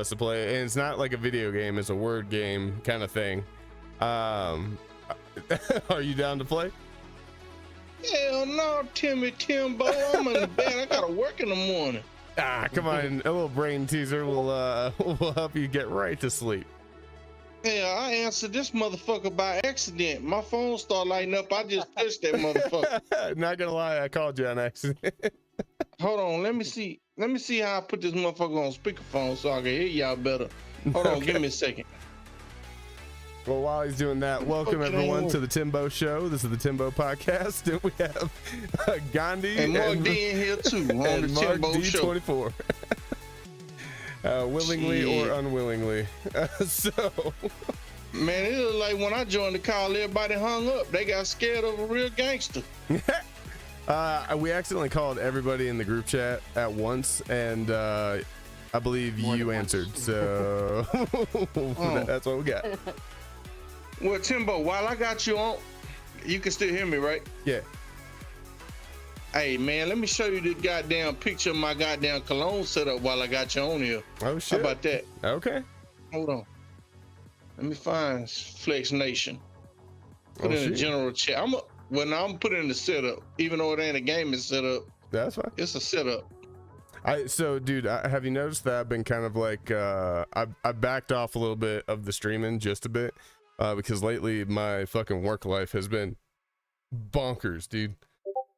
us to play, and it's not like a video game, it's a word game kind of thing. Are you down to play? Hell no, Timbo. I'm in the bed. I gotta work in the morning. Come on, a little brain teaser will help you get right to sleep. Yeah, I answered this motherfucker by accident. My phone started lighting up. I just pushed that motherfucker. Not gonna lie, I called you on accident. Hold on, let me see how I put this motherfucker on speakerphone so I can hear y'all better. Hold on, give me a second. Well, while he's doing that, welcome everyone to the Timbo Show. This is the Timbo Podcast, and we have Gandhi and Mark D in here too on the Timbo D24. Show. Willingly or unwillingly. So, man, it was like when I joined the call, everybody hung up. They got scared of a real gangster. We accidentally called everybody in the group chat at once, and I believe you answered. So that's what we got. Well, Timbo, while I got you on, you can still hear me, right? Yeah. Hey, man, let me show you the goddamn picture of my goddamn cologne setup while I got you on here. Oh, shit. How about that? Okay. Hold on. Let me find Flex Nation. Put in the general chat. I'm putting in the setup, even though it ain't a gaming setup. That's fine. It's a setup. So, dude, have you noticed that I've been kind of like, I backed off a little bit of the streaming just a bit. Because lately my fucking work life has been bonkers, dude.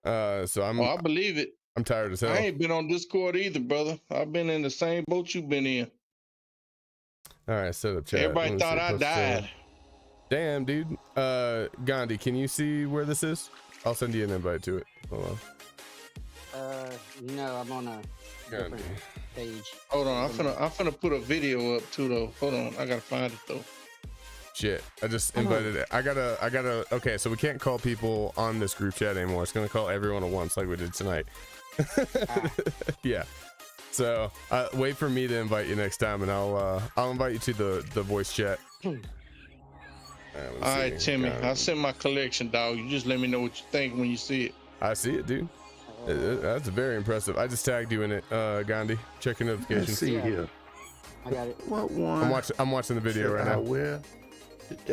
So I believe it. I'm tired as hell. I ain't been on Discord either, brother. I've been in the same boat you've been in. All right, set up chat. Everybody thought I died. Damn, dude. Gandhi, can you see where this is? I'll send you an invite to it. Hold on. No, I'm on a different page. Hold on, I'm finna put a video up too, though. Hold on, I gotta find it though. Shit, I just invited it. I gotta. Okay, so we can't call people on this group chat anymore. It's gonna call everyone at once, like we did tonight. Yeah. So wait for me to invite you next time, and I'll invite you to the voice chat. All right, Timmy. I sent my collection, dog. You just let me know what you think when you see it. I see it, dude. That's very impressive. I just tagged you in it, Gandhi. Check your notifications. Let's see here. I got it. What one? I'm watching the video right now. Where?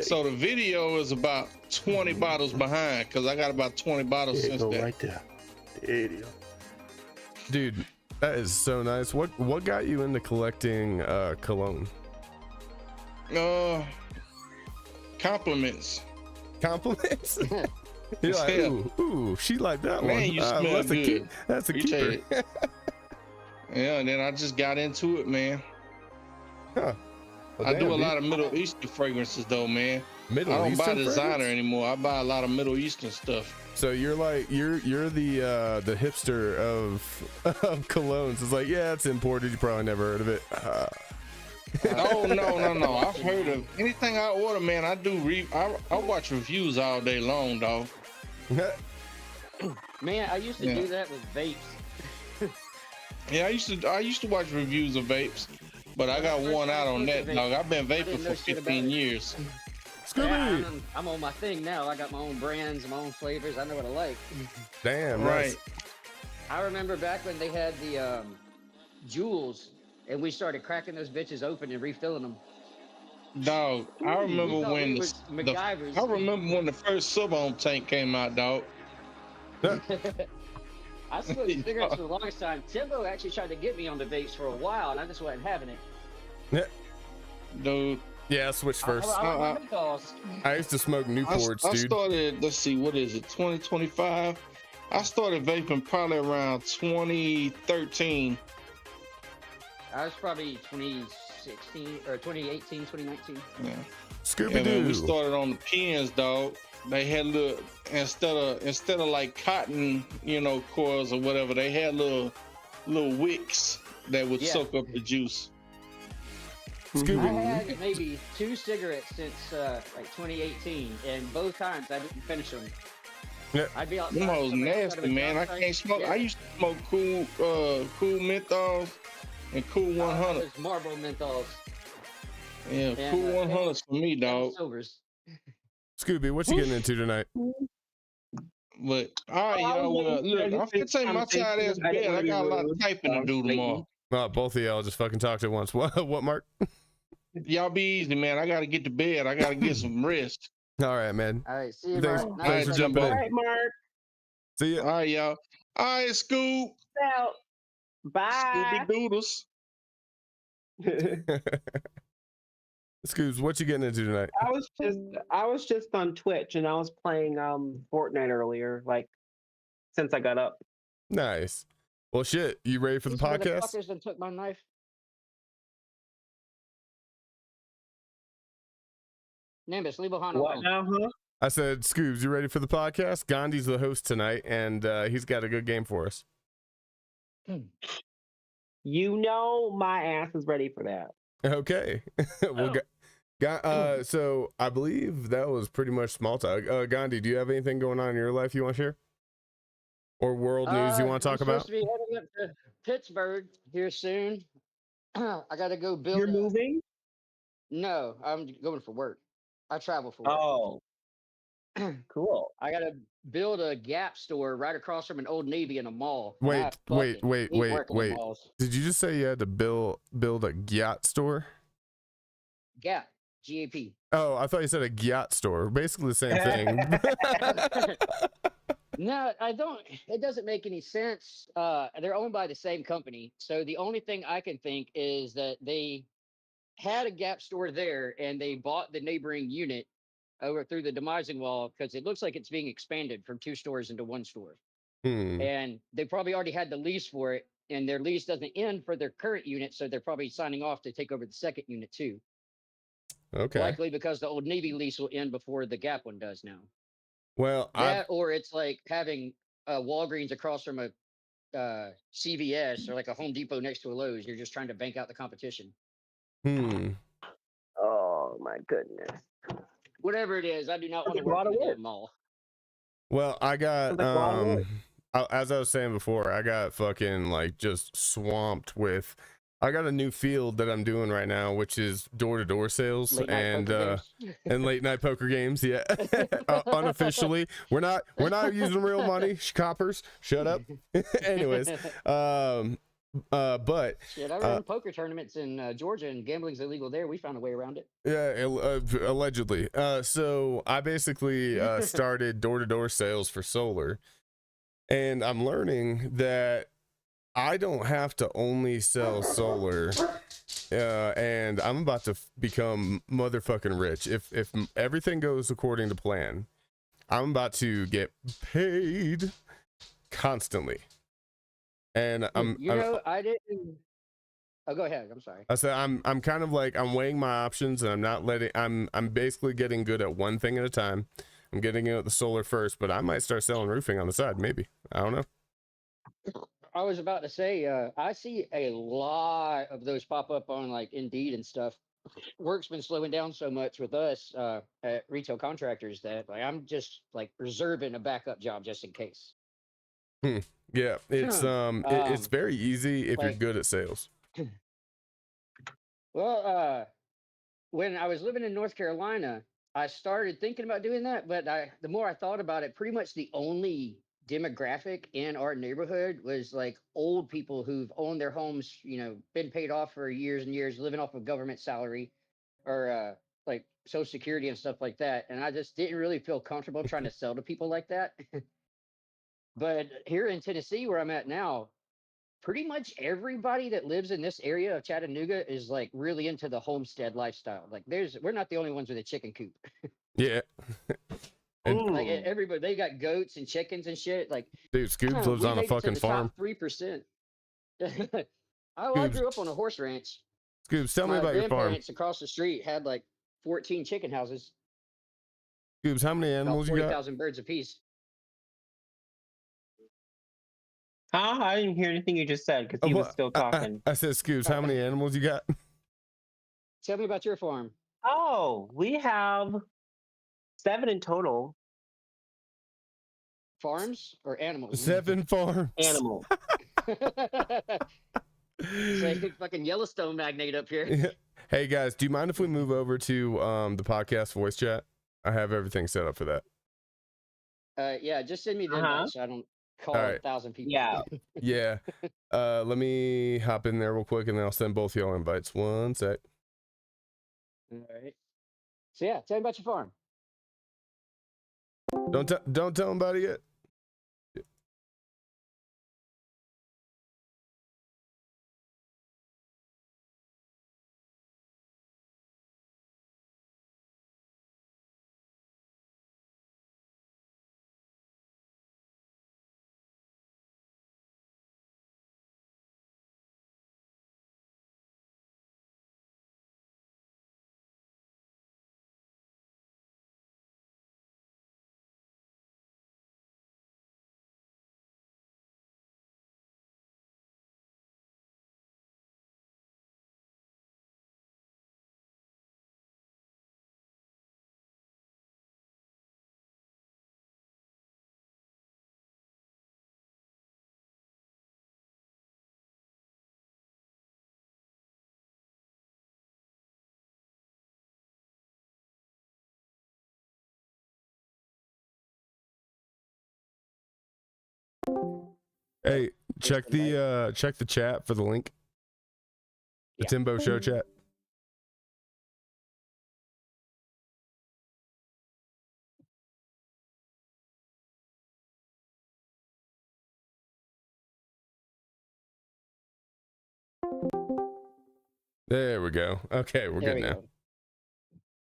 So the video is about 20 bottles behind, because I got about 20 bottles since that. Right there. There it is. Dude, that is so nice. What got you into collecting cologne? Compliments. Compliments? You're like, ooh, she like that man, one. You smell good. That's a keeper. Yeah, and then I just got into it, man. Huh. Well, I do a lot of Middle Eastern fragrances, though, man. I don't buy designer anymore. I buy a lot of Middle Eastern stuff. So you're like you're the hipster of colognes. It's like, yeah, it's imported. You probably never heard of it. Oh no. I've heard of anything I order, man. I do I watch reviews all day long, dog. Man, I used to do that with vapes. Yeah, I used to watch reviews of vapes, but I got worn out on that, dog. I've been vaping for 15 years. Yeah, I'm on my thing now. I got my own brands, my own flavors. I know what I like. Damn, right. I remember back when they had the Juuls, and we started cracking those bitches open and refilling them. Dog, I remember when the first Sub-On tank came out, dog. I smoked cigarettes for the longest time. Timbo actually tried to get me on the vapes for a while, and I just wasn't having it. Yeah. Dude. Yeah, I switched first. I used to smoke Newports, dude. I started, let's see, what is it, 2025? I started vaping probably around 2013. I was probably 2016 or 2018, 2019. Yeah. Scooby-Doo. We started on the pins, dog. They had little, instead of like cotton, coils or whatever, they had little wicks that would soak up the juice. I had maybe 2 cigarettes since like 2018, and both times I didn't finish them. Yeah. I'd be outside. Them was nasty, man. I can't smoke. Yeah. I used to smoke cool menthols and cool 100. Marlboro menthols. Yeah, and, cool 100s for me, dog. Silvers. Scooby, what you getting into tonight? But all right, y'all. Well, look, I'm gonna take my tired ass bed. I got a lot of typing to do tomorrow. Both of y'all just fucking talked at once. What, Mark? Y'all be easy, man. I gotta get to bed. I gotta get some rest. All right, man. All right, see you, Thanks, Mark. thanks for Nice jumping All in. right, Mark. See All ya. right, y'all. All right, Scoop. Out. Bye. Scooby Doodles. Scoops, what you getting into tonight? I was just on Twitch and I was playing Fortnite earlier, like since I got up. Nice. Well, shit. You ready for the These podcast? motherfuckers done took my knife. Nimbus, leave Ohana What alone. now, huh? I said, Scoobs, you ready for the podcast? Gandhi's the host tonight, and he's got a good game for us. You know my ass is ready for that. Okay. Well, so I believe that was pretty much small talk. Gandhi, do you have anything going on in your life you want to share? Or world news you want to talk I'm about? supposed to be heading up to Pittsburgh here soon. I got to go build. You're moving? No, I'm going for work. I travel for work. Oh, cool. I got to build a Gap store right across from an Old Navy in a mall. Wait, I wait, fucking wait, hate wait, working in wait. malls. Did you just say you had to build a yacht store? Gap, GAP. Oh, I thought you said a yacht store. Basically the same thing. No, I don't. It doesn't make any sense. They're owned by the same company. So the only thing I can think is that they had a Gap store there and they bought the neighboring unit over through the demising wall because it looks like it's being expanded from 2 stores into 1 store. And they probably already had the lease for it, and their lease doesn't end for their current unit. So they're probably signing off to take over the second unit too. Okay. Likely because the Old Navy lease will end before the Gap one does now. Well, That, or it's like having Walgreens across from a CVS or like a Home Depot next to a Lowe's. You're just trying to bank out the competition. Oh my goodness. Whatever it is, I do not want to That's a lot work in of a work. damn mall. Well, I got Sounds like a lot of work. as I was saying before, I got fucking like just swamped with. I got a new field that I'm doing right now, which is door-to-door sales Late night and poker games. and late night poker games. Yeah, unofficially, we're not using real money. Coppers, shut up. Anyways, but Shit, I run poker tournaments in Georgia, and gambling's illegal there. We found a way around it. yeah, allegedly. So I basically started door-to-door sales for solar, and I'm learning that I don't have to only sell solar, and I'm about to become motherfucking rich. If everything goes according to plan, I'm about to get paid constantly. And I didn't. Oh, go ahead. I'm sorry. I said I'm kind of like I'm weighing my options, and I'm not letting. I'm basically getting good at one thing at a time. I'm getting into the solar first, but I might start selling roofing on the side. Maybe, I don't know. I was about to say, I see a lot of those pop up on like Indeed and stuff. Work's been slowing down so much with us at retail contractors that like I'm just like reserving a backup job just in case. Yeah, it's it's very easy if you're like- good at sales. Well, when I was living in North Carolina, I started thinking about doing that, but the more I thought about it, pretty much the only demographic in our neighborhood was like old people who've owned their homes, been paid off for years and years, living off of government salary or like Social Security and stuff like that. And I just didn't really feel comfortable trying to sell to people like that. But here in Tennessee, where I'm at now, pretty much everybody that lives in this area of Chattanooga is like really into the homestead lifestyle. Like we're not the only ones with a chicken coop. Yeah. And, Like everybody, they got goats and chickens and shit. Like, dude, Scoobs lives on a fucking farm. 3%. I grew up on a horse ranch. Scoobs, tell me My about your farm. grandparents across the street had like 14 chicken houses, Scoobs, how many about animals you got? 40,000 birds apiece. Huh? I didn't hear anything you just said because he was still talking. I said, Scoobs, how many animals you got? Tell me about your farm. Oh, we have 7 in total. Farms or animals? 7 farms. Animals. It's like a fucking Yellowstone magnate up here. Hey guys, do you mind if we move over to the podcast voice chat? I have everything set up for that. Yeah, just send me the invites. I don't call All right. 1,000 people. Yeah. Yeah. Let me hop in there real quick, and then I'll send both y'all invites. One sec. All right. So yeah, tell me about your farm. Don't tell them about it yet. Hey, check the chat for the link. The Yeah. Timbo Show chat. There we go. Okay, we're There good we now. go.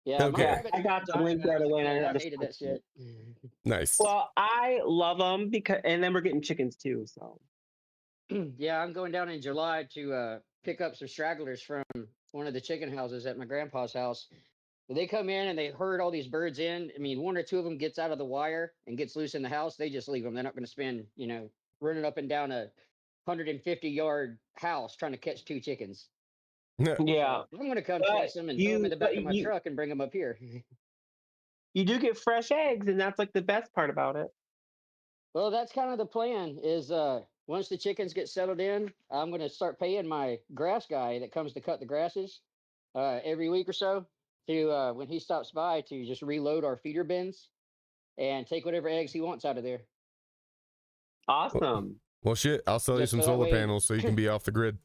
Yeah, Okay. my rabbit I got the link right away, and I I got hated that shit. Nice. Well, I love them because, and then we're getting chickens too. So Yeah, I'm going down in July to pick up some stragglers from one of the chicken houses at my grandpa's house. They come in and they herd all these birds in. I mean, one or two of them gets out of the wire and gets loose in the house. They just leave them. They're not going to spend, running up and down a 150-yard house trying to catch 2 chickens. yeah, I'm going to come But chase them and throw them in the back of my you- truck and bring them up here. you do get fresh eggs, and that's like the best part about it. Well, that's kind of the plan is once the chickens get settled in, I'm going to start paying my grass guy that comes to cut the grasses every week or so to when he stops by to just reload our feeder bins and take whatever eggs he wants out of there. Awesome. Well, shit. I'll sell you Just some so that solar way- panels so you can be off the grid.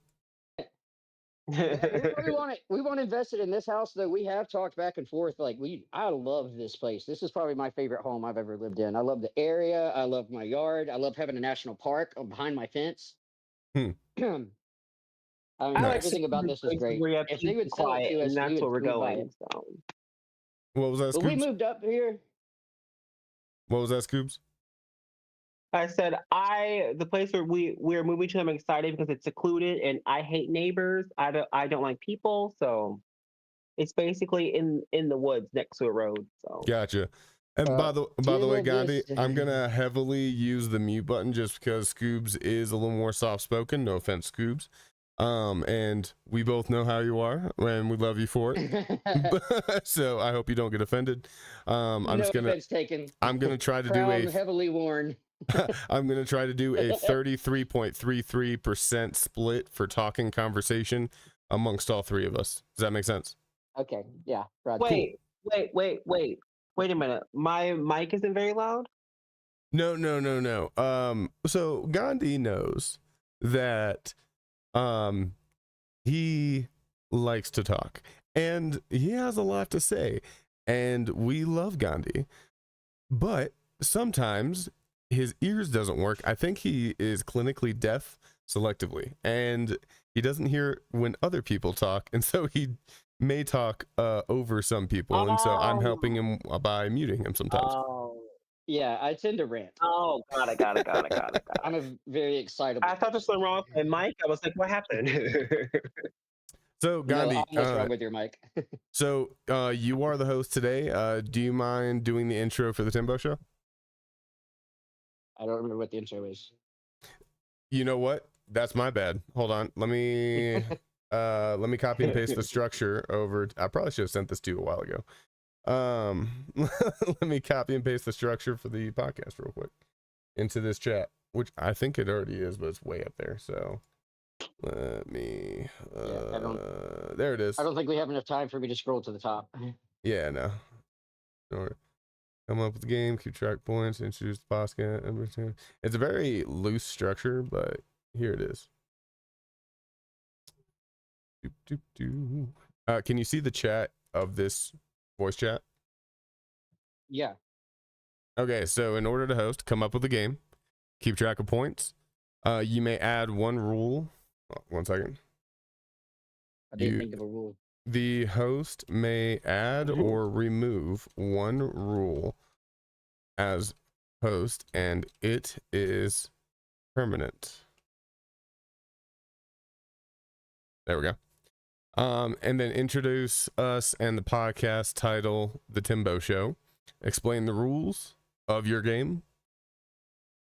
Yeah, we want to invest it in this house though. We have talked back and forth. I love this place. This is probably my favorite home I've ever lived in. I love the area. I love my yard. I love having a national park behind my fence. Hmm. I mean, Nice. everything about this is great. Where you have If peace they would and sell it quiet, to us, and that's where we're we'd buy going. it. So. What was that, But we Scoobs? moved up here. What was that, Scoobs? I said the place where we're moving to. I'm excited because it's secluded, and I hate neighbors. I don't like people, so it's basically in the woods next to a road. So Gotcha. And by the way, Gandhi, I'm gonna heavily use the mute button just because Scoobs is a little more soft spoken. No offense, Scoobs. And we both know how you are, and we love you for it. So I hope you don't get offended. I'm just gonna. offense taken. I'm gonna try to do Crown a. heavily worn. I'm gonna try to do a 33.33% split for talking conversation amongst all three of us. Does that make sense? Okay, yeah. Right. wait a minute. My mic isn't very loud. No. So Gandhi knows that he likes to talk and he has a lot to say, and we love Gandhi, but sometimes his ears doesn't work. I think he is clinically deaf selectively, and he doesn't hear when other people talk, and so he may talk over some people, and so I'm helping him by muting him sometimes. Oh, Yeah, I tend to rant. got it. I'm a very excitable. I thought this was wrong with my mic. I was like, what happened? So Gandhi, No, what's wrong with your mic? so you are the host today. Do you mind doing the intro for the Timbo Show? I don't remember what the intro is. You know what? That's my bad. Hold on. Let me copy and paste the structure over. I probably should have sent this to you a while ago. Let me copy and paste the structure for the podcast real quick into this chat, which I think it already is, but it's way up there. So let me. There it is. I don't think we have enough time for me to scroll to the top. Yeah, no. Come up with the game, keep track points, introduce the boss game. It's a very loose structure, but here it is. Can you see the chat of this voice chat? Yeah. Okay, so in order to host, come up with a game, keep track of points. You may add one rule. Oh, 1 second. I didn't think of a rule. The host may add or remove one rule as host, and it is permanent. There we go. And then introduce us and the podcast title, The Timbo Show. Explain the rules of your game.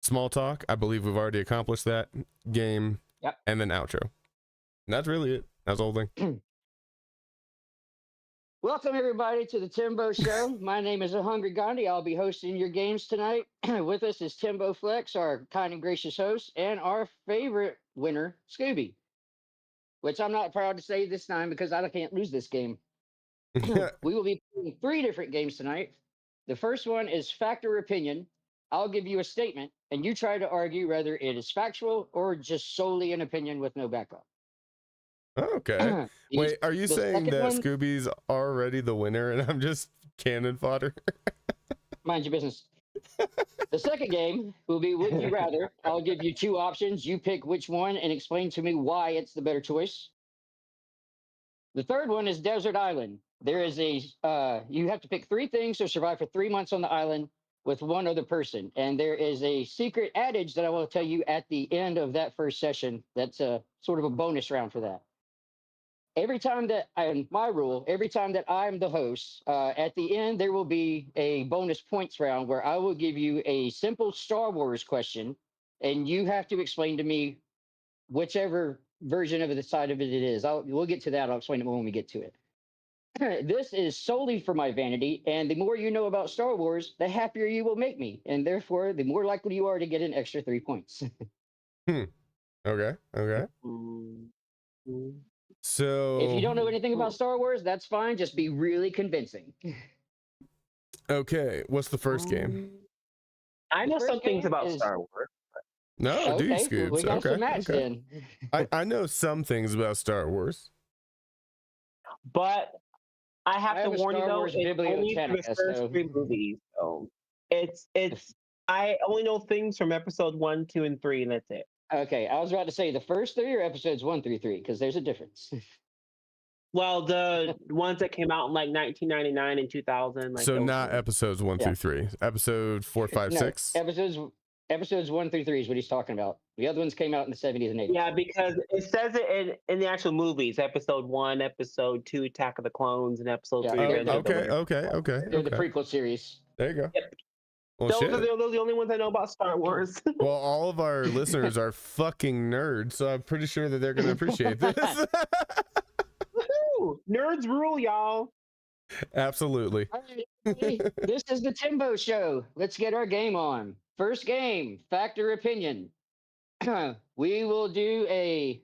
Small talk. I believe we've already accomplished that. Game. Yep. And then outro. And that's really it. That's the whole thing. Welcome everybody to the Timbo Show. My name is Hungry Gandhi. I'll be hosting your games tonight. With us is Timbo Flex, our kind and gracious host, and our favorite winner, Scooby. Which I'm not proud to say this time because I can't lose this game. We will be playing 3 different games tonight. The first one is Fact or Opinion. I'll give you a statement, and you try to argue whether it is factual or just solely an opinion with no backup. Okay. Wait, are you saying that one, Scooby's already the winner and I'm just cannon fodder? Mind your business. The second game will be Would You Rather. I'll give you 2 options. You pick which one and explain to me why it's the better choice. The third one is Desert Island. There is you have to pick 3 things to survive for 3 months on the island with one other person. And there is a secret adage that I will tell you at the end of that first session. That's sort of a bonus round for that. Every time that every time that I'm the host, at the end, there will be a bonus points round where I will give you a simple Star Wars question, and you have to explain to me whichever version of the side of it is. We'll get to that. I'll explain it when we get to it. This is solely for my vanity, and the more you know about Star Wars, the happier you will make me, and therefore, the more likely you are to get an extra 3 points. Okay. So if you don't know anything about Star Wars, that's fine. Just be really convincing. Okay, what's the first game? I know some things about is... Star Wars. No, do you, okay, Scoobs? we got some match then. I know some things about Star Wars. But I have to warn you though, it's only for the first 3 movies. So it's I only know things from episode 1, 2, and 3, and that's it. Okay, I was about to say the first 3 are episodes 1 through 3 because there's a difference. Well, the ones that came out in like 1999 and 2000. Like so not episodes 1 through 3. Episode 4, 5, 6. Episodes 1 through 3 is what he's talking about. The other ones came out in the 70s and 80s. Yeah, because it says it in the actual movies. Episode 1, Episode 2, Attack of the Clones, and Episode 3. Okay. They're the prequel series. There you go. Yep. Well, those are the only ones I know about Star Wars. Well, all of our listeners are fucking nerds, so I'm pretty sure that they're going to appreciate this. Woohoo! Nerds rule, y'all. Absolutely. This is the Timbo Show. Let's get our game on. First game, Fact or Opinion. We will do a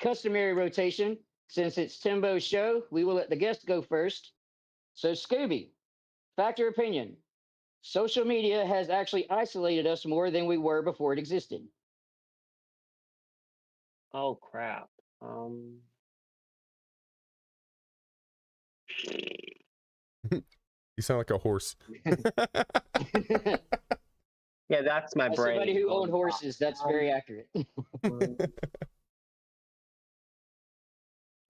customary rotation. Since it's Timbo's show, we will let the guest go first. So, Scooby, Fact or Opinion. Social media has actually isolated us more than we were before it existed. Oh crap. You sound like a horse. Yeah, that's my As brain. somebody who owned horses, that's very accurate.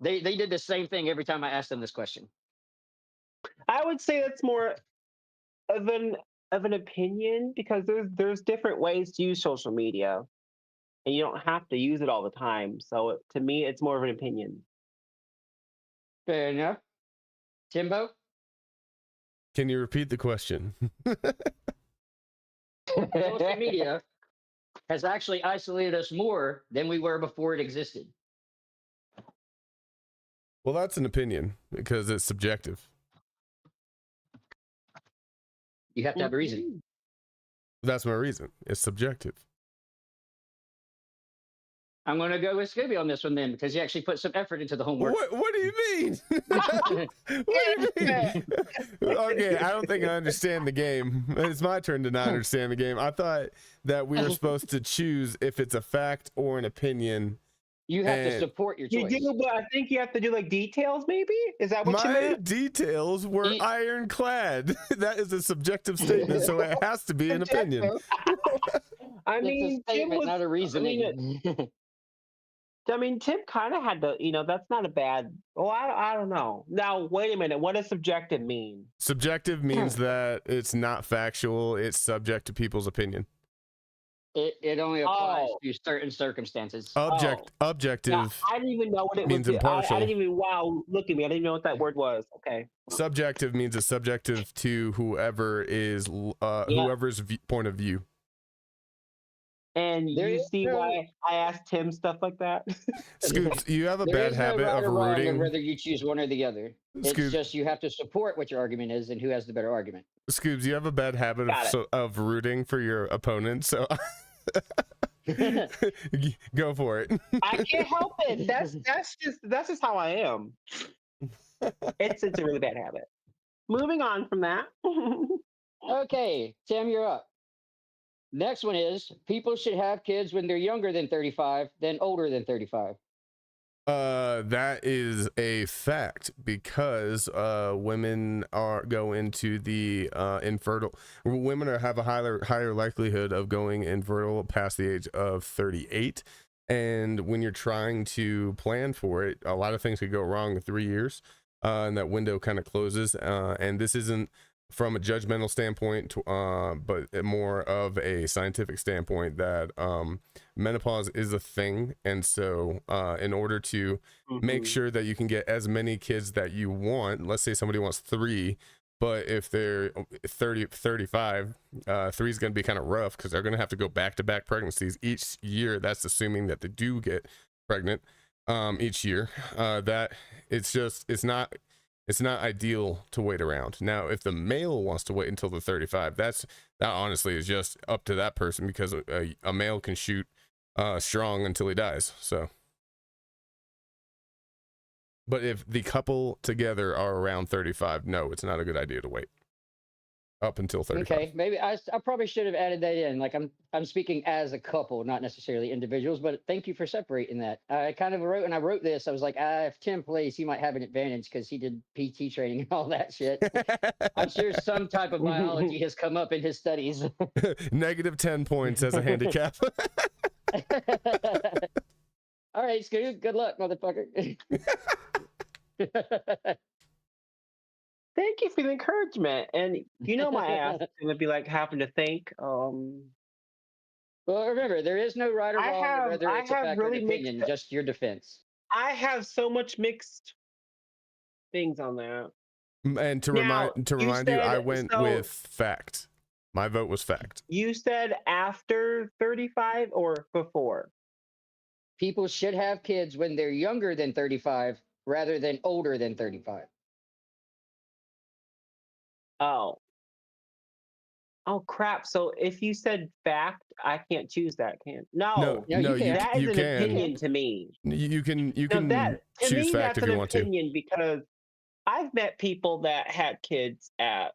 They did the same thing every time I asked them this question. I would say it's more of an opinion because there's different ways to use social media, and you don't have to use it all the time. So to me, it's more of an opinion. Fair enough. Timbo? Can you repeat the question? Social media has actually isolated us more than we were before it existed. Well, that's an opinion because it's subjective. You have to have a reason. That's my reason. It's subjective. I'm going to go with Scooby on this one then, because he actually put some effort into the homework. What do you mean? What do you mean? Okay, I don't think I understand the game. It's my turn to not understand the game. I thought that we were supposed to choose if it's a fact or an opinion. You have to And support your choice. You do, but I think you have to do like details. Maybe is that what you my meant? details were ironclad. That is a subjective statement, so it has to be an opinion. I It's mean, a Tim statement, was. not a reasoning. I mean, Tim kind of had to. That's not a bad. Oh, I don't know. Now, wait a minute. What does subjective mean? Subjective means that it's not factual. It's subject to people's opinion. It only applies Oh. to certain circumstances. Objective Now, I didn't even know what it means was. impartial. I didn't even. Wow, look at me. I didn't know what that word was. Okay. Subjective means it's subjective to whoever is whoever's point of view. And There you is see no- why I asked Tim stuff like that? Scoops, you have a There bad is no habit right of or wrong rooting. whether you choose one or the other. It's Scoops, just you have to support what your argument is and who has the better argument. Scoops, you have a bad habit Got of rooting for your opponent. So go for it. I can't help it. That's just how I am. It's a really bad habit. Moving on from that. Okay, Tim, you're up. Next one is people should have kids when they're younger than 35 than older than 35. That is a fact because women go into the infertile. Women have a higher likelihood of going infertile past the age of 38. And when you're trying to plan for it, a lot of things could go wrong in 3 years, and that window kind of closes. And this isn't from a judgmental standpoint, but more of a scientific standpoint that menopause is a thing. And so in order to make sure that you can get as many kids that you want, let's say somebody wants 3, but if they're 35, 3 is going to be kind of rough because they're going to have to go back-to-back pregnancies each year. That's assuming that they do get pregnant each year. That it's not ideal to wait around. Now, if the male wants to wait until the 35, that honestly is just up to that person because a male can shoot strong until he dies. So, but if the couple together are around 35, no, it's not a good idea to wait up until 35. Okay, maybe I probably should have added that in. Like I'm speaking as a couple, not necessarily individuals. But thank you for separating that. I kind of wrote, when I wrote this, I was like, if Tim plays, he might have an advantage because he did PT training and all that shit. I'm sure some type of biology has come up in his studies. Negative 10 points as a handicap. All right, Scoot. Good luck, motherfucker. Thank you for the encouragement. And my ass is gonna be like having to think. Well, remember, there is no right or I wrong, have- whether I it's a have fact or really an mixed- opinion, just your defense. I have so much mixed things on that. And to Now, remind you, I said- went so- with fact. My vote was fact. You said after 35 or before? People should have kids when they're younger than 35 rather than older than 35. Oh. Oh crap. So if you said fact, I can't choose that, can No, No, you can. that is you an can. opinion to me. You can Now that, to choose me, fact that's if an you want to. opinion because I've met people that had kids at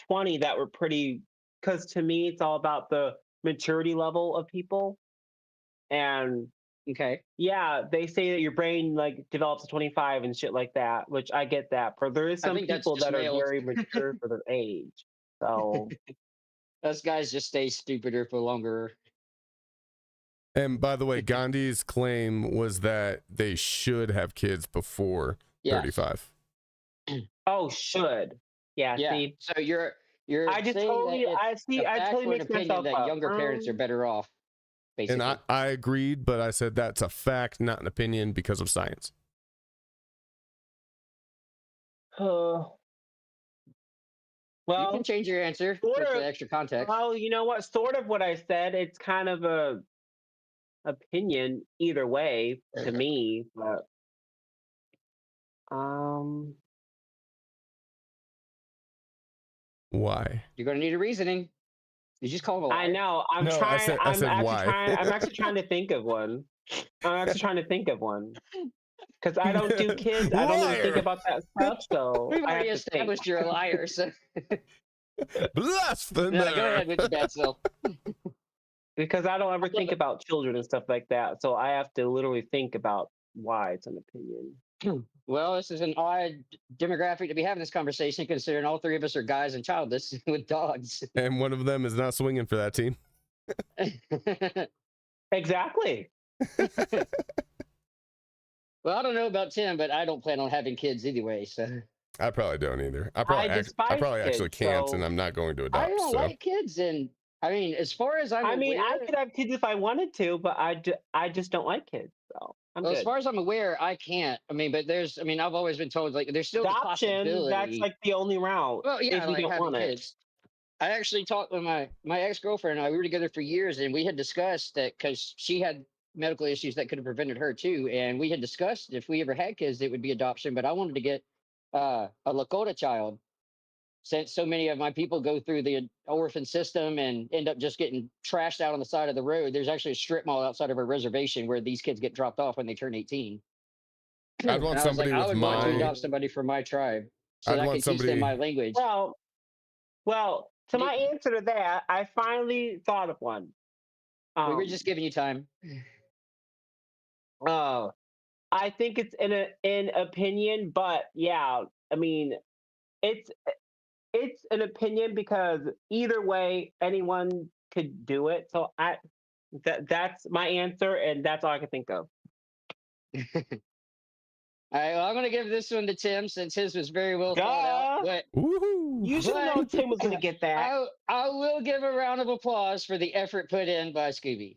20 that were pretty, because to me, it's all about the maturity level of people. And Okay. yeah, they say that your brain like develops at 25 and shit like that, which I get that. But there is I some think that's people just that males. are very mature for their age. So Us guys just stay stupider for longer. And by the way, Gandhi's claim was that they should have kids before Yes. 35. oh, should. Yeah, Yeah. see. So you're I just saying totally that it's a I fact totally or an mixed opinion myself that up. younger parents are better off. Basically. And I agreed, but I said that's a fact, not an opinion because of science. you Well, can change your answer sort with of. the extra context. well, you know what? Sort of what I said. It's kind of a opinion either way to me, but Why? You're going to need a reasoning. Did you just call him a liar? I know. I'm No, I trying. said- I I'm said actually why. trying. I'm actually trying to think of one. I'm actually trying to think of one because I don't do kids. I don't even think Liar! about that stuff. So We've I already have to think. established you're a liar. So Blasphemer. no, go ahead with your bad self. Because I don't ever think it. about children and stuff like that. So I have to literally think about why it's an opinion. Well, this is an odd demographic to be having this conversation, considering all three of us are guys and childless with dogs. And one of them is not swinging for that team. Exactly. Well, I don't know about Tim, but I don't plan on having kids anyway. So I probably don't either. I probably despise actually kids, can't, so- and I'm not going to I adopt. don't So like kids, and I mean, as far as I'm I mean, aware, I could have kids if I wanted to, but I just don't like kids. So I'm well, good. as far as I'm aware, I can't. I mean, but there's, I mean, I've always been told like there's still the Adoption, possibility. that's like the only route. Well, yeah, if you like don't having want it. kids. I actually talked with my ex-girlfriend and I. We were together for years, and we had discussed that because she had medical issues that could have prevented her too. And we had discussed if we ever had kids, it would be adoption. But I wanted to get a Lakota child, since so many of my people go through the orphan system and end up just getting trashed out on the side of the road. There's actually a strip mall outside of our reservation where these kids get dropped off when they turn 18. I'd want And I was somebody like, I with would want to my. adopt somebody from my tribe so I'd that I want could teach them somebody- my language. Well, to my answer to that, I finally thought of one. We were just giving you time. Oh, I think it's an opinion, but yeah, I mean, it's an opinion because either way, anyone could do it. So that's my answer, and that's all I can think of. All right, well, I'm going to give this one to Tim since his was very well thought out. But Woohoo! You should have known Tim was going to get that. I will give a round of applause for the effort put in by Scooby.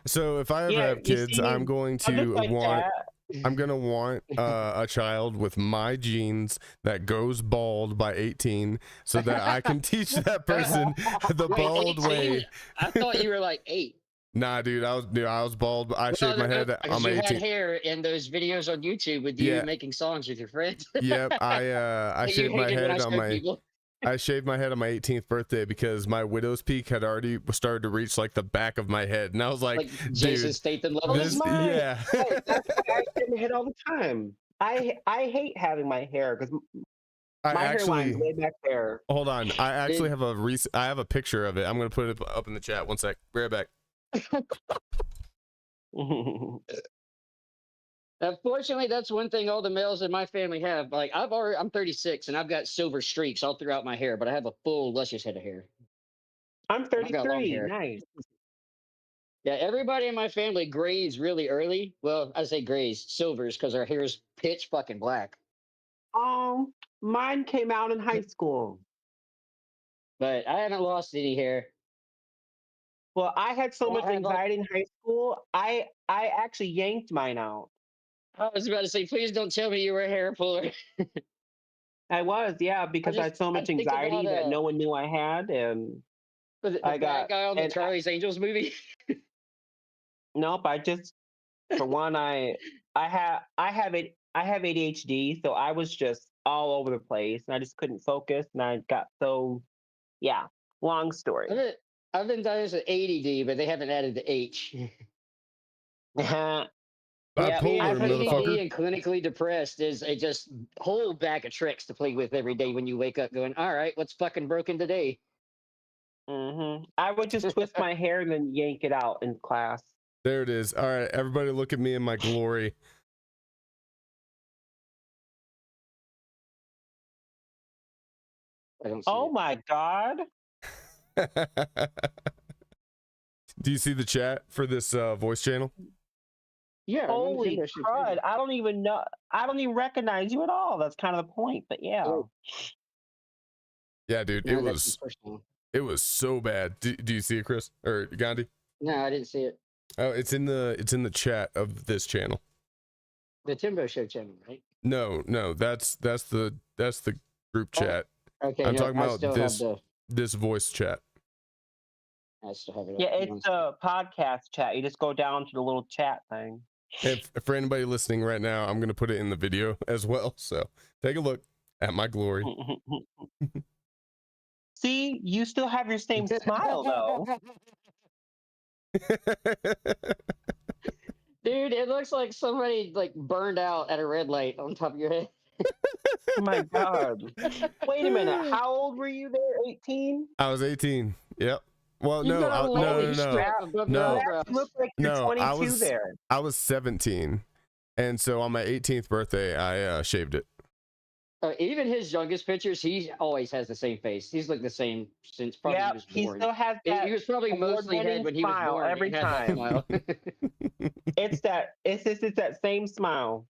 So if I ever Yeah, have you kids, see, I'm going I to look like want. that. I'm gonna want a child with my genes that goes bald by 18, so that I can teach that person the Wait, bald 18? way. I thought you were like 8. Nah, dude, I was bald. I shaved my head Because on my you had 18th. hair in those videos on YouTube with you Yeah. making songs with your friends. Yep, I That you shaved my hated when I head on showed my. people. I shaved my head on my 18th birthday because my widow's peak had already started to reach like the back of my head, and I was like, Jason dude, Statham level. this, mine. yeah. Hey, that's why I shave my head all the time. I hate having my hair because I my actually hairline's way back there. hold on. I actually have I have a picture of it. I'm gonna put it up in the chat. One sec. Be right back. Unfortunately, that's one thing all the males in my family have. Like I'm 36 and I've got silver streaks all throughout my hair, but I have a full luscious head of hair. I'm I've got long 33. hair. Nice. Yeah, everybody in my family grays really early. Well, I say grays, silvers, because our hair is pitch fucking black. Mine came out in high school. But I haven't lost any hair. Well, I had so Well, much I have anxiety in high school. I actually yanked mine out. I was about to say, please don't tell me you were a hair puller. I was, yeah, because I had so I much think anxiety about, that no one knew I had, and Was it the I bad got- guy on the and I- Charlie's Angels movie? nope. I just, for one, I have ADHD, so I was just all over the place, and I just couldn't focus, and I got so, yeah. Long story. I've been diagnosed with ADD, but they haven't added the H. Yeah, Bipolar, I've had ADD motherfucker. and clinically depressed is a just whole bag of tricks to play with every day when you wake up going, all right, what's fucking broken today? I would just twist my hair and then yank it out in class. There it is. All right, everybody, look at me in my glory. I don't see Oh it. my god! Do you see the chat for this voice channel? Yeah. I'm gonna Holy send that shit to crud! you. I don't even know. I don't even recognize you at all. That's kind of the point. But yeah. Oh. Yeah, dude, No, it that's was the first one. so bad. Do you see it, Chris or Gandhi? No, I didn't see it. Oh, it's in the chat of this channel. The Timbo Show channel, right? No, that's the group Oh, chat. Okay. I'm no, talking I about still this- Have This voice chat. I still have it. Yeah, up. it's a podcast chat. You just go down to the little chat thing. If for anybody listening right now, I'm gonna put it in the video as well. So take a look at my glory. See, you still have your same smile though. Dude, it looks like somebody like burned out at a red light on top of your head. Oh my god. Wait a minute. How old were you there? 18? I was 18. Yep. Well, You no, got a no, lonely no, no, strap above your no. eyebrows. You look like you're No, 22 there. I was 17, and so on my 18th birthday, I shaved it. Even his youngest pictures, he always has the same face. He's looked the same since probably Yeah, he was he born. still has that. He was probably mostly head award-winning when he was smile born. every He had that time. smile. It's that same smile.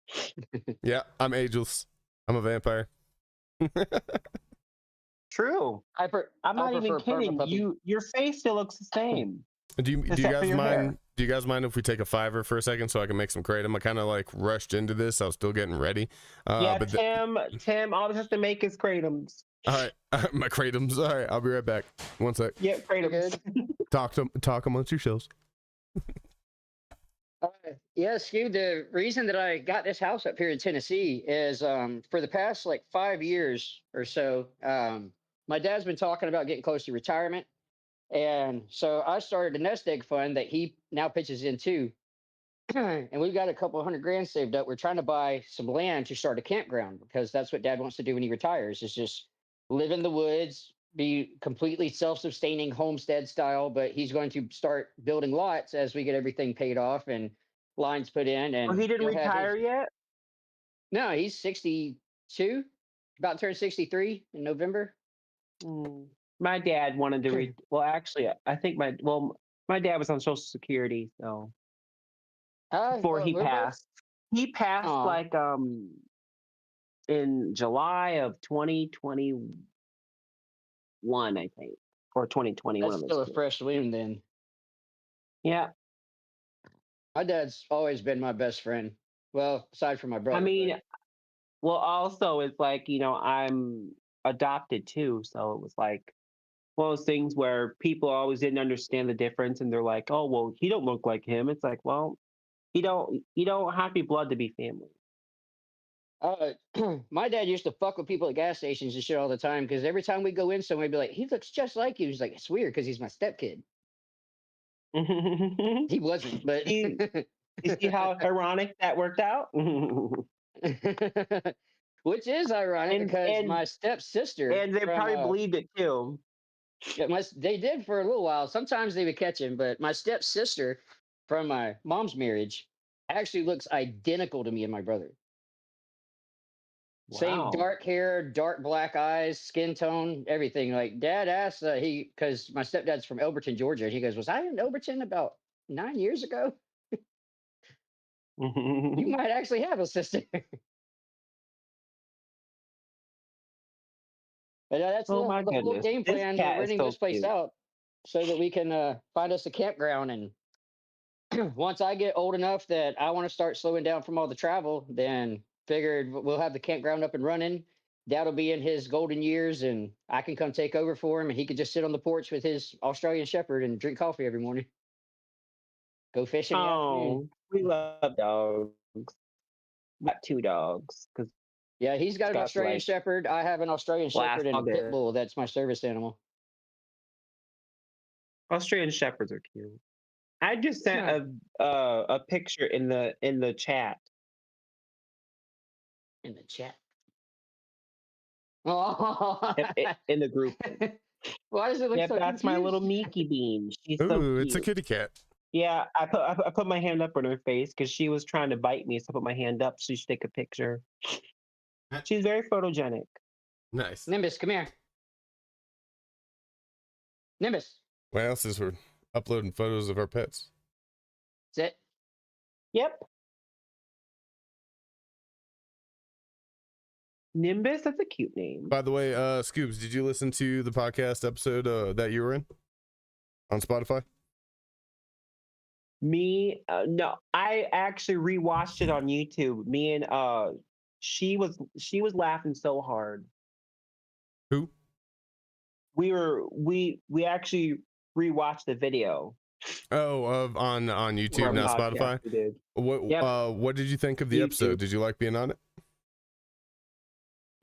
Yeah, I'm ageless. I'm a vampire. True. I'm I'm not even kidding. Your face still looks the same. Do you Except for guys your hair. mind? Do you guys mind if we take a $5 for a second so I can make some kratom? I kind of like rushed into this. I was still getting ready. Yeah, but Tim, all he has to make is kratums. all right, my kratoms. All right, I'll be right back. One sec. Yep, kratums. Talk amongst yourselves. Yeah, Stu, the reason that I got this house up here in Tennessee is for the past like 5 years or so, my dad's been talking about getting close to retirement. And so I started a nest egg fund that he now pitches into. And we've got a couple $100,000 saved up. We're trying to buy some land to start a campground because that's what dad wants to do when he retires, is just live in the woods, be completely self-sustaining homestead style, but he's going to start building lots as we get everything paid off and lines put in. And Oh, he didn't he'll have retire his- yet? No, he's 62, about to turn 63 in November. Mm. My dad wanted to well, actually, I think my dad was on Social Security, so before he We're both- passed. He passed Aw. like in July of 2021, I think, or 2020. That's one of those still a two. fresh wound then. Yeah, My dad's always been my best friend. Well, aside from my brother. I mean, but- well, also it's like I'm adopted too, so it was like one of those things where people always didn't understand the difference, and they're like, "Oh, well, he don't look like him." It's like, well, you don't have to be blood to be family. My dad used to fuck with people at gas stations and shit all the time because every time we go in somewhere, he'd be like, "He looks just like you." He's like, "It's weird because he's my stepkid." You He wasn't, but see how ironic that worked out? which is ironic And- because and- my stepsister And they from, probably believed it too. yeah, they did for a little while. Sometimes they would catch him, but my stepsister from my mom's marriage actually looks identical to me and my brother. Same Wow. dark hair, dark black eyes, skin tone, everything. Like dad asked, because my stepdad's from Elberton, Georgia. And he goes, "Was I in Elberton about 9 years ago? You might actually have a sister." But that's Oh my the whole goodness. game This plan. cat We're is renting so this place cute. out so that we can find us a campground. And once I get old enough that I want to start slowing down from all the travel, then figured we'll have the campground up and running. Dad'll be in his golden years, and I can come take over for him, and he could just sit on the porch with his Australian Shepherd and drink coffee every morning. Go fishing. in the afternoon. Oh, we love dogs. Got 2 dogs because Yeah, he's got an Scott's Australian like Shepherd. I have an Australian Shepherd and a last pit dog. bull. That's my service animal. Australian Shepherds are cute. I just sent a picture in the chat. In the chat. Oh, in the group. why does it look Yep, so that's my little confused? Mickey Bean. She's so Ooh, cute. it's a kitty cat. Yeah, I put my hand up on her face because she was trying to bite me, so I put my hand up so she should take a picture. She's very photogenic. Nice. Nimbus, come here. Nimbus, What else is we're uploading photos of our pets? sit. Yep. Nimbus, that's a cute name. By the way, Scoobs, did you listen to the podcast episode that you were in on Spotify? Me, no, I actually rewatched it on YouTube. Me and she was laughing so hard. Who? We actually rewatched the video. Oh, on YouTube, Our not podcast Spotify. we did. What Yep. What did you think of the episode? YouTube. Did you like being on it?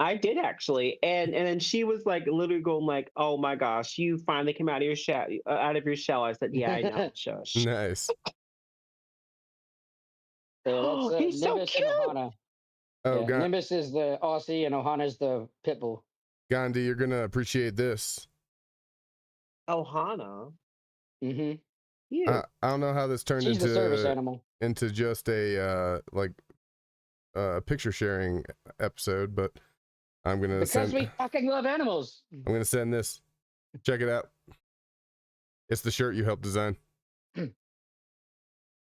I did actually, and then she was like literally going like, "Oh my gosh, you finally came out of your shell." Out of your shell. I said, "Yeah, I know." Shush. Nice. Yeah, that's He's so Nimbus cute. and Ohana. Oh, Yeah, Nimbus is the Aussie and Ohana's the Pitbull. Gandhi, you're gonna appreciate this. Ohana. Mm-hmm. Cute. I don't know how this turned She's the service into animal. just a picture sharing episode, but I'm gonna Because we fucking love animals. I'm gonna send this. Check it out. It's the shirt you helped design.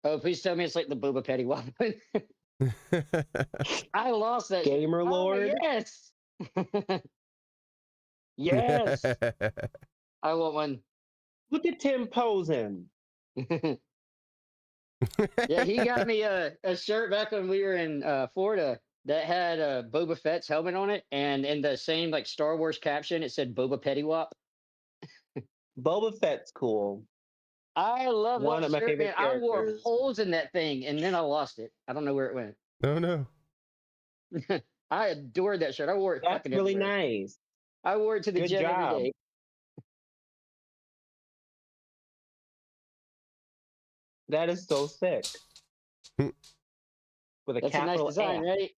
Oh, please tell me it's like the Boba Petty one. I lost that. Gamer Oh, Lord. yes. Yes. I want one. Look at Tim posing. Yeah, he got me a shirt back when we were in Florida that had Boba Fett's helmet on it, and in the same like Star Wars caption, it said Boba Petty Wop. Boba Fett's cool. I love One that of my shirt, favorite man. I wore characters. holes in that thing, and then I lost it. I don't know where it went. Oh no. I adored that shirt. I wore it. That's fucking really everywhere. nice. I wore it to the Good gym job. every day. That is so sick. With a That's a nice capital design, F. right?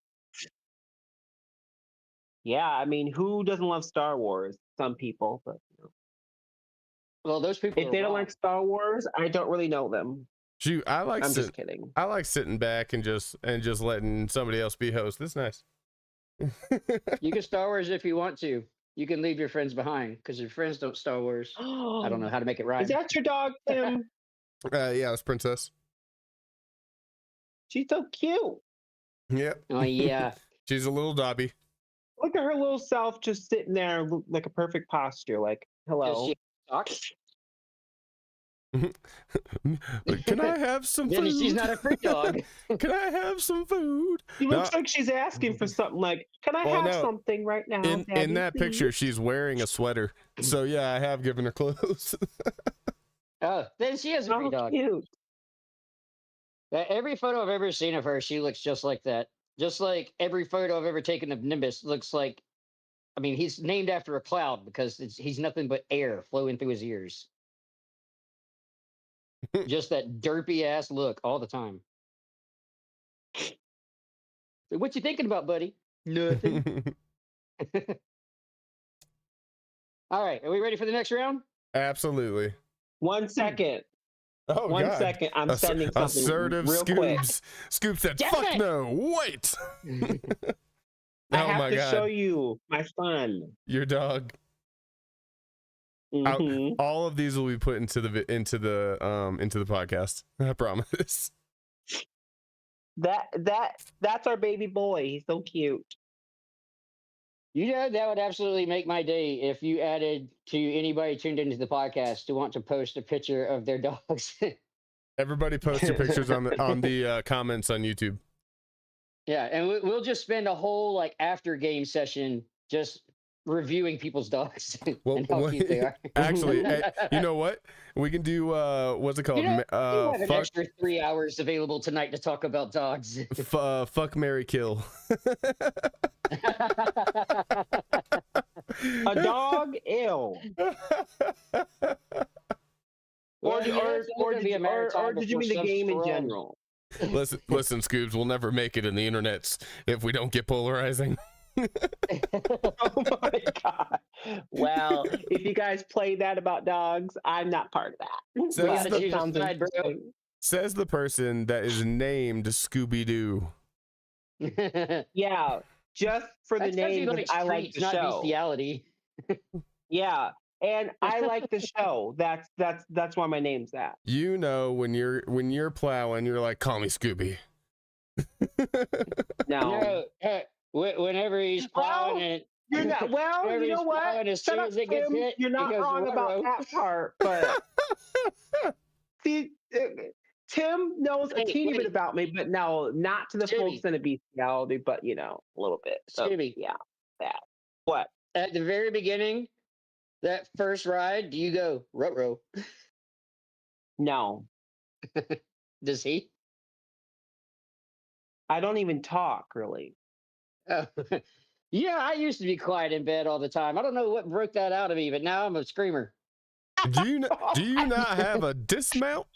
Yeah, I mean, who doesn't love Star Wars? Some people, but Well, those people. if are they don't wrong. like Star Wars, I don't really know them. Shoot, I'm just kidding. I like sitting back and just letting somebody else be host. That's nice. You can Star Wars if you want to. You can leave your friends behind because your friends don't Star Wars. I don't know how to make it rhyme. Is that your dog, Tim? Yeah, that's Princess. She's so cute. Yep. Oh yeah. She's a little Dobby. Look at her little self just sitting there, like a perfect posture. Like, hello. Does she talk? Can I have some Then food? she's not a free dog. Can I have some food? She looks No. like she's asking for something. Like, can I Well, have no. something right now? In Daddy, that please?" picture, she's wearing a sweater. So yeah, I have given her clothes. Oh, then she is a free Oh, dog. cute. Every photo I've ever seen of her, she looks just like that. Just like every photo I've ever taken of Nimbus looks like. I mean, he's named after a cloud because he's nothing but air flowing through his ears. Just that derpy ass look all the time. So what you thinking about, buddy? Nothing. All right, are we ready for the next round? Absolutely. 1 second. Oh, One God. second. I'm sending something Assertive real quick. Scoops said, Damn fuck it! no, wait. I Oh have my to God. show you my son. Your dog. Mhm. All of these will be put into the podcast. I promise. That's our baby boy. He's so cute. You know, that would absolutely make my day if you added to anybody tuned into the podcast to want to post a picture of their dogs. Everybody post your pictures on the comments on YouTube. Yeah, and we'll just spend a whole like after game session just reviewing people's dogs Well, and how cute they are. Actually, you know what? We can do what's it called? You know, you have an Fuck, extra 3 hours available tonight to talk about dogs. fuck, marry, kill. A dog, ew. Or Well, yeah, it's only gonna be a matter of time did you before mean the game in subs general? Listen, Scoobs, we'll never make it in the internets if we don't get polarizing. Oh my god. Well, if you guys play that about dogs, I'm not part of that. Says gotta the- choose a side, bro. interesting. Says the person that is named Scooby Doo. Yeah, just for the That's 'cause you name, 'cause I like streets, the not show. bestiality. Yeah, and I like the show. That's why my name's that. You know, when you're plowing, you're like, call me Scooby. No, Whenever he's plowing and you're not. Well, whenever you know he's what? plowing, as Shut soon up, as it gets Tim. hit, You're he not goes, wrong about "Ruh-roh." that part, but see, Tim knows a Wait, teeny bit wait. about me, but no, not to the full Jimmy. extent of bestiality, but you know, a little bit. So, Jimmy. yeah, that. What? At the very beginning, that first ride, do you go ruh-roh? No, Does he? I don't even talk really. Oh, Yeah, I used to be quiet in bed all the time. I don't know what broke that out of me, but now I'm a screamer. Do you not have a dismount?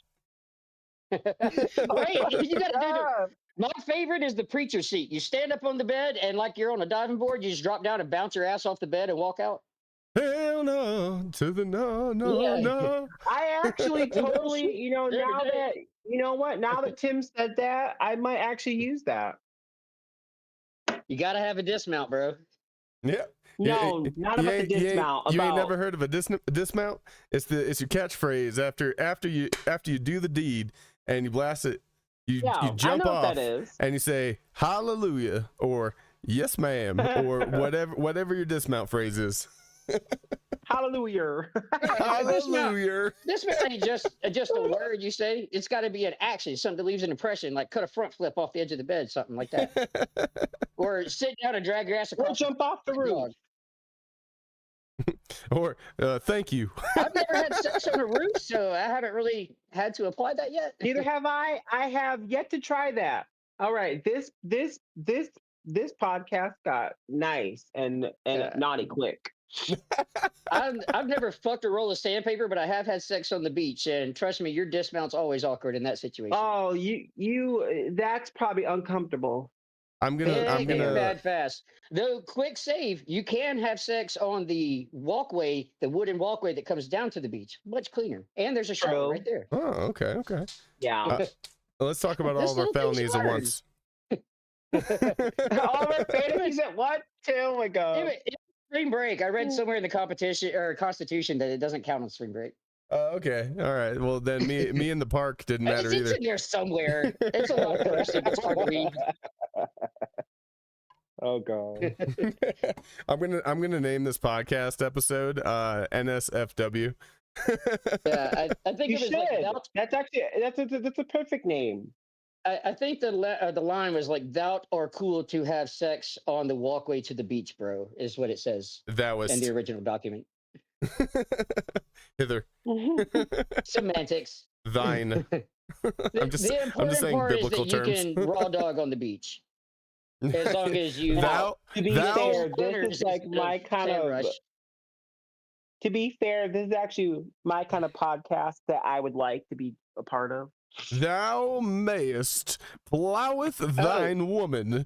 Right? You gotta do the. My favorite is the preacher seat. You stand up on the bed and like you're on a diving board, you just drop down and bounce your ass off the bed and walk out. Hell no to the no, no, Yeah. no. I actually totally, now that now that Tim said that, I might actually use that. You gotta have a dismount, bro. Yeah. No, not about the dismount. You ain't About never heard of a dismount? It's your catchphrase after you do the deed and you blast it. You I jump know what off that is. and you say hallelujah or yes ma'am or whatever your dismount phrase is. Hallelujah. Hallelujah. Dismount ain't just a word you say. It's got to be an action, something that leaves an impression, like cut a front flip off the edge of the bed, something like that, or sit down and drag your ass Or across. jump off the roof. Dog. Or thank you. I've never had sex on a roof, so I haven't really had to apply that yet. Neither have I. I have yet to try that. All right, this podcast got nice and Yeah. naughty quick. I've never fucked a roll of sandpaper, but I have had sex on the beach, and trust me, your dismount's always awkward in that situation. Oh, you that's probably uncomfortable. I'm Big and gonna bad fast. Though, quick save, you can have sex on the walkway, the wooden walkway that comes down to the beach. Much cleaner. And there's a shower True. right there. Oh, okay. Yeah. Let's talk about all This of our little thing's felonies at hard. once. All our fantasies at what? Oh my god. It's spring break. I read somewhere in the competition or Constitution that it doesn't count on spring break. Okay. All right. Well, then me in the park didn't matter It's either. in there somewhere. It's a lot of cursive. It's hard to read. Oh god. I'm gonna name this podcast episode NSFW. Yeah, I think You it was should. like thou, That's actually that's a perfect name. I think the line was like thou are cool to have sex on the walkway to the beach, bro, is what it says That in was the original document. hither Semantics. thine. I'm just important saying part biblical is that terms. you can raw dog on the beach. As long as you Thou To be Thou- fair, Splinters this is like instead my of kind sand of. rush. To be fair, this is actually my kind of podcast that I would like to be a part of. Thou mayest ploweth thine woman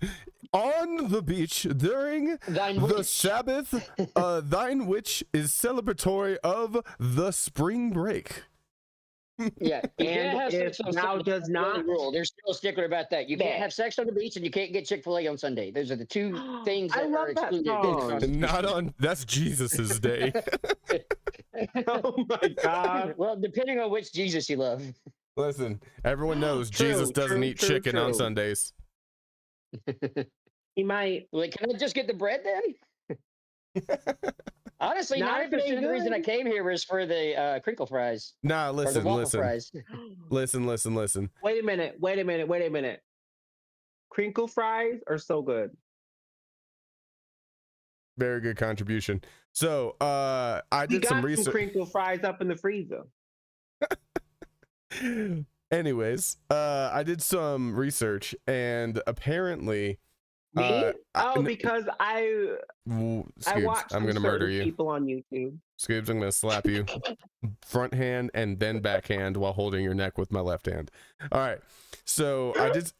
on the beach during Thine the witch. Sabbath, thine which is celebratory of the spring break. Yeah, you And can't have if sex on thou Sunday. does That's the only not- rule. They're still a stickler about that. You can't Yeah. have sex on the beach, and you can't get Chick-fil-A on Sunday. Those are the two things I that love are that excluded. in the song. Constitution. Not on that's Jesus's day. Oh my god. Well, depending on which Jesus you love. Listen, everyone knows True, Jesus doesn't true, eat true, chicken on true. Sundays. He might. Like, can I just get the bread then? Honestly, Not if 90% it of the reason I ain't came here was for the crinkle fries Nah, or the listen, waffle fries. listen. Wait a minute. Crinkle fries are so good. Very good contribution. So, I We did got some some research. crinkle fries up in the freezer. Anyways, I did some research, and apparently, Me? I- Because I Scoobs, watched I'm some gonna murder certain you. people on YouTube. Scoobs, I'm gonna slap you, front hand and then backhand while holding your neck with my left hand. All right. So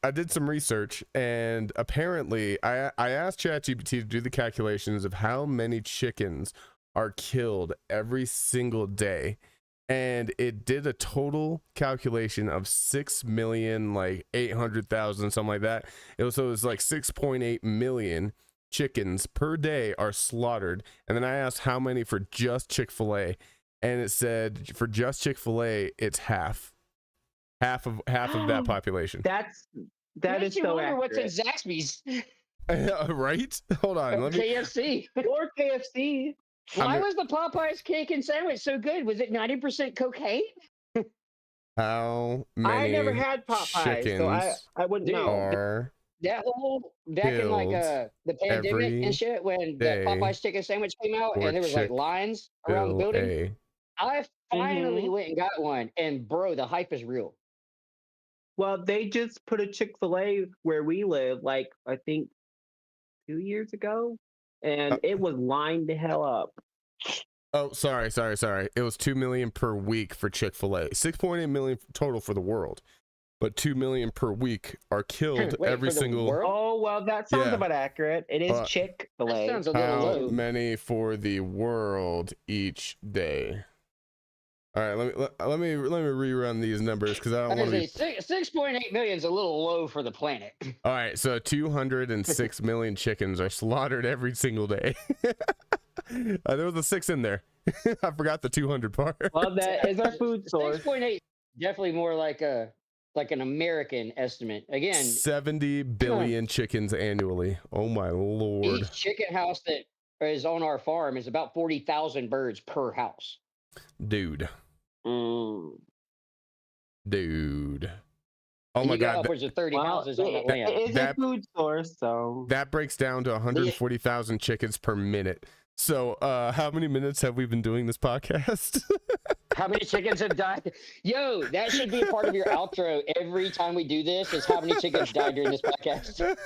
I did some research, and apparently, I asked ChatGPT to do the calculations of how many chickens are killed every single day, and it did a total calculation of 6,800,000, something like that. It was like 6.8 million chickens per day are slaughtered. And then I asked how many for just Chick-fil-A, and it said for just Chick-fil-A it's half of that population. That Makes is you so wonder what's in accurate. Zaxby's Right? Hold on, or let me KFC. Or KFC. Why I'm- was the Popeyes cake and sandwich so good? Was it 90% cocaine? how many I never had Popeyes, so chickens I wouldn't Dude, know. are That whole back in like Killed the pandemic every and shit when day that Popeyes chicken sandwich came out for and there was like lines around the building. Chick-fil-A? I finally Mhm. went and got one, and bro, the hype is real. Well, they just put a Chick-fil-A where we live, like I think 2 years ago. and it was lined the hell up. Oh, sorry. It was 2 million per week for Chick-fil-A. 6.8 million total for the world, but 2 million per week are killed Wait, every for the single. world? Oh well, that sounds Yeah. about accurate. It is That Chick-fil-A. sounds a little How low. many for the world each day? All right, let me rerun these numbers because I don't want to be. 6.8 million is a little low for the planet. All right, so 206 million chickens are slaughtered every single day. There was a 6 in there. I forgot the 200 part. Well, that is our food source. 6.8 definitely more like an American estimate. Again, 70 billion chickens annually. Oh my lord. each chicken house that is on our farm is about 40,000 birds per house. Dude. Mm. Dude. Oh And my you got god. upwards of 30 Well, houses on that it land. is That- a food source, so That breaks down to 140,000 chickens per minute. So, how many minutes have we been doing this podcast? How many chickens have died? Yo, that should be a part of your outro every time we do this. Is how many chickens died during this podcast?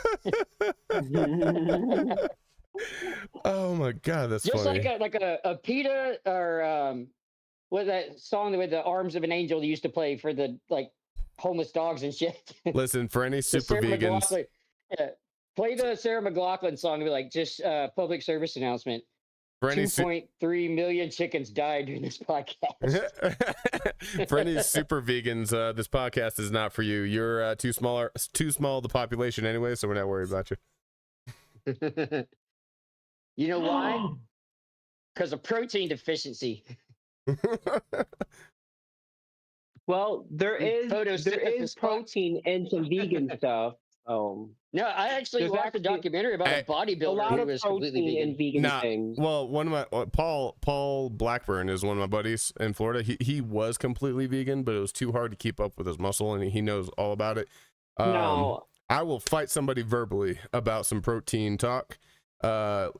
Oh my god, that's Just funny. like a PETA or what that song with the arms of an angel they used to play for the like homeless dogs and shit. Listen, for any The super Sarah vegans, McLachlan- yeah, play the Sarah McLachlan song and be like, just public service announcement. for any 2.3 million chickens died during this podcast. for any super vegans, this podcast is not for you. You're too small of the population anyway, so we're not worried about you. You know why? Because of protein deficiency. well, there is Photosynthesis protein in some vegan stuff. No, I actually There's watched actually- a documentary about Hey, a a bodybuilder lot who of was completely protein vegan. in vegan Nah, things. well, one of my Paul Blackburn is one of my buddies in Florida. He was completely vegan, but it was too hard to keep up with his muscle, and he knows all about it. No, I will fight somebody verbally about some protein talk.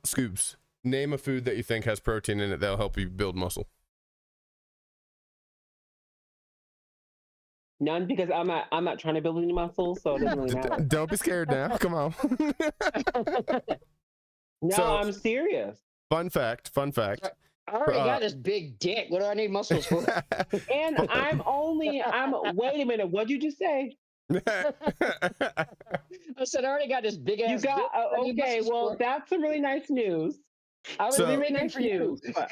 Scoops, name a food that you think has protein in it that'll help you build muscle. none because I'm not trying to build any muscle, so it doesn't really matter. Don't be scared now. Come on. No, So- I'm serious. Fun fact. I already Uh, got this big dick. What do I need muscles for? And I'm wait a minute, what'd you just say? I said I already got this big ass. You got dick. What do I need okay, muscles well for? that's some really nice news. I was So- really Really making nice for you. news. But,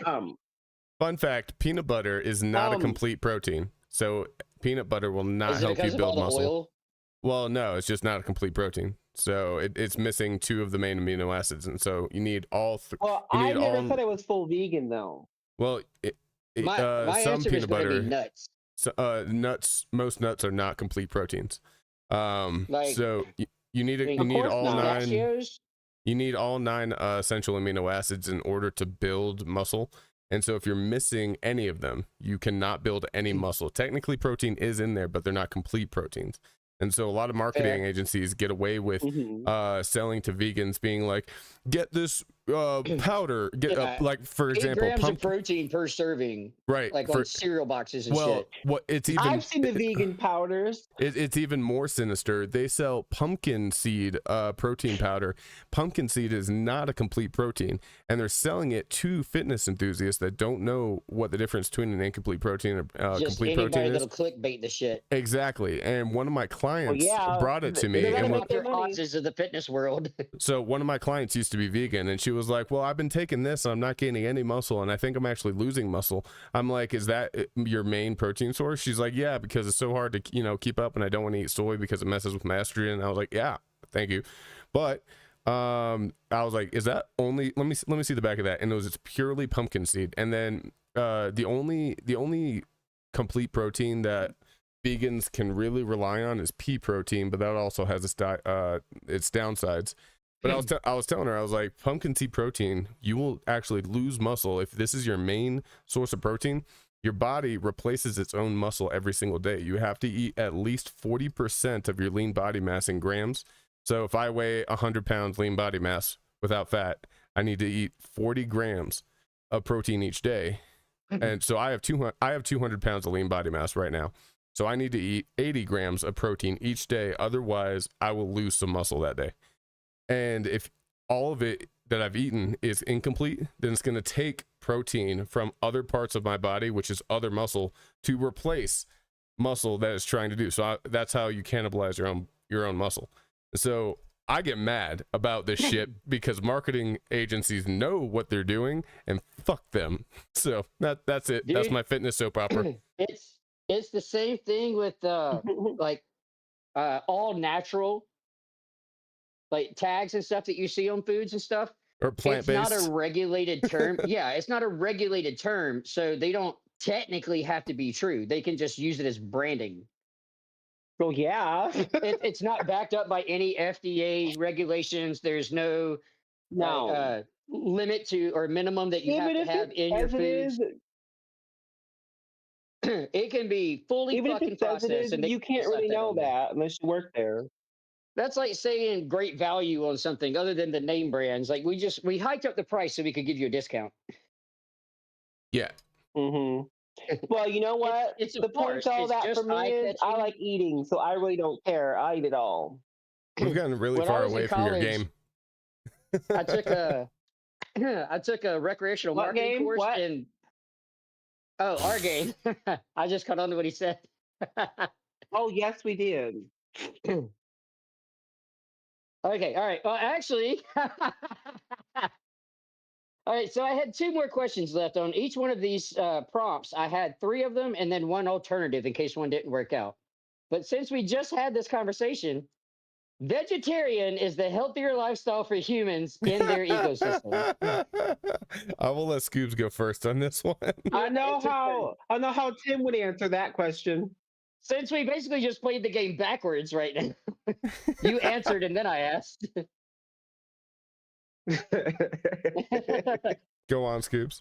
Fun fact, peanut butter is not a Um, complete protein. So peanut butter will not Is it help you because of all build the muscle. oil? Well, no, it's just not a complete protein. So it's missing 2 of the main amino acids, and so you need all. well, You I need never all- said it was full vegan though. Well, My some answer is peanut going to butter, be nuts. nuts. Most nuts are not complete proteins. Like- So you need I mean, you of need course all not. 9. Pistachios? You need all 9 essential amino acids in order to build muscle. And so if you're missing any of them, you cannot build any muscle. Technically, protein is in there, but they're not complete proteins. And so a lot of marketing agencies get away with Mhm. selling to vegans, being like, get this powder, Yeah. like for 8 example, grams of pumpkin, protein per serving, right? like for, on cereal boxes and well, shit. what it's even I've seen the vegan powders. it's even more sinister. They sell pumpkin seed protein powder. Pumpkin seed is not a complete protein, and they're selling it to fitness enthusiasts that don't know what the difference between an incomplete protein and Just complete anybody protein is. that'll clickbait the shit. Exactly. And one of my clients yeah, brought it to they me. gotta And make what, their Dr. money. Oz of the fitness world. so one of my clients used to be vegan, and she was like, well, I've been taking this and I'm not gaining any muscle, and I think I'm actually losing muscle. I'm like, is that your main protein source? She's like, yeah, because it's so hard to keep up, and I don't want to eat soy because it messes with my estrogen. And I was like, yeah, thank you. But I was like, is that only, let me see the back of that. And it's purely pumpkin seed. And then the only complete protein that vegans can really rely on is pea protein, but that also has its downsides. But I was telling her, I was like, pumpkin seed protein, you will actually lose muscle if this is your main source of protein. Your body replaces its own muscle every single day. You have to eat at least 40% of your lean body mass in grams. So if I weigh 100 pounds lean body mass without fat, I need to eat 40 grams of protein each day. And so I have 200 pounds of lean body mass right now. So I need to eat 80 grams of protein each day. Otherwise, I will lose some muscle that day. And if all of it that I've eaten is incomplete, then it's going to take protein from other parts of my body, which is other muscle, to replace muscle that is trying to do. So that's how you cannibalize your own muscle. So I get mad about this shit because marketing agencies know what they're doing, and fuck them. So that's it. Dude, that's my fitness soap opera. It's the same thing with like all natural like tags and stuff that you see on foods and stuff. Or plant-based. It's not a regulated term. Yeah, it's not a regulated term, so they don't technically have to be true. They can just use it as branding. Well, yeah. It's not backed up by any FDA regulations. There's no limit to or minimum that you have to have in your foods. It can be fully even fucking if it says processed, it is, and you can't really know that unless you work there. That's like saying great value on something other than the name brands. Like we hiked up the price so we could give you a discount. Yeah. Mm-hmm. Well, you know what? It's the point of all that for me is I like eating, so I really don't care. I eat it all. We've gotten really far away from your game. I took a recreational marketing course in our game. I just caught on to what he said. Oh, yes, we did. Okay, all right. Well, actually, all right. So I had 2 more questions left on each one of these prompts. I had 3 of them and then 1 alternative in case one didn't work out. But since we just had this conversation, vegetarian is the healthier lifestyle for humans in their ecosystem. I will let Scoobs go first on this one. I know how Tim would answer that question. Since we basically just played the game backwards right now, you answered and then I asked. Go on, Scoobs.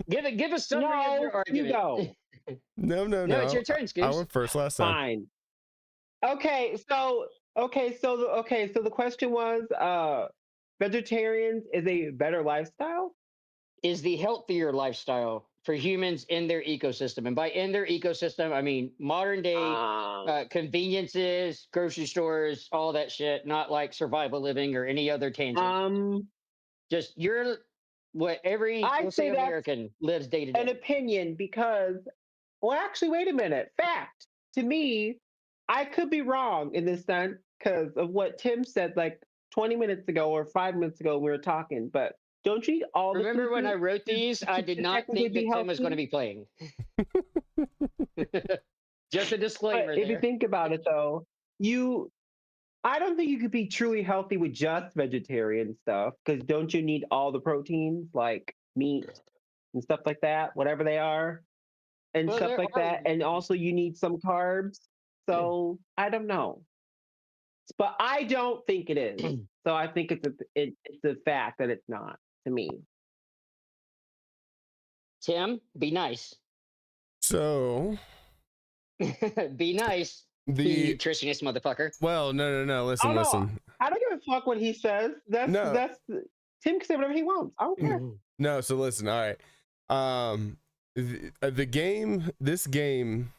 Give us some of your argument. You go. No. No, it's your turn, Scoobs. I went first last time. Fine. Okay, so the question was, vegetarians is a better lifestyle? Is the healthier lifestyle for humans in their ecosystem. And by in their ecosystem, I mean modern day conveniences, grocery stores, all that shit, not like survival living or any other tangent. Just what every American lives day to day. An opinion because, well, actually, wait a minute. Fact. To me, I could be wrong in this sense because of what Tim said like 20 minutes ago or 5 minutes ago when we were talking, but don't you eat all Remember when I wrote these, I did not think that Tim was going to be playing. Just a disclaimer. If you think about it, though, I don't think you could be truly healthy with just vegetarian stuff because don't you need all the proteins like meat and stuff like that, whatever they are, and stuff like that, and also you need some carbs. So I don't know, but I don't think it is. So I think it's a fact that it's not. To me. Tim, be nice. So be nice. The nutritionist motherfucker. Well, no. Listen. I don't give a fuck what he says. That's Tim can say whatever he wants. I don't care. No, so listen, all right. This game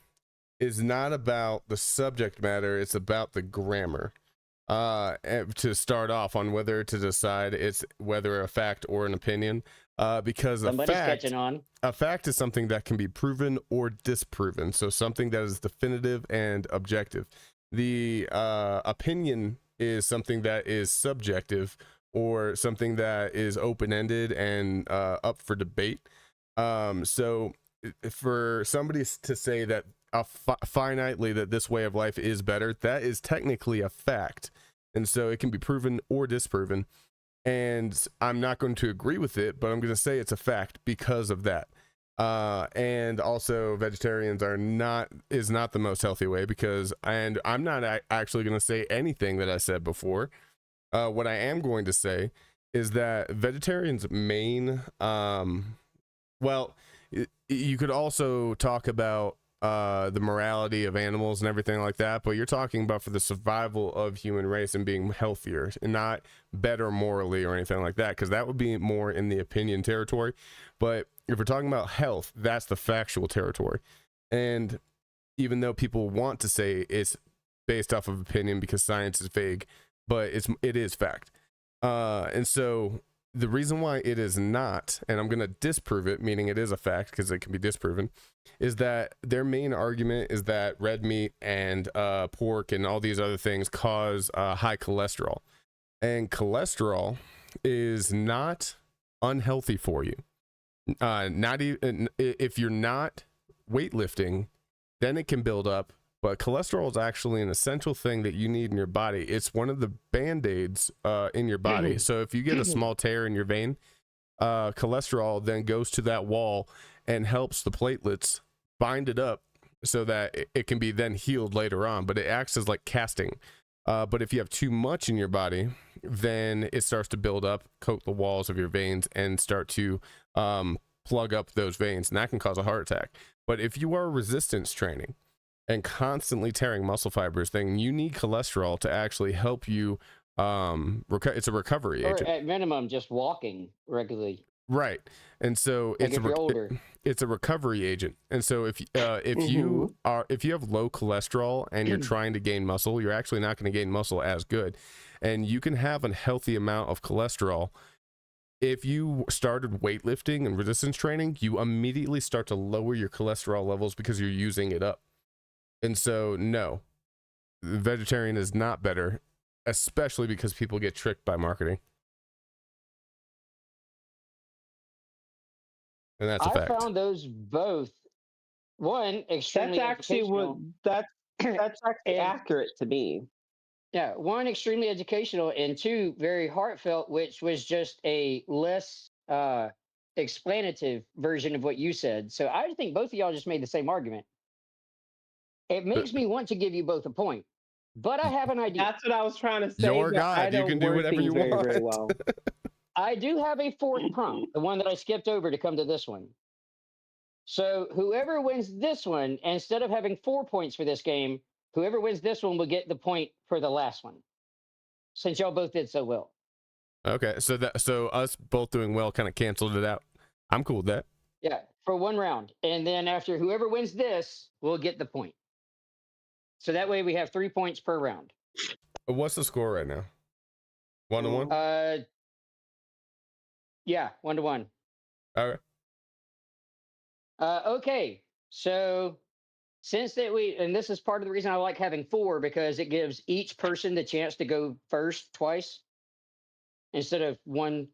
is not about the subject matter, it's about the grammar. To start off on whether to decide it's whether a fact or an opinion, because a fact is something that can be proven or disproven, so something that is definitive and objective. The opinion is something that is subjective or something that is open-ended and up for debate. So for somebody to say that finitely that this way of life is better, that is technically a fact, and so it can be proven or disproven, and I'm not going to agree with it, but I'm going to say it's a fact because of that. And also vegetarians is not the most healthy way and I'm not actually going to say anything that I said before. What I am going to say is that vegetarians' main you could also talk about the morality of animals and everything like that, but you're talking about for the survival of human race and being healthier and not better morally or anything like that, because that would be more in the opinion territory. But if we're talking about health, that's the factual territory. And even though people want to say it's based off of opinion because science is vague, but it is fact. And so the reason why it is not, and I'm going to disprove it, meaning it is a fact because it can be disproven, is that their main argument is that red meat and pork and all these other things cause high cholesterol. And cholesterol is not unhealthy for you. Not even if you're not weightlifting, then it can build up. But cholesterol is actually an essential thing that you need in your body. It's one of the band-aids in your body. So if you get a small tear in your vein, cholesterol then goes to that wall and helps the platelets bind it up so that it can be then healed later on. But it acts as like casting. But if you have too much in your body, then it starts to build up, coat the walls of your veins, and start to plug up those veins. And that can cause a heart attack. But if you are resistance training and constantly tearing muscle fibers, then you need cholesterol to actually help you. It's a recovery Or agent. at minimum, just walking regularly. Right. And so Like if you're older. it's a recovery agent. And so if you have low cholesterol and you're trying to gain muscle, you're actually not going to gain muscle as good. And you can have a healthy amount of cholesterol. If you started weightlifting and resistance training, you immediately start to lower your cholesterol levels because you're using it up. And so, no, vegetarian is not better, especially because people get tricked by marketing. And that's a fact. I found those both, one, extremely That's actually what that's actually accurate to me. Yeah, one, extremely educational, and two, very heartfelt, which was just a less explanative version of what you said. So I think both of y'all just made the same argument. It makes me want to give you both a point, but I have an idea. That's what I was trying to say. Your but God, I you don't can do word whatever you things very, want. very well. I do have a fourth prompt, the one that I skipped over to come to this one. So whoever wins this one, instead of having 4 points for this game, whoever wins this one will get the point for the last one, since y'all both did so well. Okay, so us both doing well kind of canceled it out. I'm cool with that. Yeah, for one round. And then after whoever wins this will get the point. So that way we have 3 points per round. What's the score right now? 1-1? Yeah, 1-1. All right. Okay, so since that and this is part of the reason I like having 4, because it gives each person the chance to go first twice instead of one,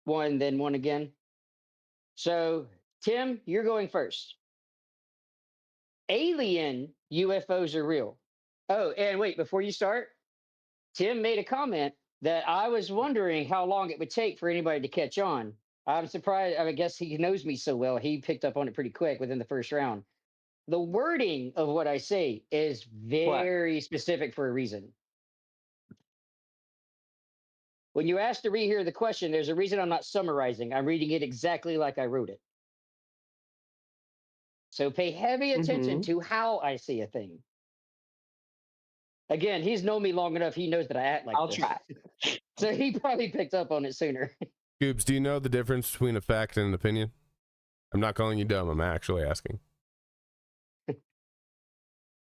then one again. So Tim, you're going first. Alien UFOs are real. Oh, and wait, before you start, Tim made a comment that I was wondering how long it would take for anybody to catch on. I'm surprised. I guess he knows me so well. He picked up on it pretty quick within the first round. The wording of what I say is very specific for a reason. When you ask to rehear the question, there's a reason I'm not summarizing. I'm reading it exactly like I wrote it. So pay heavy attention to how I say a thing. Again, he's known me long enough. He knows that I act like I'll this. try. So he probably picked up on it sooner. Goobs, do you know the difference between a fact and an opinion? I'm not calling you dumb. I'm actually asking.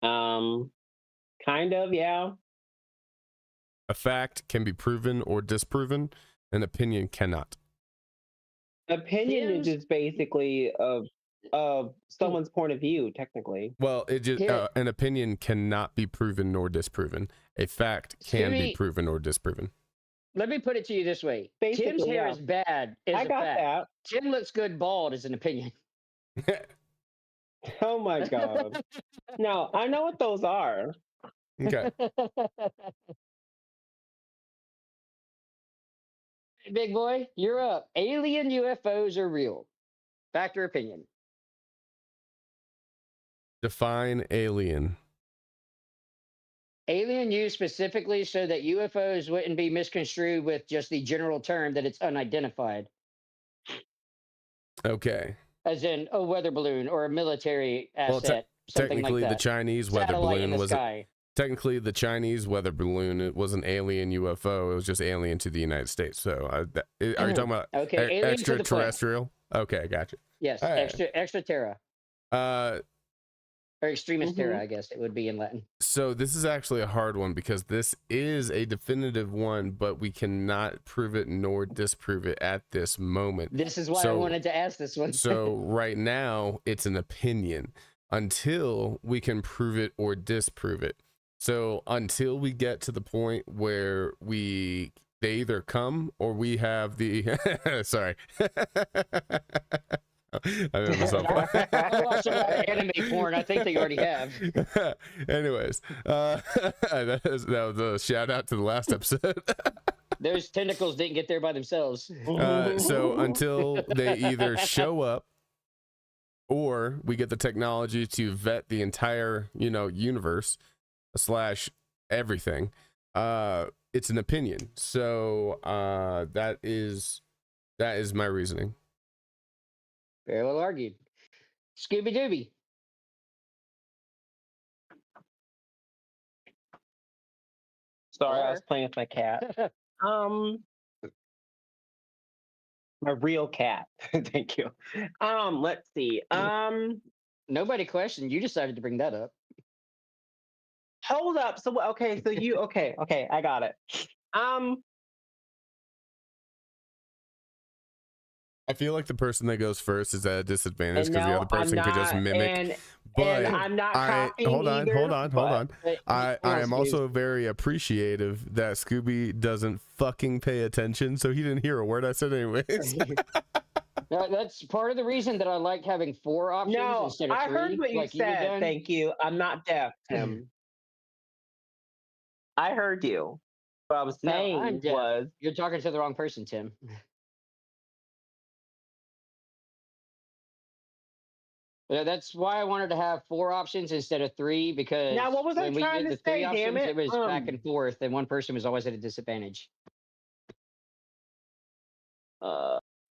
Kind of, yeah. A fact can be proven or disproven. An opinion cannot. Opinion is just basically of someone's point of view, technically. Well, it just an opinion cannot be proven nor disproven. A fact can be proven or disproven. Let me put it to you this way. Basically, Tim's hair is bad. I got that. Tim looks good bald is an opinion. Oh my God. No, I know what those are. Okay. Big boy, you're up. Alien UFOs are real. Fact or opinion? Define alien. Alien used specifically so that UFOs wouldn't be misconstrued with just the general term that it's unidentified. Okay. As in a weather balloon or a military asset. Technically, like the Chinese weather balloon wasn't. Sky. Technically, the Chinese weather balloon, it was an alien UFO. It was just alien to the United States. So, are you talking about extraterrestrial? Okay, gotcha. Yes, right. extraterra. or extremis Mhm. terra, I guess it would be in Latin. So this is actually a hard one because this is a definitive one, but we cannot prove it nor disprove it at this moment. This is why I So- wanted to ask this one. So right now it's an opinion until we can prove it or disprove it. So until we get to the point where they either come or we have the sorry. I made myself I watched a lot of anime porn. I think they already have. Anyways, that was a shout out to the last episode. Those tentacles didn't get there by themselves. So until they either show up or we get the technology to vet the entire, universe / everything, it's an opinion. So that is my reasoning. Very well argued. Scooby Dooby. Sorry, I was playing with my cat. My real cat. Thank you. Let's see. Nobody questioned. You decided to bring that up. Hold up. So okay, so you okay, I got it. I feel like the person that goes first is at a disadvantage and because the no, other person I'm could just not, mimic. and I'm not copying hold on. But- I Hold on, am Scoob. also very appreciative that Scooby doesn't fucking pay attention, so he didn't hear a word I said anyways. That's part of the reason that I like having 4 options No, instead of 3. I heard what you like said. done. Thank you. I'm not deaf, Tim. I heard you. What I was No, I'm saying deaf. was You're talking to the wrong person, Tim. Yeah, that's why I wanted to have 4 options instead of 3 because Now, what was I when we trying did to the 3 say, options, damn it? it was back and forth, and one person was always at a disadvantage.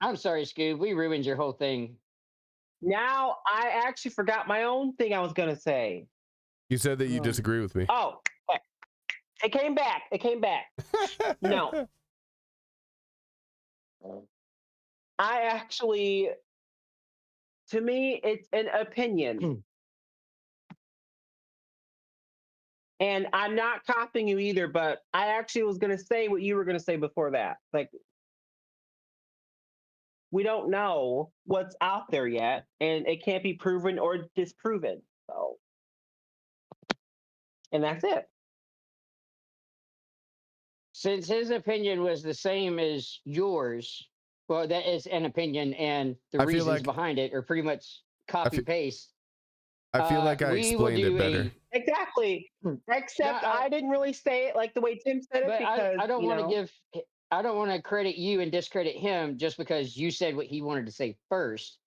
I'm sorry, Scoob. We ruined your whole thing. now I actually forgot my own thing I was gonna say. You said that you disagree with me. Oh, okay. It came back. It came back. No. I actually, to me, it's an opinion. And I'm not copying you either, but I actually was going to say what you were going to say before that. Like, we don't know what's out there yet, and it can't be proven or disproven. So, and that's it. Since his opinion was the same as yours, well, that is an opinion, and the I feel reasons like- behind it are pretty much copy paste. I feel like I we will explained it do better. Exactly. Except I- I didn't really say it like the way Tim said it But because I don't you want know, to I don't want to credit you and discredit him just because you said what he wanted to say first.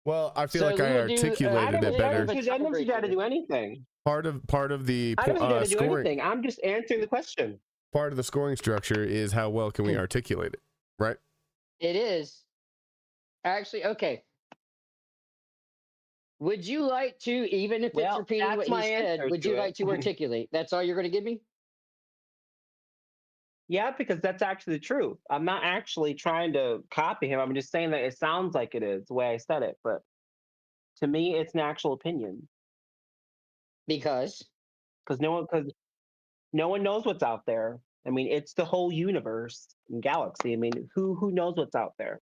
Well, I feel So like we I will do, I articulated never it I said better. but- I never said you had to do anything. Part of the I never said you had to do scoring anything. I'm just answering the question. part of the scoring structure is how well can we articulate it, right? It is. Actually, okay. Would you like to, even if it's Well, repeating that's what he my said, answer would to you it. like to articulate? That's all you're going to give me? Yeah, because that's actually the truth. I'm not actually trying to copy him. I'm just saying that it sounds like it is the way I said it, but to me, it's an actual opinion Because because no one knows what's out there. I mean, it's the whole universe and galaxy. I mean, who knows what's out there?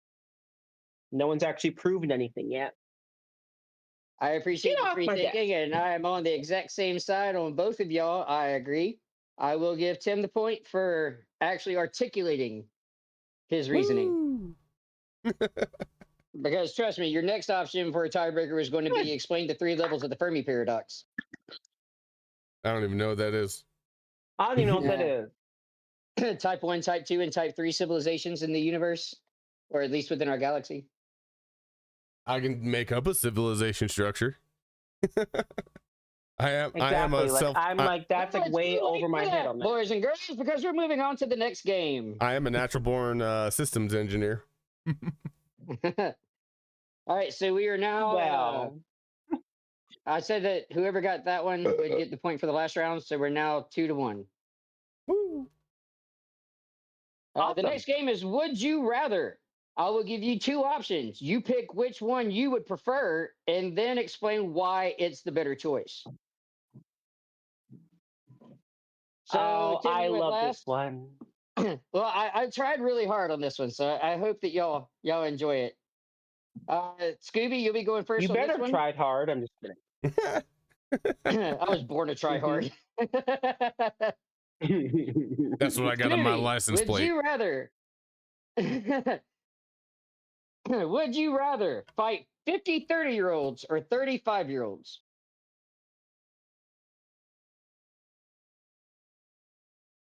No one's actually proven anything yet. I appreciate Get the off free my thinking, and I am on the exact same side on both of y'all. I agree. I will give Tim the point for actually articulating his reasoning. Because trust me, your next option for a tiebreaker is going to be explain the 3 levels of the Fermi paradox. I don't even know what that is. I don't even know what that Yeah. is. Type 1, Type 2, and Type 3 civilizations in the universe, or at least within our galaxy. I can make up a civilization structure. I am Exactly. a Like self I'm like that's like Let's way do over my that, head on that. boys and girls, because we're moving on to the next game. I am a natural born systems engineer. All right, so we are now. Well, I said that whoever got that one would get the point for the last round, so we're now 2-1. Woo. The Awesome. next game is Would You Rather? I will give you two options. You pick which one you would prefer, and then explain why it's the better choice. So Tim, I you went love last. this one. Well, I tried really hard on this one, so I hope that y'all enjoy it. Scooby, you'll be going first You on better this one. tried hard. I'm just I was born to try hard. kidding. That's what I got on my Scooby, license would plate. you rather? Would you rather fight 50 30-year-olds or 35-year-olds?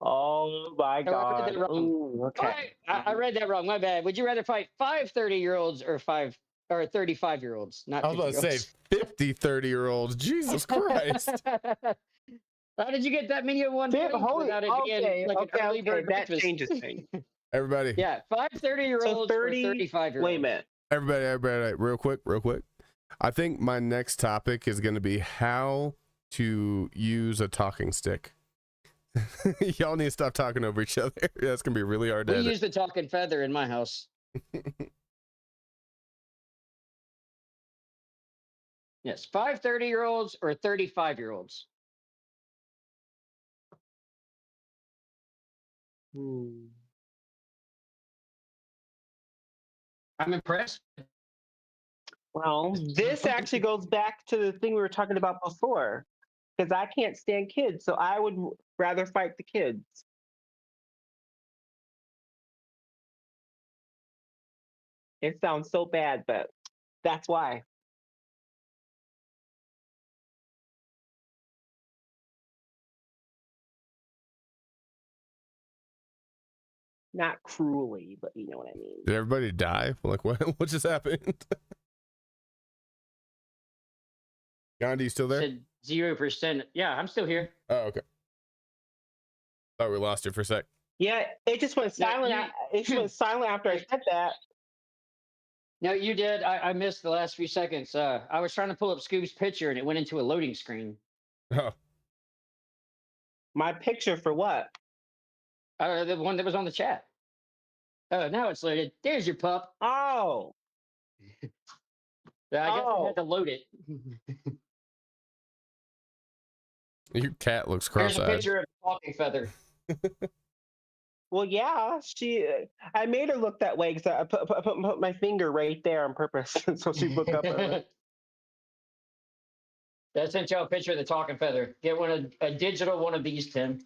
Oh my I read god. that wrong. Ooh, okay. I read that wrong. My bad. Would you rather fight 5 30-year-olds or 35-year-olds? Not I was about to say 50 30-year-olds. Jesus Christ. How did you get that many in one plate without it being like an early bird that breakfast? changes things. Everybody. Yeah, 5 30-year-olds So or 30 35-year-olds. Wait a minute. Everybody, real quick. I think my next topic is going to be how to use a talking stick. Y'all need to stop talking over each other. That's going to be really hard to We edit. use the talking feather in my house. Yes, 5 30-year-olds or 35-year-olds. I'm impressed. Well, this actually goes back to the thing we were talking about before, because I can't stand kids, so I would rather fight the kids. It sounds so bad, but that's why. Not cruelly, but you know what I mean. Did everybody die? Like, what just happened? Gandhi, you still there? Said 0%. Yeah, I'm still here. Oh, okay. Thought we lost you for a sec. Yeah, it just went No, silent. It just went silent after I said that. No, you did. I missed the last few seconds. I was trying to pull up Scooby's picture and it went into a loading screen. Oh, My picture for what? The one that was on the chat. Oh, now it's loaded. There's your pup. Oh, I guess I had to load it. your cat looks There's a cross-eyed. picture of a talking feather. well, yeah. I made her look that way because I put my finger right there on purpose, so she looked up at it. I sent y'all a picture of the talking feather. Get a digital one of these, Tim.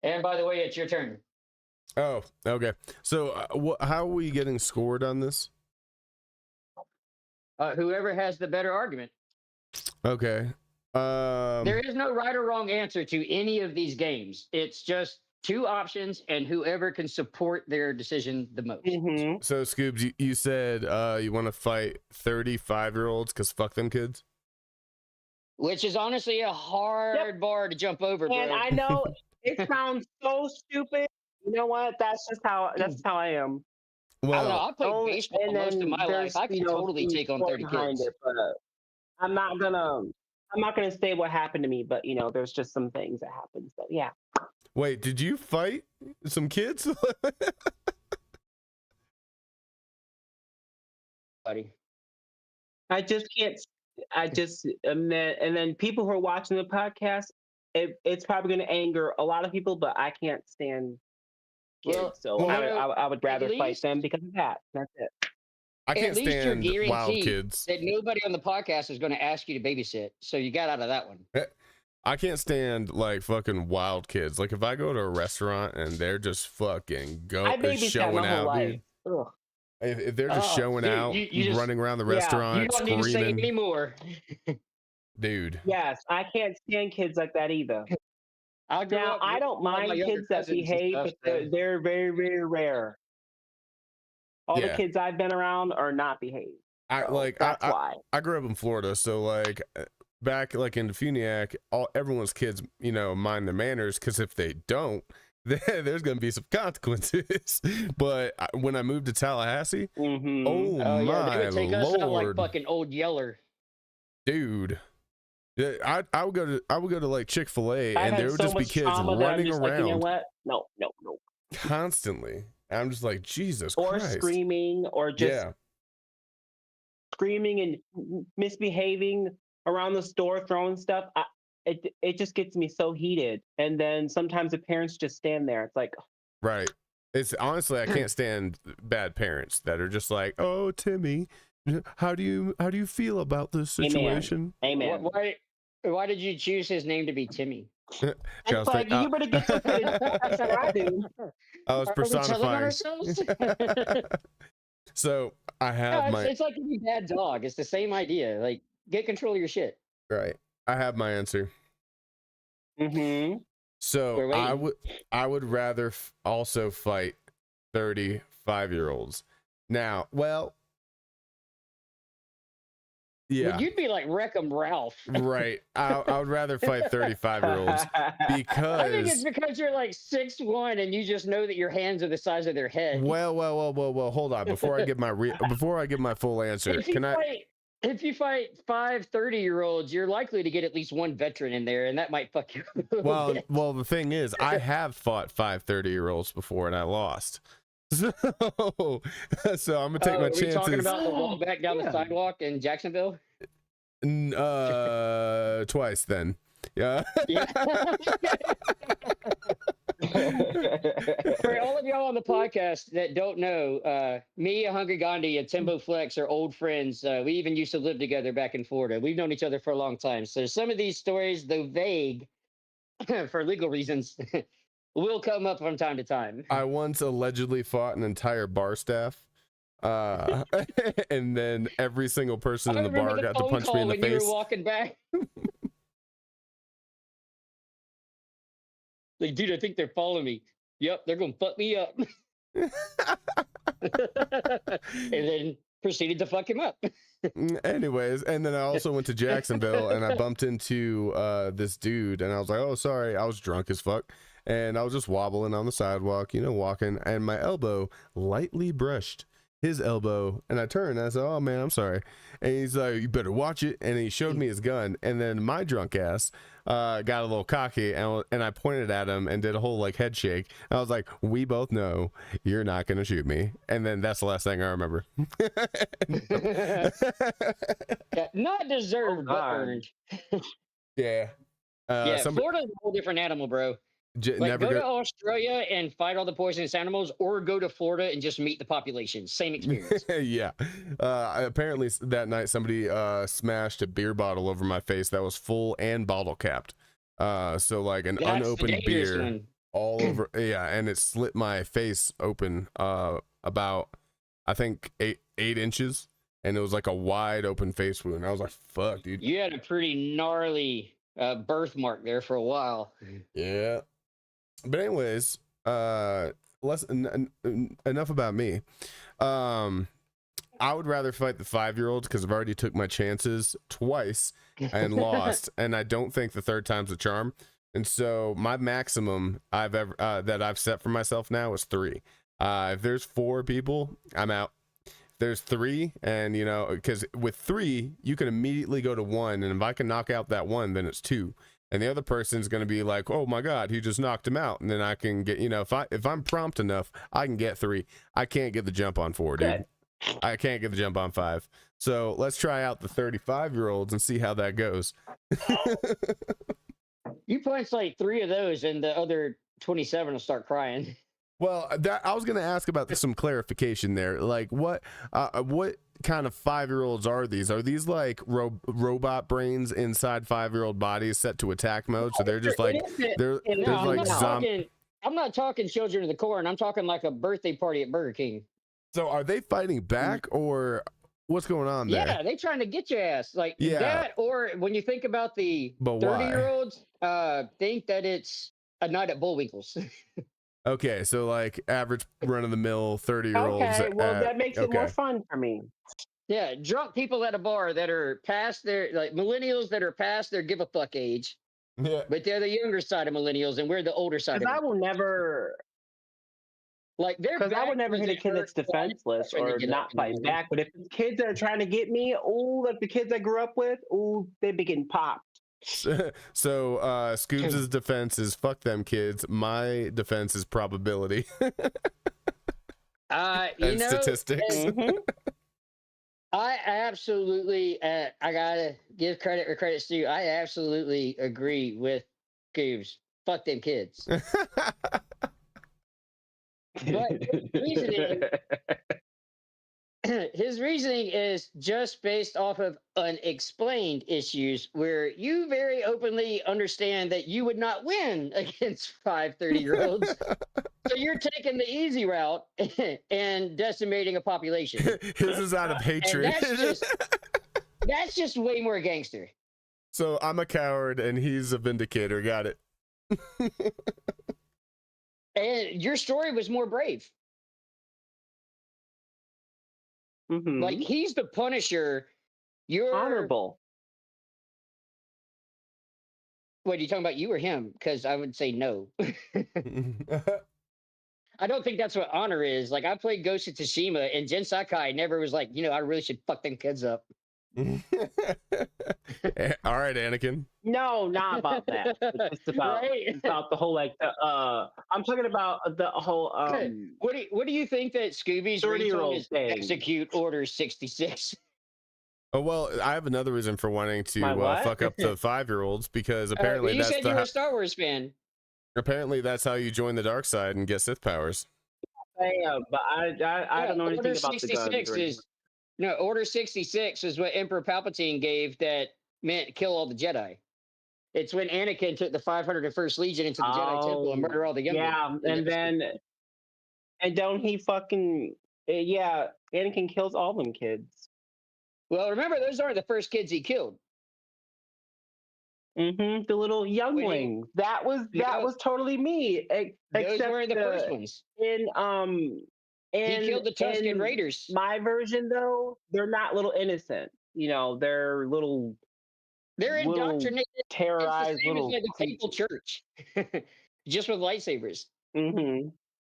And by the way, it's your turn. Oh, okay. So, how are we getting scored on this? Whoever has the better argument. Okay. There is no right or wrong answer to any of these games. It's just two options, and whoever can support their decision the most. Mm-hmm. So, Scoobs, you said you want to fight 35-year-olds because fuck them kids? Which is honestly a hard bar to jump over, And bro. I know it sounds so stupid. You know what? That's how I am. I don't know. Well, I played baseball and most of then my there's, life. I can totally some take on sport 30 behind kids. it, but I'm not gonna say what happened to me, but there's just some things that happened. So yeah. wait, did you fight some kids? Buddy. I just can't. And then people who are watching the podcast, it's probably going to anger a lot of people, but I can't stand kids, Well, so I would rather fight least- them because of that. That's it. I At can't least you're stand wild guaranteed kids. that nobody on the podcast is going to ask you to babysit. So you got out of that one. I can't stand like fucking wild kids. Like if I go to a restaurant and they're just fucking I babysat showing my whole out, life. dude. Ugh. If they're just Oh, showing dude, out, you just- running around the Yeah, you restaurant, You don't need to say screaming, anymore. dude. Yes, I can't stand kids like that either. I grew Now up I with don't all my mind younger kids that cousins and behave, stuff, but so- they're very, very rare. All Yeah. the kids I've been around are not behaved. That's why. I grew up in Florida, so like back like in Funiac, everyone's kids, mind their manners, because if they don't, there's gonna be some consequences. But when I moved to Tallahassee, Mm-hmm. oh Oh yeah, they my would take us out like lord, fucking old Yeller. dude, Yeah, I would go to like Chick-fil-A, I've and there had would so just be much kids trauma that I'm running just like, you know around what? No. constantly. And I'm just like, Jesus Or Christ. screaming, or just Yeah. screaming and misbehaving around the store, throwing stuff. It just gets me so heated. And then sometimes the parents just stand there. It's like, Right. It's honestly, I can't stand bad parents that are just like, "Oh, Timmy, how do you feel about this Amen. situation?" amen. Why did you choose his name to be Timmy? It's like, you better get your kid that's what I do. I was Are we telling on personifying. ourselves? So I No, have my it's like any bad dog. It's the same idea. Like, get control of your shit. right. I have my answer. Mm-hmm. So We're waiting. I would rather also fight 35-year-olds. Now, well, yeah, But you'd be like Wreck-'em Ralph. right. I would rather fight 35-year-olds I think because it's because you're like 6'1" and you just know that your hands are the size of their head. well, hold on. Before I give my full answer, If you fight 5 30-year-olds, you're likely to get at least one veteran in there, and that might fuck you up a little bit. Well, the thing is, I have fought 5 30-year-olds before and I lost. So I'm gonna take my Are we talking chances. about the wall back down Yeah. the sidewalk in Jacksonville? Twice then. Yeah. Yeah. For all of y'all on the podcast that don't know, me, Hungry Gandhi, and Timbo Flex are old friends. We even used to live together back in Florida. We've known each other for a long time. So some of these stories, though vague for legal reasons, will come up from time to time. I once allegedly fought an entire bar staff. And then every single person in the bar got to punch me in the when you face. were walking back. Like, dude, I think they're following me. Yep, they're gonna fuck me up. And then proceeded to fuck him up. Anyways, and then I also went to Jacksonville and I bumped into this dude and I was like, "Oh, sorry, I was drunk as fuck." And I was just wobbling on the sidewalk, walking, and my elbow lightly brushed his elbow, and I turned and I said, "Oh man, I'm sorry." And he's like, "You better watch it." And he showed me his gun, and then my drunk ass got a little cocky, and I pointed at him and did a whole like head shake. I was like, "We both know you're not gonna shoot me." And then that's the last thing I remember. Yeah, not deserved, but God. earned. Yeah. Yeah, Florida's a whole different animal, bro. Like, never go to Australia and fight all the poisonous animals, or go to Florida and just meet the population. Same experience. Yeah. Apparently that night somebody smashed a beer bottle over my face that was full and bottle capped. So like an That's the unopened dangerous beer one. all over. Yeah, and it slit my face open about I think 8 inches, and it was like a wide open face wound. I was like, "Fuck, dude." You had a pretty gnarly birthmark there for a while. Yeah. But anyways, enough about me. I would rather fight the 5-year-olds because I've already took my chances twice and lost, and I don't think the third time's a charm. And so my maximum I've ever that I've set for myself now is 3. If there's 4 people, I'm out. If there's 3, and because with 3 you can immediately go to 1, and if I can knock out that 1, then it's 2. And the other person's going to be like, "Oh my God, he just knocked him out." And then I can get, if I'm prompt enough, I can get 3. I can't get the jump on 4, dude. Good. I can't get the jump on 5. So let's try out the 35-year-olds and see how that goes. You punch like 3 of those, and the other 27 will start crying. Well, I was going to ask about some clarification there. Like, what kind of 5-year-olds are these? Are these like robot brains inside 5-year-old bodies set to attack mode? So they're just like they're No, like zombie. I'm not talking children of the corn. I'm talking like a birthday party at Burger King. So are they fighting back, or what's going on there? Yeah, they trying to get your ass. Like Yeah. that, or when you think about the But why? 30-year-olds, think that it's a night at Bullwinkle's. Okay, so like average run-of-the-mill 30-year-olds. Okay, well, that makes it more fun for me. Yeah, drunk people at a bar that are past their, like millennials that are past their give a fuck age, Yeah. but they're the younger side of millennials, and we're the older side. Because I will never, like they're because I would never hit a back kid that's was hurt, defenseless trying to or get not up, fighting back. But if it's kids that are trying to get me, like the kids I grew up with, they be getting popped. So Scoobs' defense is fuck them kids. My defense is probability and statistics. Mhm. I absolutely, I gotta give credit where credit's due. I absolutely agree with Goobs. Fuck them kids. But his reasoning is just based off of unexplained issues where you very openly understand that you would not win against 530-year-olds. So you're taking the easy route and decimating a population. His is out of hatred. And that's just way more gangster. So I'm a coward and he's a vindicator. Got it. And your story was more brave. Mhm. Like, he's the Punisher. You're honorable. What are you talking about, you or him? Because I would say no. I don't think that's what honor is. Like, I played Ghost of Tsushima, and Jin Sakai never was like, I really should fuck them kids up. All right, Anakin. No, not about that. It's just about Right? about the whole I'm talking about the whole What do you think that Scooby's 30-year-old ringtone is? thing. Execute Order 66. Oh well, I have another reason for wanting to My what? fuck up the 5-year-olds because apparently you that's said you were a Star Wars fan. apparently that's how you join the dark side and get Sith powers. Yeah, but I don't know anything Order about the guns. 66 or anything. Order 66 is what Emperor Palpatine gave that meant kill all the Jedi. It's when Anakin took the 501st Legion into the Jedi Temple and murdered all the young Yeah, and don't he fucking Anakin kills all them kids. Well, remember, those aren't the first kids he killed. The little younglings. That was totally me. Those weren't the first ones. He killed the Tusken Raiders. My version, though, they're not little innocent. They're little. They're indoctrinated. Terrorized It's the same little as like the Papal Church, just with lightsabers. Mm-hmm.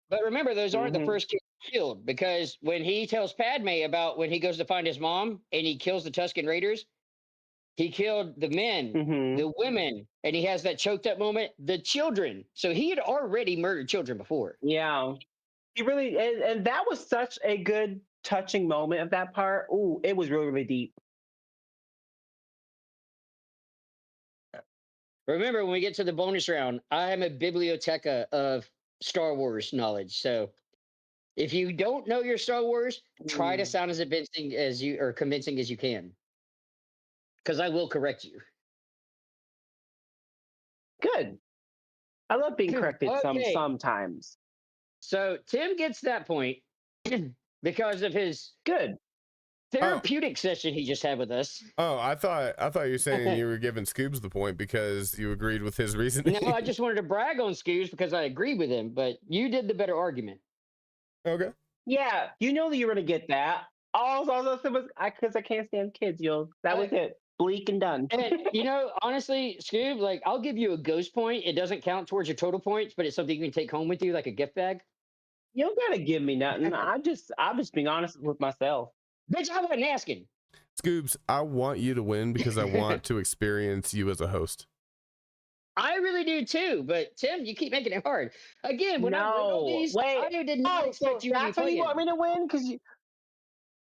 But remember, those aren't the first kids killed, because when he tells Padme about when he goes to find his mom and he kills the Tusken Raiders, he killed the men, the women, and he has that choked up moment, the children. So he had already murdered children before. Yeah. He really, and that was such a good, touching moment of that part. Ooh, it was really, really deep. Remember, when we get to the bonus round, I am a biblioteca of Star Wars knowledge. So if you don't know your Star Wars, try to sound as convincing as you can. Because I will correct you. Good. I love being corrected sometimes. So Tim gets that point because of his therapeutic session he just had with us. Oh, I thought you were saying you were giving Scoobs the point because you agreed with his reasoning. No, I just wanted to brag on Scoobs because I agreed with him, but you did the better argument. Okay. Yeah, you know that you're gonna get that. All I was because I can't stand kids, That was it. Bleak and done. And honestly, Scoob, like, I'll give you a ghost point. It doesn't count towards your total points, but it's something you can take home with you, like a gift bag. You don't gotta give me nothing. I'm just being honest with myself. Bitch, I wasn't asking. Scoobs, I want you to win because I want to experience you as a host. I really do too, but Tim, you keep making it hard. Again, when I wrote all these, I did not expect you to be that's why you want me to win? Because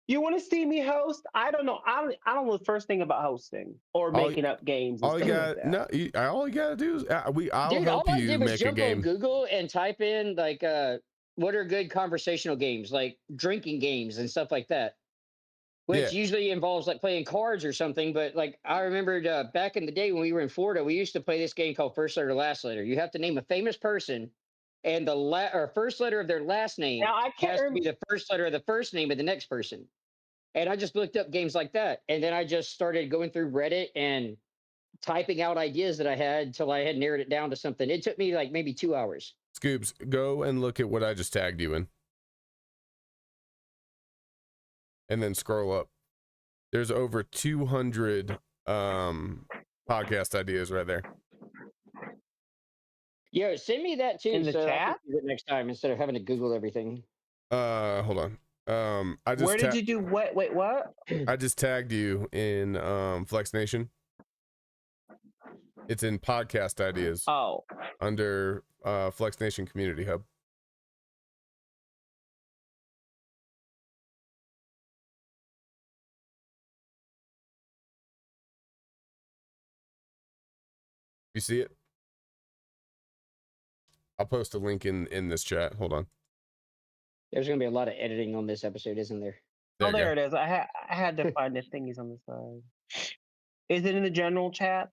you want to see me host? I don't know. I don't know the first thing about hosting or making up games. All you got all you gotta do is I'll help you make a game. On Google and type in like what are good conversational games, like drinking games and stuff like that, which usually involves like playing cards or something. But like I remembered back in the day when we were in Florida, we used to play this game called First Letter Last Letter. You have to name a famous person, and the first letter of their last name has to be the first letter of the first name of the next person. And I just looked up games like that, and then I just started going through Reddit and typing out ideas that I had until I had narrowed it down to something. It took me like maybe 2 hours. Scoobs, go and look at what I just tagged you in. And then scroll up. There's over 200 podcast ideas right there. Yo, send me that too. In the chat? I can do it next time instead of having to Google everything. Hold on. I just Where did you do what? Wait, what? I just tagged you in Flex Nation. It's in podcast ideas Oh, under Flex Nation Community Hub. You see it? I'll post a link in this chat. Hold on. There's gonna be a lot of editing on this episode, isn't there? There oh, you go. there it is. I had to find the thingies on the side. Is it in the general chat?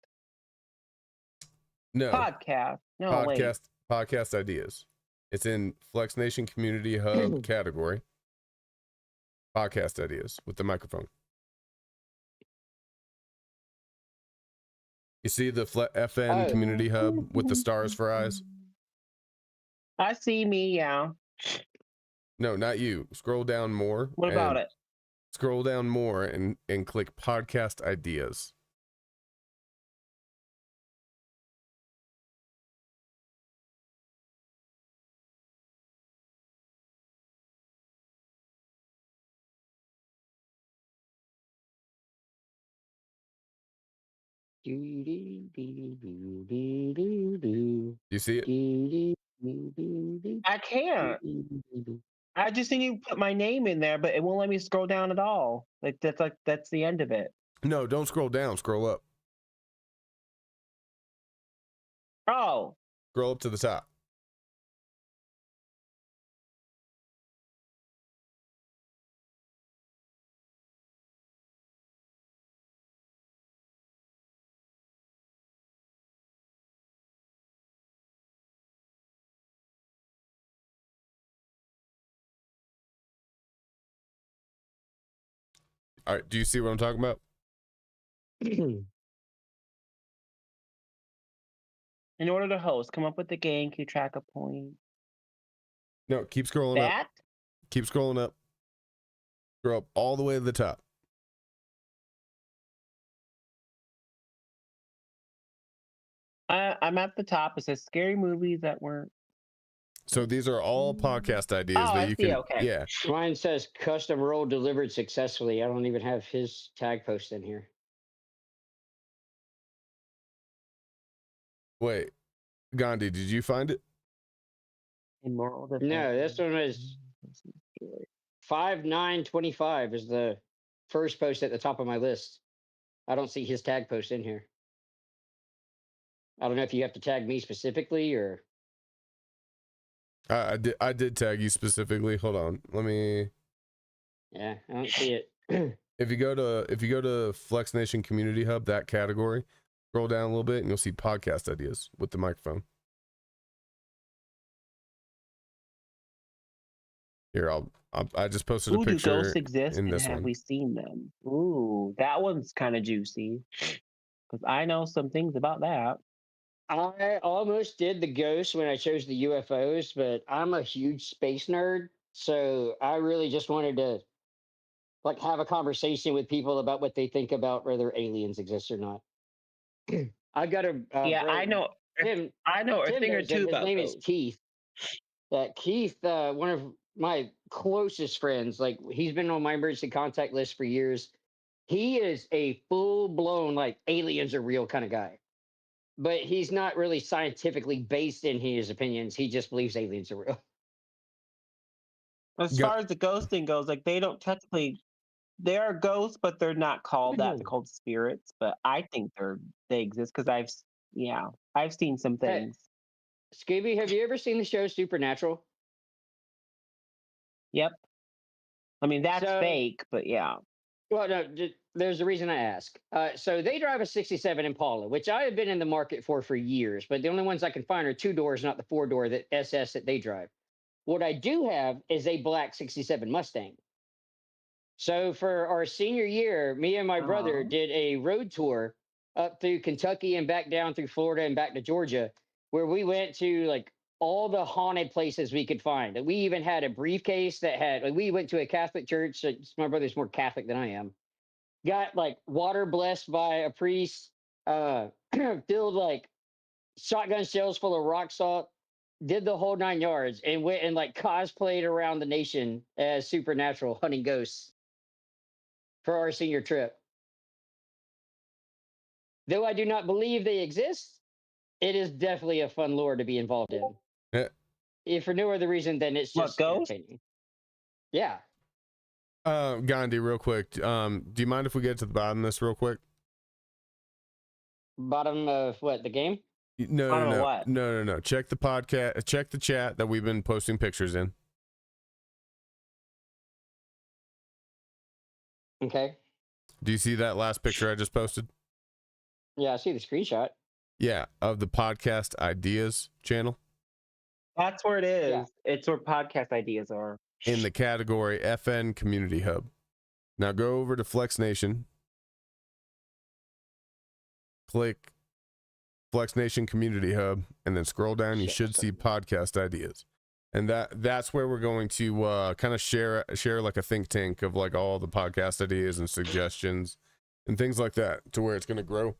No. Podcast. No, wait. Podcast ideas. It's in Flex Nation Community Hub category. Podcast ideas with the microphone. You see the FN Community Hub with the stars for eyes? I see me, yeah. No, not you. Scroll down more. What about it? Scroll down more and click podcast ideas. You see it? I can't. I just think you put my name in there, but it won't let me scroll down at all. Like that's the end of it. No, don't scroll down. Scroll up. Oh, Scroll up to the top. All right. Do you see what I'm talking about? in order to host, come up with the game, keep track of points. No, keep scrolling up. That? Keep scrolling up. Scroll up all the way to the top. I'm at the top. It says scary movies that weren't. So these are all podcast ideas Oh, that I you see, can. okay. Yeah. Mine says custom roll delivered successfully. I don't even have his tag post in here. Wait, Gandhi, did you find it? Immoral No, this one was 5/9/25 is the first post at the top of my list. I don't see his tag post in here. I don't know if you have to tag me specifically or. I did tag you specifically. Hold on. Let me. Yeah, I don't see it. If you go to Flex Nation Community Hub, that category, scroll down a little bit and you'll see podcast ideas with the microphone. Here, I just posted a Ooh, do picture ghosts exist in and this have one. we seen them? Ooh, that one's kind of juicy. Because I know some things about that. I almost did the ghosts when I chose the UFOs, but I'm a huge space nerd, so I really just wanted to like have a conversation with people about what they think about whether aliens exist or not. I got a Yeah, bro- I know. Tim. I know a Tim thing or knows him. two His about name those. is Keith. Keith, one of my closest friends, like he's been on my emergency contact list for years. He is a full blown like aliens are real kind of guy, but he's not really scientifically based in his opinions. He just believes aliens are real. As Go- far as the ghosting goes, like they don't technically, they are ghosts, but they're not called that. They're called spirits. But I think they exist because I've seen some Hey. things. Scooby, have you ever seen the show Supernatural? Yep. I mean that's So- fake, but yeah. Well, no, there's a reason I ask. So they drive a 67 Impala, which I have been in the market for years, but the only ones I can find are 2 doors, not the 4-door that SS that they drive. What I do have is a black 67 Mustang. So for our senior year, me and my brother Uh-huh. did a road tour up through Kentucky and back down through Florida and back to Georgia, where we went to like all the haunted places we could find. And we even had a briefcase that had, like, we went to a Catholic church. My brother's more Catholic than I am. Got like water blessed by a priest, filled like shotgun shells full of rock salt, did the whole 9 yards, and went and like cosplayed around the nation as Supernatural hunting ghosts for our senior trip. though I do not believe they exist, it is definitely a fun lore to be involved in. Yeah. If for no other reason than it's What, just Ghost? entertaining. Yeah. Gandhi, real quick. Do you mind if we get to the bottom of this real quick? Bottom of what, the game? No, Bottom no, of no, what? no. Check the podcast. Check the chat that we've been posting pictures in. Okay. Do you see that last picture I just posted? Yeah, I see the screenshot. Yeah, of the podcast ideas channel That's where it is. Yeah. It's where podcast ideas are. in the category FN Community Hub. Now go over to Flex Nation. Click Flex Nation Community Hub, and then scroll down. You should see podcast ideas, and that's where we're going to kind of share like a think tank of like all the podcast ideas and suggestions and things like that, to where it's going to grow.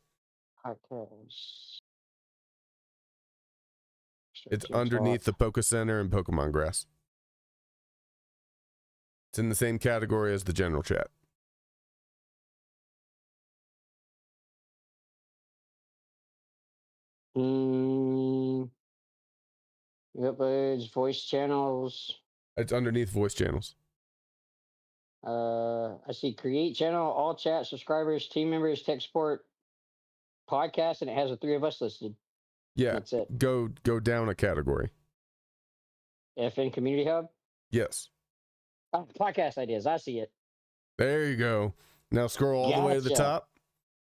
It's underneath the Poke Center and Pokemon Grass. It's in the same category as the general chat. Uploads, voice channels. It's underneath voice channels. I see create channel, all chat, subscribers, team members, tech support, podcast, and it has the three of us listed. Yeah, That's it. go down a category. FN Community Hub. Yes. Podcast ideas. I see it. There you go. Now scroll all the way to the Gotcha. top,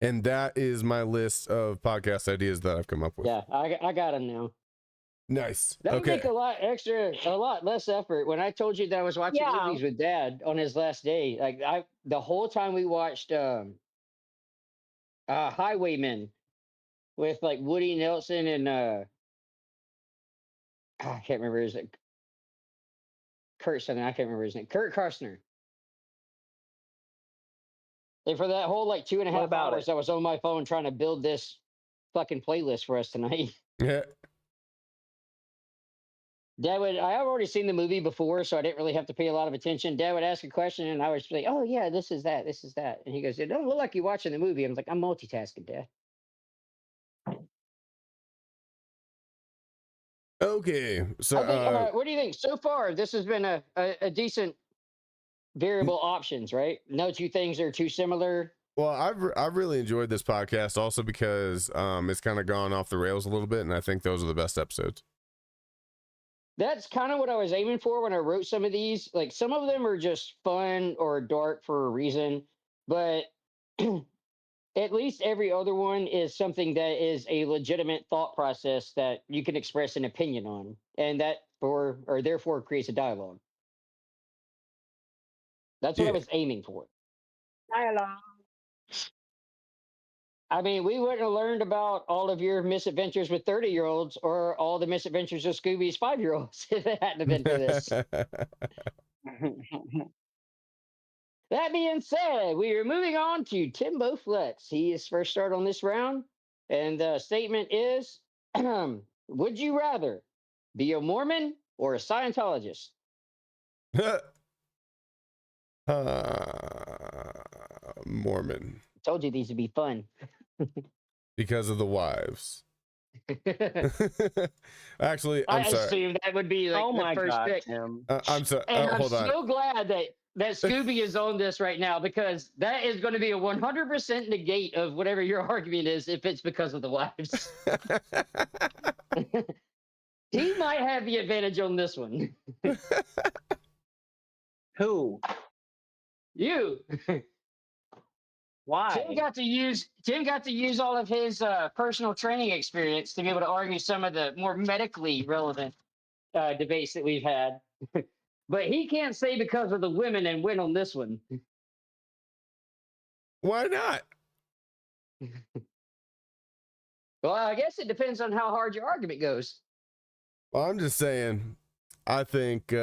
and that is my list of podcast ideas that I've come up with. Yeah, I got them now. Nice. That would Okay. make a lot less effort. When I told you that I was watching Yeah. movies with Dad on his last day, like the whole time we watched Highwaymen with like Woody Nelson and I can't remember his name. Kurt something. I can't remember his name. Kurt Costner. And for that whole like 2.5 What about hours, it? I was on my phone trying to build this fucking playlist for us tonight. Yeah. Dad would, I have already seen the movie before, so I didn't really have to pay a lot of attention. Dad would ask a question, and I was like, oh, yeah, this is that. And he goes, it don't look like you're watching the movie. I'm like, I'm multitasking, Dad. Okay. So I think, what do you think? So far, this has been a decent variable options, right? No two things are too similar. well, I've really enjoyed this podcast also because it's kind of gone off the rails a little bit, and I think those are the best episodes. That's kind of what I was aiming for when I wrote some of these. Like, some of them are just fun or dark for a reason, but at least every other one is something that is a legitimate thought process that you can express an opinion on, and that therefore creates a dialogue. That's what I Yeah. was aiming for. Dialogue. I mean, we wouldn't have learned about all of your misadventures with 30-year-olds or all the misadventures of Scooby's 5-year-olds if it hadn't have been for this. That being said, we are moving on to Timbo Flex. He is first start on this round, and the statement is, would you rather be a Mormon or a Scientologist? Mormon, Told you these would be fun. because of the wives. Actually, I I'm sorry. assumed that would be like Oh the my first god, pick. Tim. I'm sorry. And I'm Hold on. so glad that Scooby is on this right now, because that is going to be a 100% negate of whatever your argument is if it's because of the wives. He might have the advantage on this one. Who? You. Why? Tim got to use all of his personal training experience to be able to argue some of the more medically relevant debates that we've had. But he can't say because of the women and win on this one. Why not? Well, I guess it depends on how hard your argument goes. Well, I'm just saying, I think it's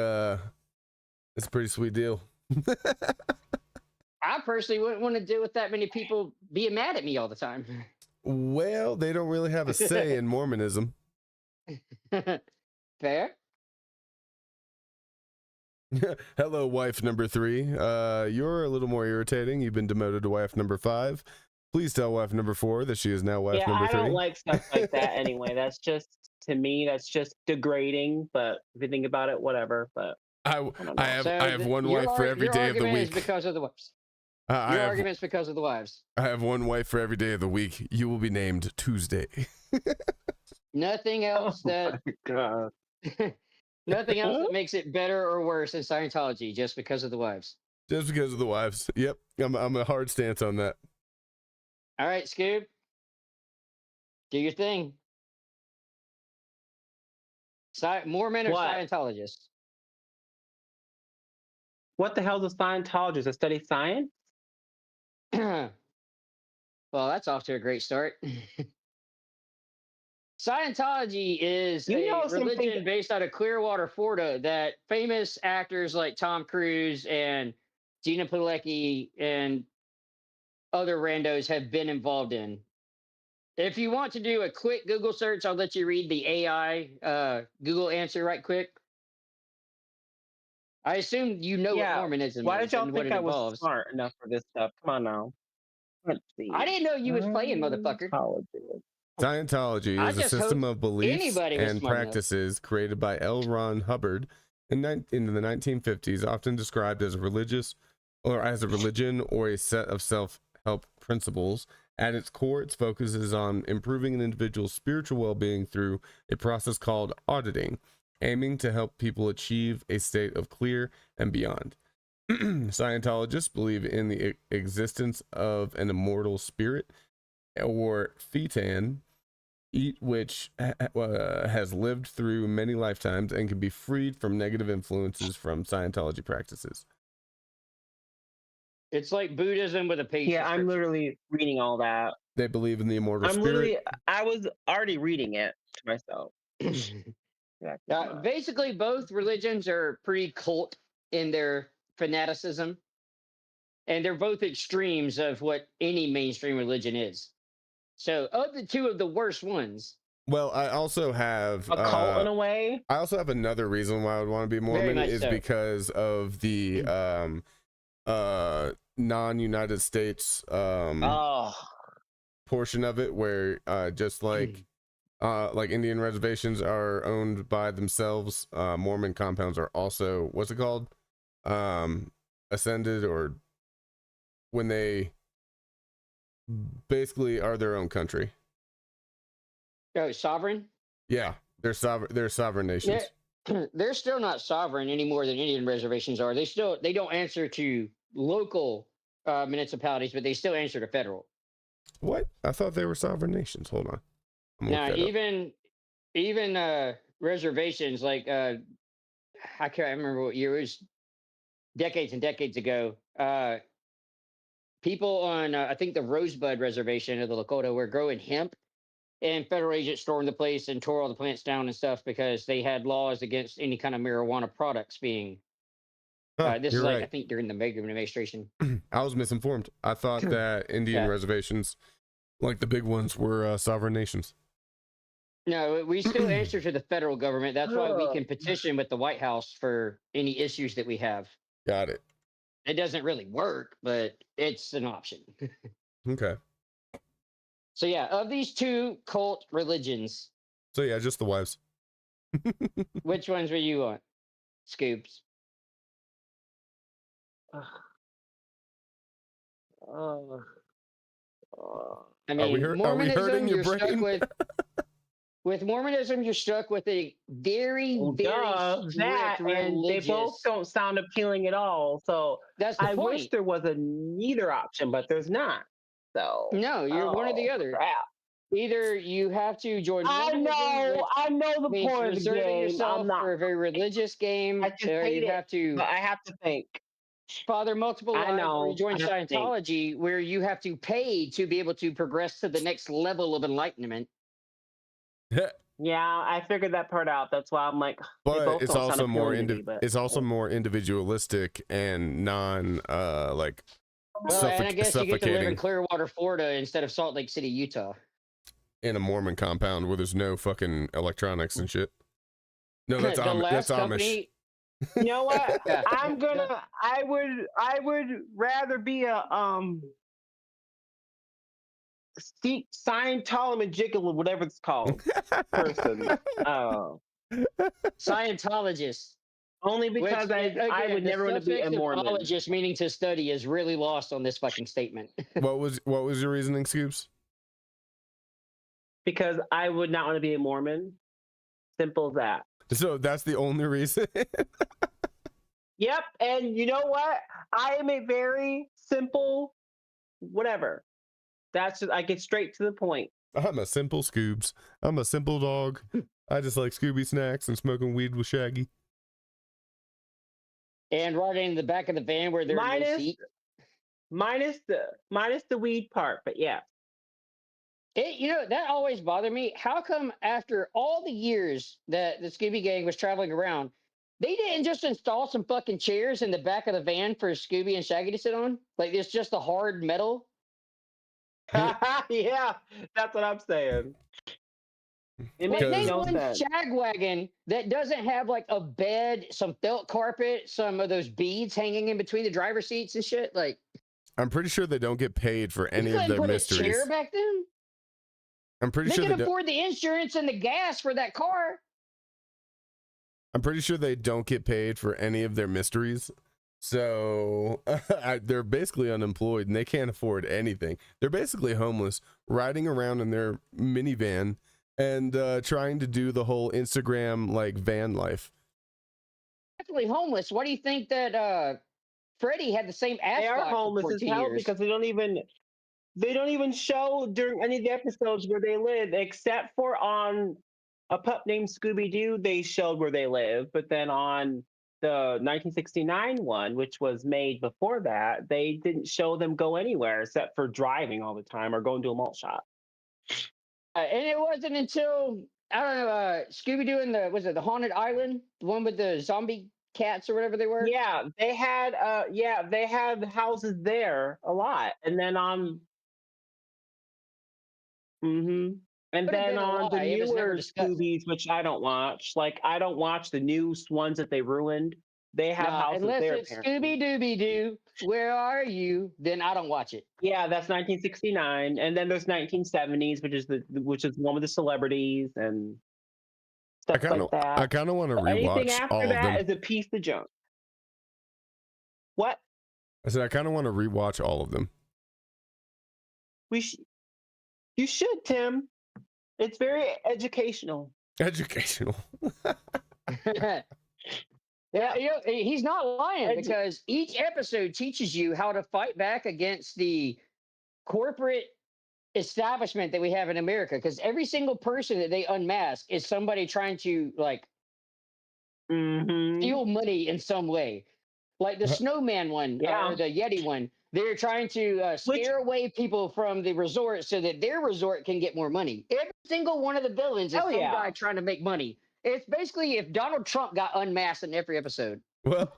a pretty sweet deal. I personally wouldn't want to deal with that many people being mad at me all the time. Well, they don't really have a say in Mormonism. Fair. Hello, wife number 3. You're a little more irritating. You've been demoted to wife number 5. Please tell wife number 4 that she is now wife Yeah, number I 3. don't like stuff like that anyway. That's just, to me, that's just degrading. But if you think about it, whatever. But I don't know. I have one wife for every day of the Your argument is week. because of the wives. I Your have argument's because of the wives. I have one wife for every day of the week. You will be named Tuesday. Nothing else that God. nothing else that makes it better or worse in Scientology just because of the wives. Just because of the wives. Yep. I'm a hard stance on that. All right, Scoob. Do your thing. Mormon or What? Scientologist? What the hell is a Scientologist? A study science? Well, that's off to a great start. Scientology is You know a something religion that- based out of Clearwater, Florida, that famous actors like Tom Cruise and Gina Pilecki and other randos have been involved in. If you want to do a quick Google search, I'll let you read the AI Google answer right quick. I assume you know Yeah, what Mormonism Why is did y'all and what think it I was involves. smart enough for this stuff? Come on now. Let's see. I didn't know you was playing, motherfucker. Scientologist. Scientology I is a just system hope of beliefs anybody was and smart enough. practices created by L. Ron Hubbard in the 1950s, often described as a religion or a set of self-help principles. At its core, its focus is on improving an individual's spiritual well-being through a process called auditing, aiming to help people achieve a state of clear and beyond. Scientologists believe in the existence of an immortal spirit, or Thetan, which has lived through many lifetimes and can be freed from negative influences from Scientology practices. It's like Buddhism with a page. Yeah, I'm description. literally reading all that. They believe in the immortal I'm spirit. literally, I was already reading it to myself. Yeah, Basically, both religions are pretty cult in their fanaticism, and they're both extremes of what any mainstream religion is. So, of the two of the worst ones, Well, I also have a cult in a way. I also have another reason why I would want to be Mormon much is so. because of the non-United States Oh, portion of it, where just like Indian reservations are owned by themselves, Mormon compounds are also, what's it called, ascended, or when they basically are their own country. oh, sovereign. Yeah, they're sovereign nations. They're still not sovereign any more than Indian reservations are. They don't answer to local municipalities, but they still answer to federal. What? I thought they were sovereign nations. Hold on. I'm gonna Now, look that up. even reservations like I can't remember what year it was, decades and decades ago. People on I think the Rosebud Reservation of the Lakota were growing hemp, and federal agents stormed the place and tore all the plants down and stuff because they had laws against any kind of marijuana products being. This is You're like I right. think during the Reagan administration. I was misinformed. I thought that Indian Yeah. reservations, like the big ones, were sovereign nations. No, we still answer to the federal government. That's why we can petition with the White House for any issues that we have. Got it. It doesn't really work, but it's an option. Okay. So yeah, of these two cult religions, So yeah, just the wives. which ones were you on? Scoops. I mean, are we Mormonism, hurting your you're stuck brain? with Mormonism, you're stuck with a very, very that strict and they religious. both don't sound appealing at all. So That's the I point. wish there was a neither option, but there's not. So No, you're one or the other. Crap. Either you have to join. I Mormonism, know the which means point of the reserving game. yourself I'm not. for a very religious game, I just or hate you it, have to But I have to think. father multiple I lives, or know, you join I have to think. Scientology, where you have to pay to be able to progress to the next level of enlightenment. Yeah, I figured that part out. That's why I'm like, they But both it's don't sound also more appealing to me, but it's also more individualistic and non like Well, and I guess you get to live in suffocating Clearwater, Florida, instead of Salt Lake City, Utah. in a Mormon compound where there's no fucking electronics and shit. No, that's The Amish. last That's Amish. company. you know what? Yeah. I would rather be a Scientologist, whatever it's called, person. Scientologist. Only because I would never want to be a Mormon. Scientologist meaning to study is really lost on this fucking statement. What was your reasoning, Scoops? Because I would not want to be a Mormon. Simple as that. So that's the only reason. Yep, and you know what? I am a very simple, whatever. That's just, I get straight to the point. I'm a simple Scoobs. I'm a simple dog. I just like Scooby snacks and smoking weed with Shaggy. And riding in the back of the van where there's no seat. Minus the weed part, but yeah. That always bothered me. How come after all the years that the Scooby Gang was traveling around, they didn't just install some fucking chairs in the back of the van for Scooby and Shaggy to sit on? Like it's just a hard metal. Yeah, that's what I'm saying. It Like, makes name no one sense. Shagwagon that doesn't have like a bed, some felt carpet, some of those beads hanging in between the driver's seats and shit. Like, I'm pretty sure they don't get paid for any you of couldn't their put a mysteries. chair back then. I'm pretty They sure can afford the insurance and the gas for that car. I'm pretty sure they don't get paid for any of their mysteries. So they're basically unemployed and they can't afford anything. They're basically homeless, riding around in their minivan and trying to do the whole Instagram like van life. Definitely homeless. Why do you think that Freddie had the same ass? They are homeless as hell years? because they don't even show during any of the episodes where they live, except for on A Pup Named Scooby-Doo, they showed where they live. But then on the 1969 one, which was made before that, they didn't show them go anywhere except for driving all the time or going to a malt shop. And it wasn't until, I don't know, Scooby-Doo and the Haunted Island, the one with the zombie cats or whatever they were. Yeah, they had houses there a lot. And then on and Could've then been a on the lie. It was never newer discussed. Scoobies, which I don't watch, like I don't watch the new ones that they ruined. They have houses unless there. it's apparently. Scooby-Dooby-Doo, where are you? Then I don't watch it. Yeah, that's 1969, and then there's 1970s, which is one with the celebrities and stuff like that. I kind of want to But anything rewatch after all of them. that is a piece of junk. What? I said I kind of want to rewatch all of them. You should, Tim. It's very educational. Educational. Yeah, he's not lying because each episode teaches you how to fight back against the corporate establishment that we have in America. Because every single person that they unmask is somebody trying to like steal money in some way. Like the Snowman one, or the Yeti one. They're trying to scare away people from the resort so that their resort can get more money. Every single one of the villains is some guy trying to make money. It's basically if Donald Trump got unmasked in every episode. Well,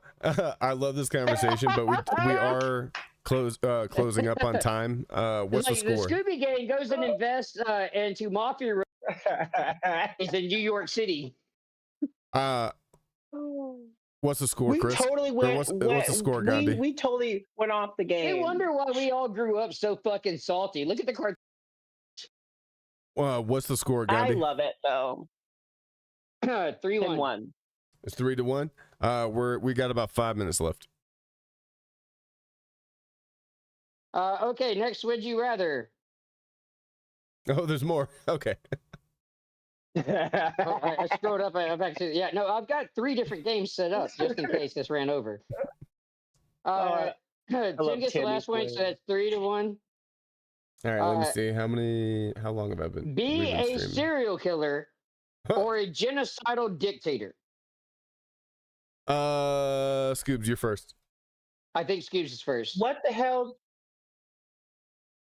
I love this conversation, but we are closing up on time. What's the score? The Scooby Gang goes and invests into mafia in New York City. What's the score, Chris? Totally what's the score, Gandhi? We totally went off the game. I wonder why we all grew up so fucking salty. Look at the cartoon. What's the score, Gandhi? I love it though. 3-1. It's 3-1. We got about 5 minutes left. Okay, next, would you rather? Oh, there's more. Okay. I scrolled up. I've got 3 different games set up just in case this ran over. Tim gets the last one, so that's 3-1. All right, let me see. How long have I been? Be a streaming? serial killer or a genocidal dictator. Scoobs, you're first. I think Scoobs is first. What the hell?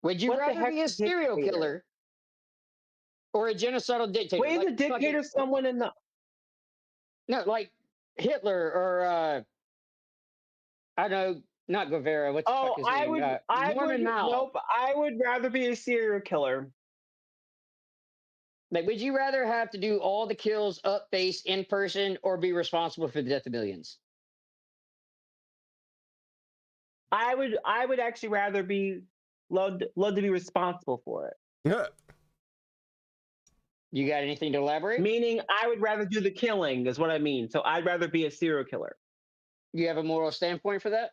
Would you rather be a serial killer or a genocidal dictator? Wait, is a dictator someone in the? No, like Hitler or I don't know, not Guevara. What the fuck is his name? Nope. I would rather be a serial killer. Like, would you rather have to do all the kills up face in person or be responsible for the death of millions? I would actually rather be love to be responsible for it. Yeah. You got anything to elaborate? Meaning, I would rather do the killing, is what I mean. So I'd rather be a serial killer. You have a moral standpoint for that?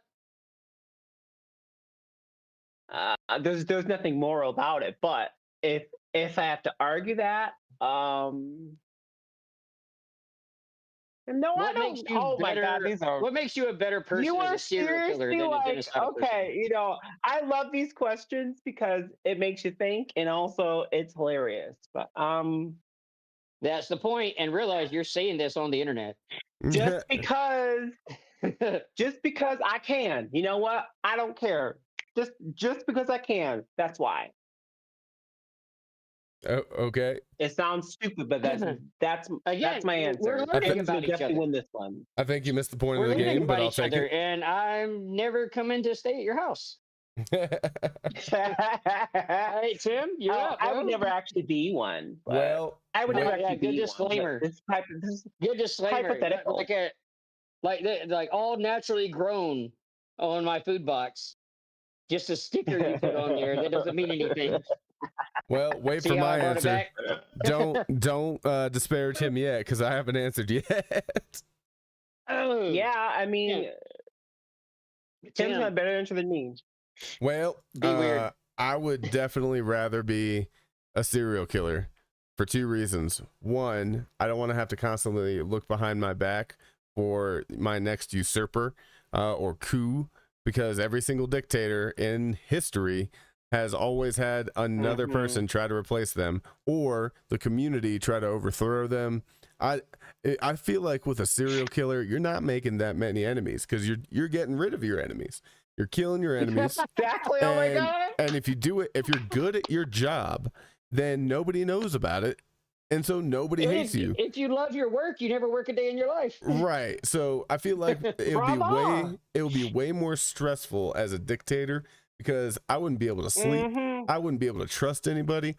There's nothing moral about it, but if I have to argue that, no, I What don't. makes you Oh my God, better? these are. What makes you a better person You as are a serial killer seriously than a like, genocidal person? okay, you know, I love these questions because it makes you think, and also it's hilarious. But That's the point. And realize you're saying this on the internet. just because I can, you know what? I don't care. Just because I can. That's why. Oh, okay. It sounds stupid, but that's Again, my answer. we're I learning think about we'll each definitely other. win this one. I think you missed the point We're of the learning game, but about I'll each take other, it. and I'm never coming to stay at your house. All right, Tim, you're up. I would bro. never actually be one. But Well, I would wait. never Yeah, actually good be disclaimer. one. This is Good disclaimer. hypothetical. Like all naturally grown on my food box. Just a sticker you put on there that doesn't mean anything. Well, wait See for how my I brought it answer. back? Don't disparage him yet, because I haven't answered yet. Oh, Yeah, I mean, Tim's got a Tim, better answer than me. Well, Be weird. I would definitely rather be a serial killer for two reasons. One, I don't want to have to constantly look behind my back for my next usurper or coup, because every single dictator in history has always had another person try to replace them, or the community try to overthrow them. I feel like with a serial killer, you're not making that many enemies, because you're getting rid of your enemies. You're killing your enemies. Exactly. Oh my God. And if you do it, if you're good at your job, then nobody knows about it, and so nobody hates you. If you love your work, you never work a day in your life. Right. So I feel like it would be way more stressful as a dictator, because I wouldn't be able to sleep. I wouldn't be able to trust anybody.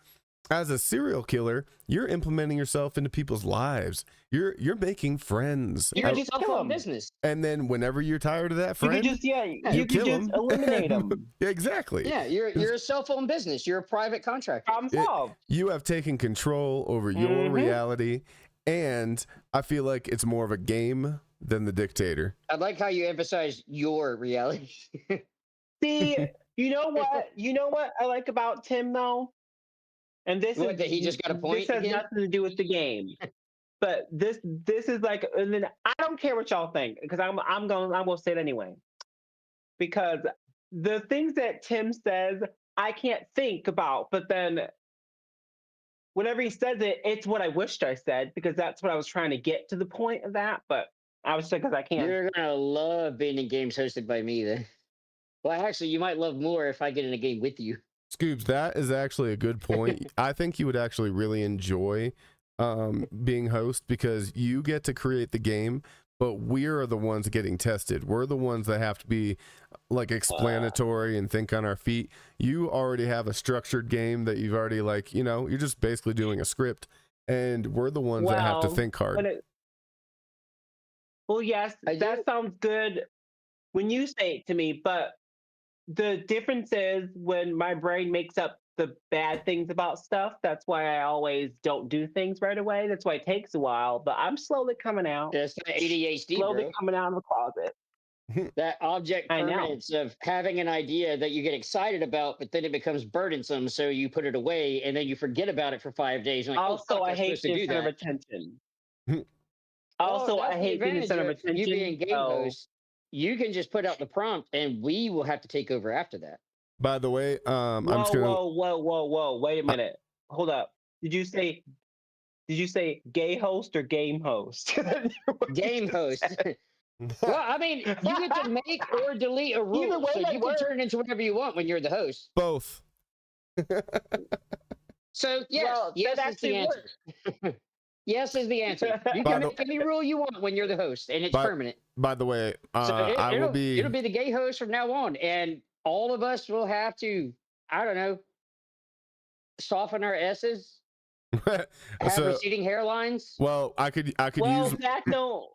As a serial killer, you're implementing yourself into people's lives. You're making friends. You're just just kill off 'em. business. And then whenever you're tired of that You friend, could just you kill could just 'em. eliminate them. Exactly. Yeah, you're a cell phone business. You're a private contractor. Problem solved. You have taken control over your reality, and I feel like it's more of a game than the dictator. I like how you emphasize your reality. See, you know what? You know what I like about Tim though? And this What, is that he just got a point This has again? nothing to do with the game. But this is like, and then I don't care what y'all think, because I'm gonna say it anyway. Because the things that Tim says, I can't think about, but then whenever he says it, it's what I wished I said, because that's what I was trying to get to the point of that. But I was because I can't. You're gonna love being in games hosted by me then. Well, actually, you might love more if I get in a game with you. Scoobs, that is actually a good point. I think you would actually really enjoy being host, because you get to create the game, but we're the ones getting tested. We're the ones that have to be like explanatory and think on our feet. You already have a structured game that you've already, like, you know, you're just basically doing a script, and we're the ones that have to think hard. Well, yes, that sounds good when you say it to me, but the difference is when my brain makes up the bad things about stuff. That's why I always don't do things right away. That's why it takes a while, but I'm slowly coming out. That's the ADHD, Slowly bro. coming out of the closet. That object I know. permanence of having an idea that you get excited about, but then it becomes burdensome, so you put it away, and then you forget about it for 5 days. You're like, Also, oh, fuck, I was hate supposed to the do center of that. attention. Also, I hate being the center of attention. You being game so- host, you can just put out the prompt, and we will have to take over after that. By the way, I'm Whoa, just gonna. whoa! Wait a minute. Hold up. Did you say gay host or game host? Game host. Well, I mean, you get to make or delete a rule, Either way, so that you can works. turn it into whatever you want when you're the host. Both. So yes, Well, yes that is the actually answer. Yes is the answer. You By can the- make any rule you want when you're the host, and it's By- permanent. By the way, So I will be. it'll be the gay host from now on, and all of us will have to, I don't know, soften our S's, have So, receding hairlines. well, I could Well, use. Zach, don't.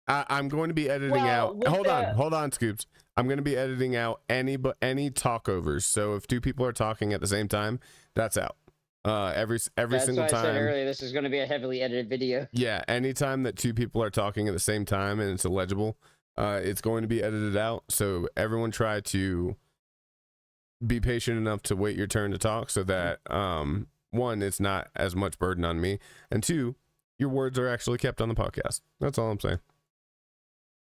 I'm going to be editing Well, out. with Hold on, Scoops. I'm going to be editing out any talkovers. So if two people are talking at the same time, That's out. Every That's single why I said time. earlier this is going to be a heavily edited video. Yeah, anytime that two people are talking at the same time and it's illegible, it's going to be edited out. So everyone try to be patient enough to wait your turn to talk so that one, it's not as much burden on me, and two, your words are actually kept on the podcast. That's all I'm saying.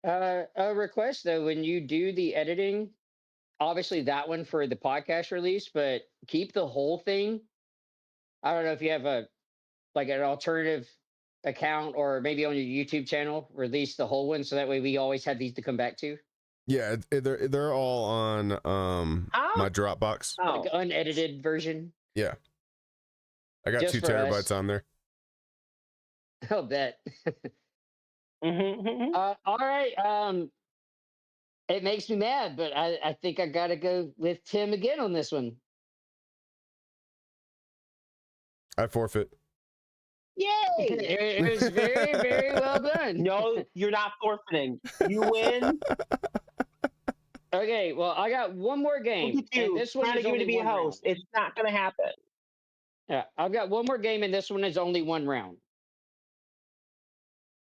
A request though, when you do the editing, obviously that one for the podcast release, but keep the whole thing. I don't know if you have an alternative account or maybe on your YouTube channel, release the whole one so that way we always have these to come back to. Yeah, they're all on my Dropbox. Oh, Like unedited version. Yeah, I got Just 2 for us. terabytes on there. I'll bet. mhm. All right. It makes me mad, but I think I gotta go with Tim again on this one. I forfeit. Yay! It was very, very well done. No, you're not forfeiting. You win. Okay, well, I got one more game. Look at And you this one trying to is get me only to be a one round. host. It's not going to happen. Yeah, I've got one more game, and this one is only one round.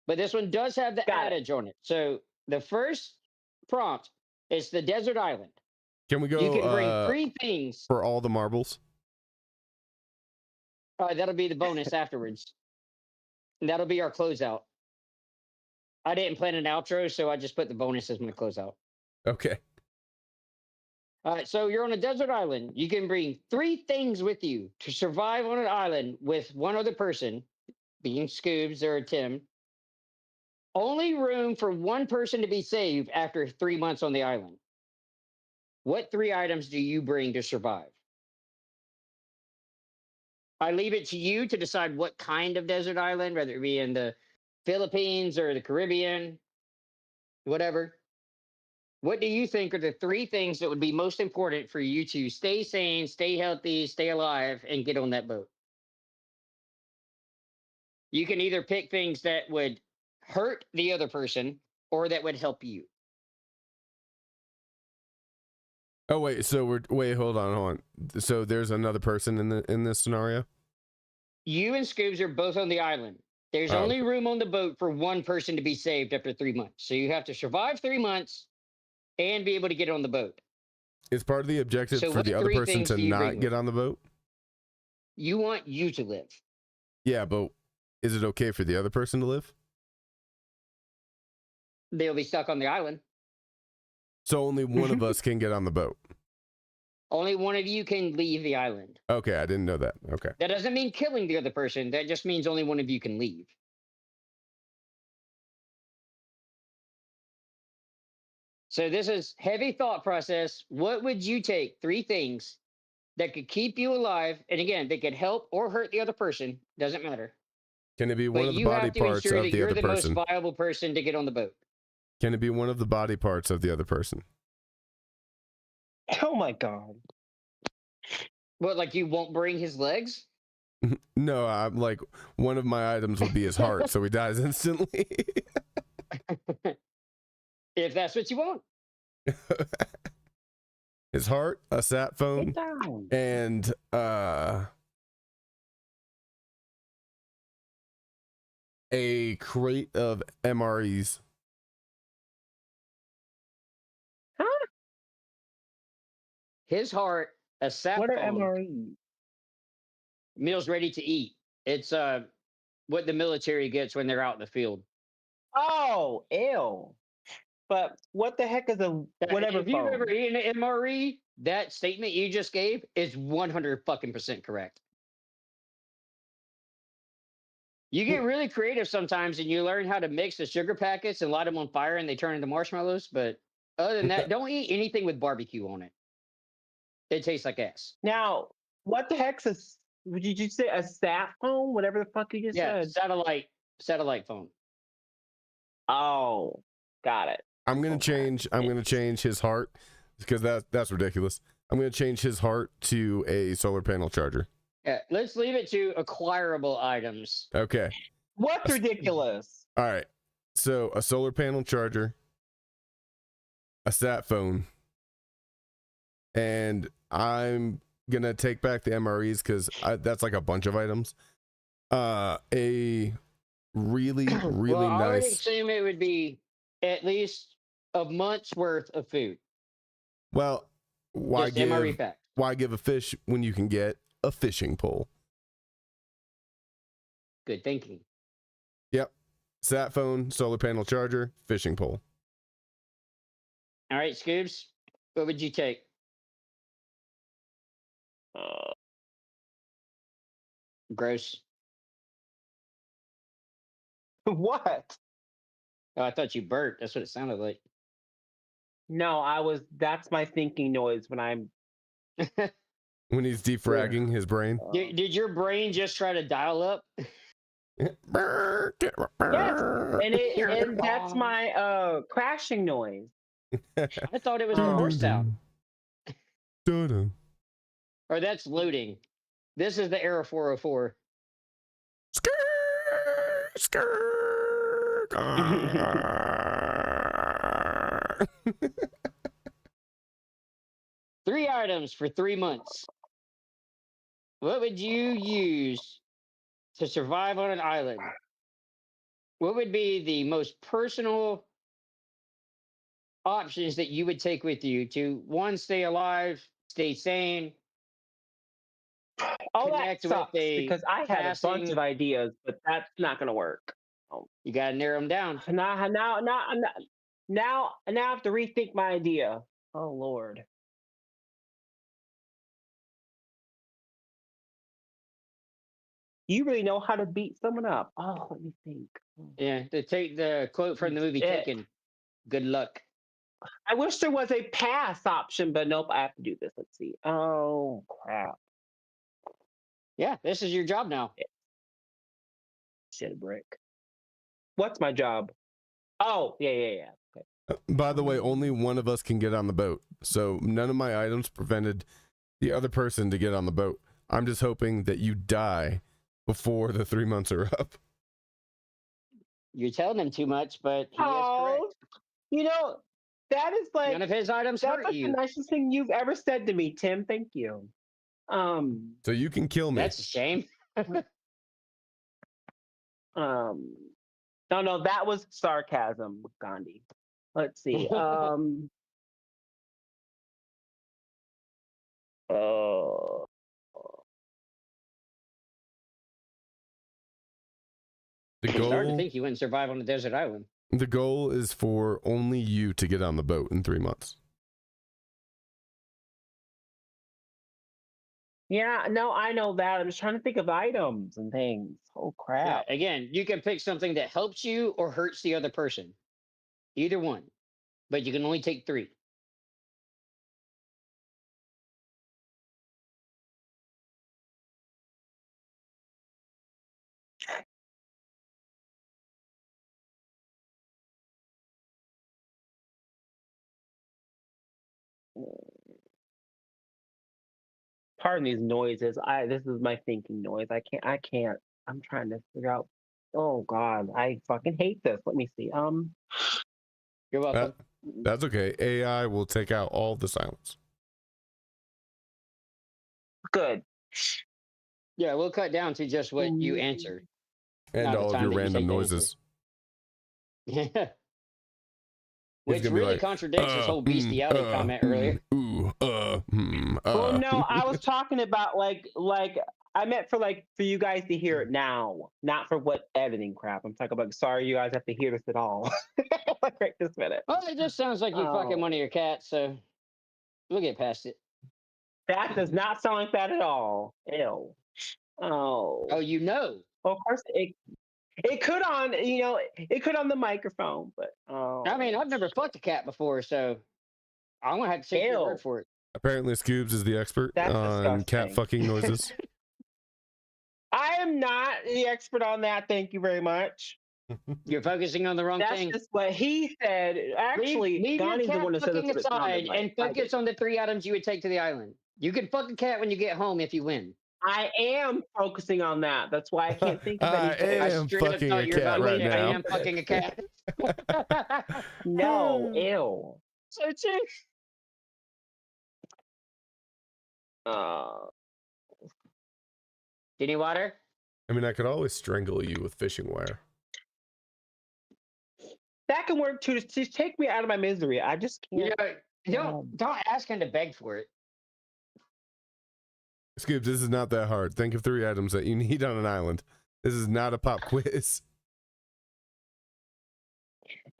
But this one does have the Got it. adage on it. So the first prompt is the desert island. Can we go You can bring 3 things. for all the marbles? That'll be the bonus afterwards. And that'll be our closeout. I didn't plan an outro, so I just put the bonus as my closeout. Okay. All right, so you're on a desert island. You can bring 3 things with you to survive on an island with one other person, being Scoobs or Tim. Only room for one person to be saved after 3 months on the island. What 3 items do you bring to survive? I leave it to you to decide what kind of desert island, whether it be in the Philippines or the Caribbean, whatever. What do you think are the 3 things that would be most important for you to stay sane, stay healthy, stay alive, and get on that boat? You can either pick things that would hurt the other person or that would help you. Oh wait, so hold on. So there's another person in this scenario? You and Scoobs are both on the island. There's Oh, only room on the boat for one person to be saved after 3 months. So you have to survive 3 months and be able to get on the boat. Is part of the objective So for what the other 3 person things to do you bring not with get you? on the boat? You want you to live. Yeah, but is it okay for the other person to live? They'll be stuck on the island. So only one of us can get on the boat. Only one of you can leave the island. Okay, I didn't know that. Okay. That doesn't mean killing the other person. That just means only one of you can leave. So this is heavy thought process. What would you take 3 things that could keep you alive? And again, they could help or hurt the other person. Doesn't matter. Can it be one But of the you body have to parts ensure of that the you're other the person? most viable person to get on the boat. Can it be one of the body parts of the other person? Oh my god. What, like you won't bring his legs? No, I'm like, one of my items would be his heart, so he dies instantly. If that's what you want. His heart, a sat Get phone, down. and a crate of MREs. His heart, a sat What are phone, MREs? meals ready to eat. It's what the military gets when they're out in the field. Oh, ew. But what the heck is a whatever If you've phone? ever eaten an MRE, that statement you just gave is 100% correct. You get really creative sometimes and you learn how to mix the sugar packets and light them on fire and they turn into marshmallows. But other than that, don't eat anything with barbecue on it. It tastes like ass. Now, what the heck's a? Did you say a sat phone? Whatever the fuck you just Yeah, said. satellite phone. Oh, got it. I'm gonna change his heart because that's ridiculous. I'm gonna change his heart to a solar panel charger. Yeah, let's leave it to acquirable items. Okay. What's ridiculous? All right. So a solar panel charger, a sat phone, and I'm gonna take back the MREs because that's like a bunch of items. A really Well, I would nice. assume it would be at least a month's worth of food. Well, why Just MRE give pack. a fish when you can get a fishing pole? Good thinking. Yep. Sat phone, solar panel charger, fishing pole. All right, Scoobs, what would you take? Gross. What? Oh, I thought you burped. That's what it sounded like. No, that's my thinking noise when I'm. When he's defragging his brain. Did your brain just try to dial up? Yes, and that's my crashing noise. I thought it was the horse sound. Dun-dun. Or that's loading. This is the Era 404. Three items for 3 months. What would you use to survive on an island? What would be the most personal options that you would take with you to, one, stay alive, stay sane? All that Connect with sucks because I had a bunch passing- of ideas, but that's not going to work. You got to narrow them down. Now I have to rethink my idea. Oh Lord. You really know how to beat someone up. Oh, let me think. Yeah, to take the quote from the movie Shit. Taken. Good luck. I wish there was a pass option, but nope, I have to do this. Let's see. Oh crap. Yeah, this is your job now. Shit a brick. What's my job? Oh, yeah. Okay. By the way, only one of us can get on the boat. So none of my items prevented the other person to get on the boat. I'm just hoping that you die before the 3 months are up. You're telling him too much, but he is Oh, correct. you know, that is like None of his items that's hurt like the you. nicest thing you've ever said to me, Tim. Thank you. So you can kill me. That's a shame. No, that was sarcasm, Gandhi. Let's see. The It's hard to goal, think you wouldn't survive on a desert island. the goal is for only you to get on the boat in 3 months. Yeah, no, I know that. I'm just trying to think of items and things. Oh Yeah, crap. again, you can pick something that helps you or hurts the other person. Either one. But you can only take 3. Pardon these noises. This is my thinking noise. I can't. I'm trying to figure out. Oh God, I fucking hate this. Let me see. You're welcome. That's okay. AI will take out all the silence. Good. Yeah, we'll cut down to just what you answered. And Not the all of time your that you random take the noises. Yeah. Which gonna be really like, contradicts his whole bestiality comment earlier. Well, no, I was talking about like I meant for you guys to hear it now, not for what editing crap. I'm talking about. Sorry, you guys have to hear this at all. Like right this minute. Well, it just sounds like you fucking Oh. one of your cats, so we'll get past it. That does not sound like that at all. Ew. Oh. Oh, you know. Well, of course it could on it could on the microphone, but I mean, I've never fucked a cat before, so I'm gonna have to take your Ew. word for it. Apparently, Scoobs is the expert That's on cat disgusting. fucking noises. I am not the expert on that. Thank you very much. You're focusing on the wrong That's thing. just what he said. Actually, leave your Donnie's the cat one that said fucking that's what it sounded aside like. and I focus did. on the 3 items you would take to the island. You can fuck a cat when you get home if you win. I am focusing on that. That's why I can't think of I anything. am I straight up fucking thought a you were cat about to right say, I now. am fucking a cat. No, ew. So true. Uh, any water? I mean, I could always strangle you with fishing wire. That can work too. Just take me out of my misery. I just You can't. know, don't ask him to beg for it. Scoops, this is not that hard. Think of 3 items that you need on an island. This is not a pop quiz.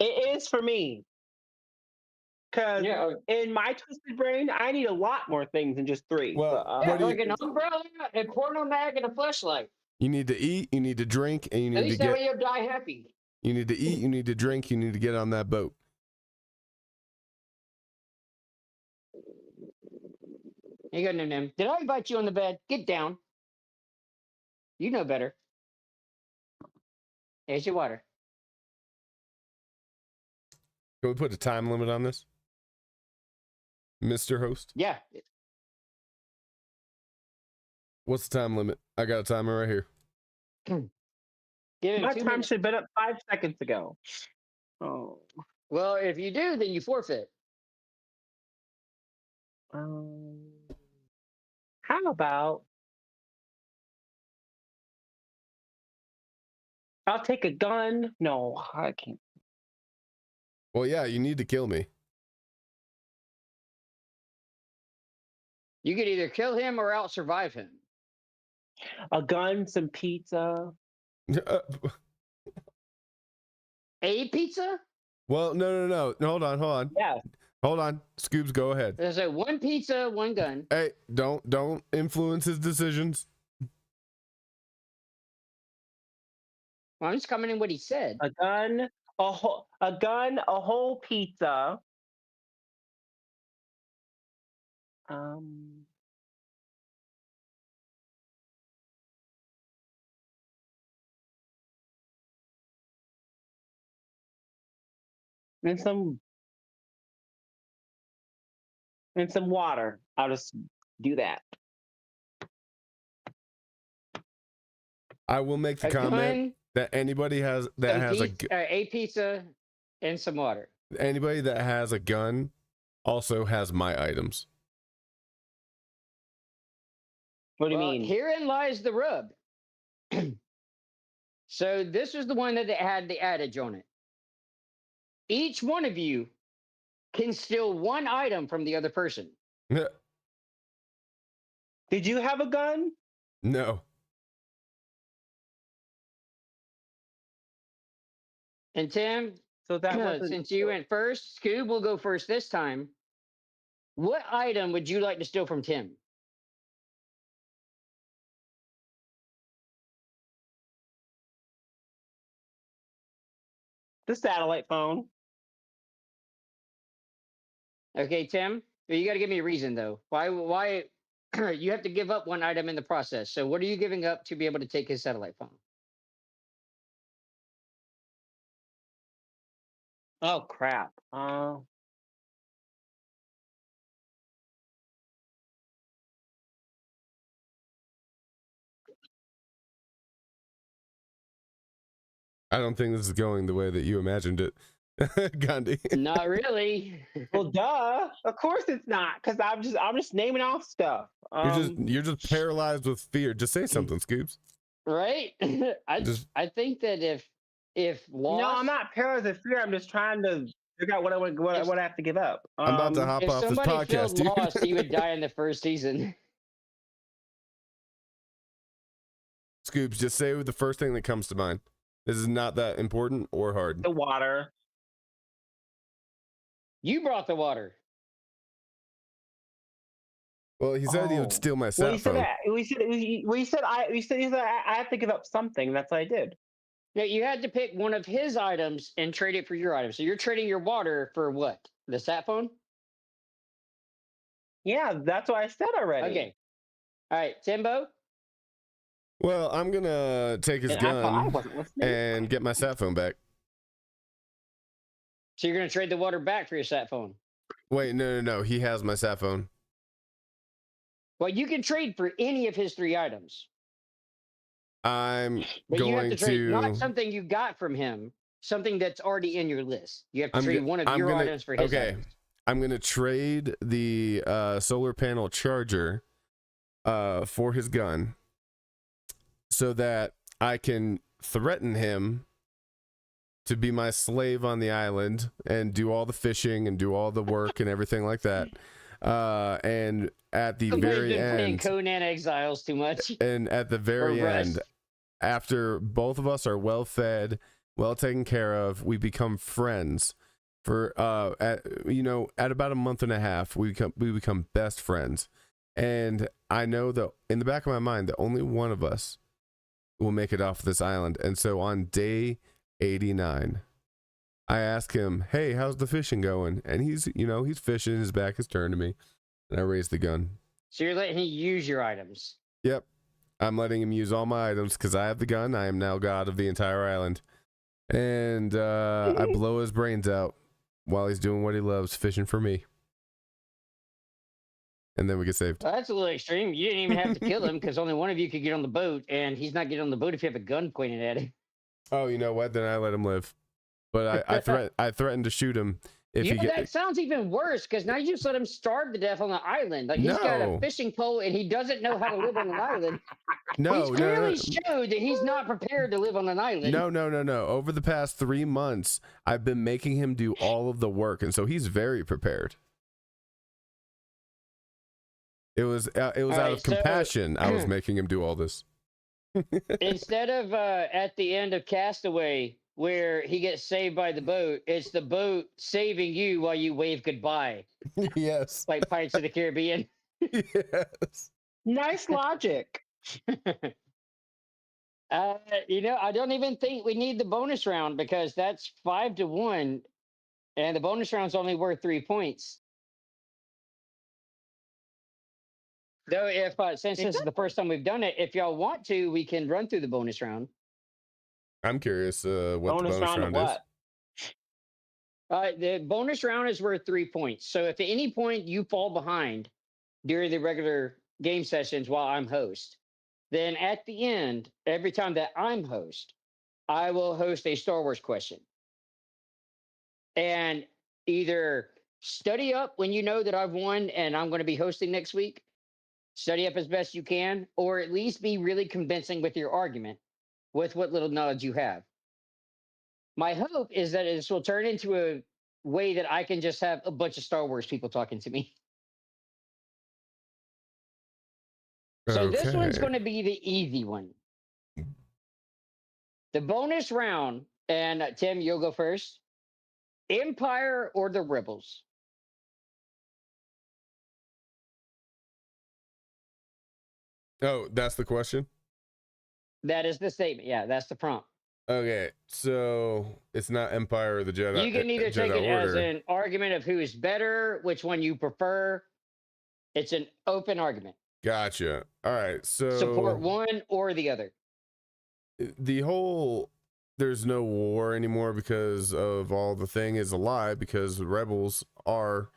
It is for me. Because Yeah, in my twisted brain, I need a lot more things than just 3. Well, but, what do you- like an umbrella, a porno mag, and a flashlight. You need to eat, you need to drink, and you At need to least that way get. you'll die happy. You need to eat, you need to drink, you need to get on that boat. You got him. Did I invite you on the bed? Get down. You know better. There's your water. Can we put a time limit on this, Mr. Host? Yeah. What's the time limit? I got a timer right here. Give him my 2 time minutes. should have been up 5 seconds ago. Oh. Well, if you do, then you forfeit. How about I'll take a gun? No, I can't. Well, yeah, you need to kill me. You could either kill him or out survive him. A gun, some pizza. A pizza? Well, no. Hold on. Yeah. Hold on. Scoops, go ahead. There's a 1 pizza, 1 gun. Hey, don't influence his decisions. Well, I'm just coming in what he said. A gun, a whole pizza. And some water. I'll just do that. I will make the A comment gun, that anybody has that some has a pizza, and some water. anybody that has a gun also has my items. What do you Well, mean? Herein lies the rub. So this was the one that had the adage on it. Each one of you can steal 1 item from the other person. Did you have a gun? No. And Tim, So that wasn't. since you went first, Scoob will go first this time. What item would you like to steal from Tim? The satellite phone. Okay, Tim, you got to give me a reason though. Why you have to give up 1 item in the process. So what are you giving up to be able to take his satellite phone? Oh crap. I don't think this is going the way that you imagined it, Gandhi. Not really. Well, duh. Of course it's not, because I'm just naming off stuff. You're just paralyzed with fear. Just say something, Scoops. Right? I think that if lost, No, I'm not paralyzed with fear. I'm just trying to figure out what I have to give up. I'm about to hop if off this somebody podcast, feels dude. lost, he would die in the first season. Scoops, just say the first thing that comes to mind. This is not that important or hard. The water. You brought the water. Well, he said he would Oh. steal my Well, cell you said phone. that. We said I have to give up something. That's what I did. Yeah, you had to pick one of his items and trade it for your item. So you're trading your water for what? The sat phone? Yeah, that's what I said already. Okay. All right, Timbo. Well, I'm gonna take his And I thought I gun wasn't listening. and get my sat phone back. So you're going to trade the water back for your sat phone. Wait, no. He has my sat phone. Well, you can trade for any of his 3 items. I'm But you have going to trade to. not something you got from him, something that's already in your list. You have to trade one of I'm your gonna- items for his okay. items. I'm gonna trade the solar panel charger for his gun so that I can threaten him to be my slave on the island and do all the fishing and do all the work and everything like that. And at the Somebody's very been playing end, Conan Exiles too much. and at the very Or end, Rust. after both of us are well fed, well taken care of, we become friends. For at about a month and a half, we become best friends. And I know that in the back of my mind that only one of us will make it off this island. And so on day 89, I ask him, "Hey, how's the fishing going?" And he's fishing, his back is turned to me, and I raise the gun. So you're letting him use your items. Yep. I'm letting him use all my items because I have the gun. I am now god of the entire island. And I blow his brains out while he's doing what he loves, fishing for me. And then we get saved. Well, that's a little extreme. You didn't even have to kill him because only one of you could get on the boat, and he's not getting on the boat if you have a gun pointed at him. Oh, you know what? Then I let him live. But I threatened to shoot him if he that sounds even worse because now you just let him starve to death on the island. Like he's got a fishing pole and he doesn't know how to live on an island. He's clearly showed that he's not prepared to live on an island. No. Over the past 3 months, I've been making him do all of the work, and so he's very prepared. It was out of compassion. I was making him do all this. Instead of at the end of Castaway, where he gets saved by the boat, it's the boat saving you while you wave goodbye. Yes. Like Pirates of the Caribbean. Yes. Nice logic. I don't even think we need the bonus round because that's 5-1, and the bonus round's only worth 3 points. Though, if since this is the first time we've done it, if y'all want to, we can run through the bonus round. I'm curious what the bonus round is. The bonus round is worth 3 points. So if at any point you fall behind during the regular game sessions while I'm host, then at the end, every time that I'm host, I will host a Star Wars question. And either study up when you know that I've won and I'm going to be hosting next week, study up as best you can, or at least be really convincing with your argument with what little knowledge you have. My hope is that this will turn into a way that I can just have a bunch of Star Wars people talking to me. So this one's going to be the easy one. The bonus round, and Tim, you'll go first. Empire or the Rebels? Oh, that's the question? That is the statement. Yeah, that's the prompt. Okay, so it's not Empire or the Jedi. You can either take it Order. as an argument of who is better, which one you prefer. It's an open argument. Gotcha. All right, so support one or the other. The whole there's no war anymore because of all the thing is a lie because the rebels are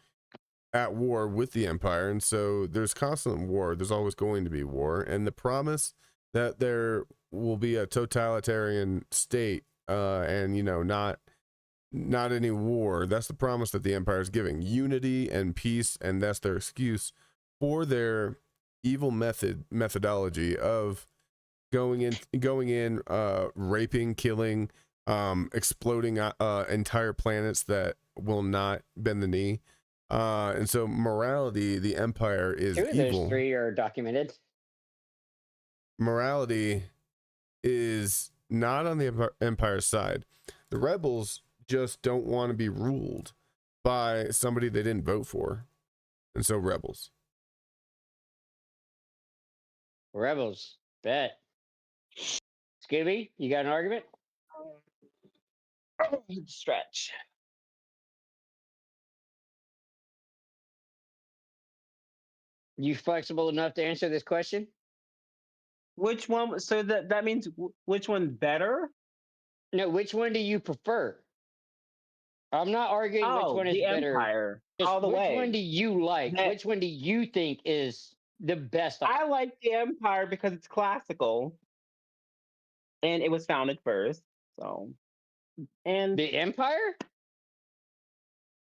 at war with the Empire, and so there's constant war. There's always going to be war, and the promise that there will be a totalitarian state and not any war, that's the promise that the Empire is giving, unity and peace, and that's their excuse for their evil methodology of going in raping, killing, exploding entire planets that will not bend the knee, and so morality, the Empire is evil. Those 3 are documented. Morality is not on the Empire's side. The rebels just don't want to be ruled by somebody they didn't vote for, and so rebels. Rebels, bet. Scooby, you got an argument? Stretch. You flexible enough to answer this question? Which one? So that means which one better? No, which one do you prefer? I'm not arguing which one is the better. Empire. Just All the way. Which one do you like? Which one do you think is the best? I like the Empire because it's classical, and it was founded first. So, and the Empire?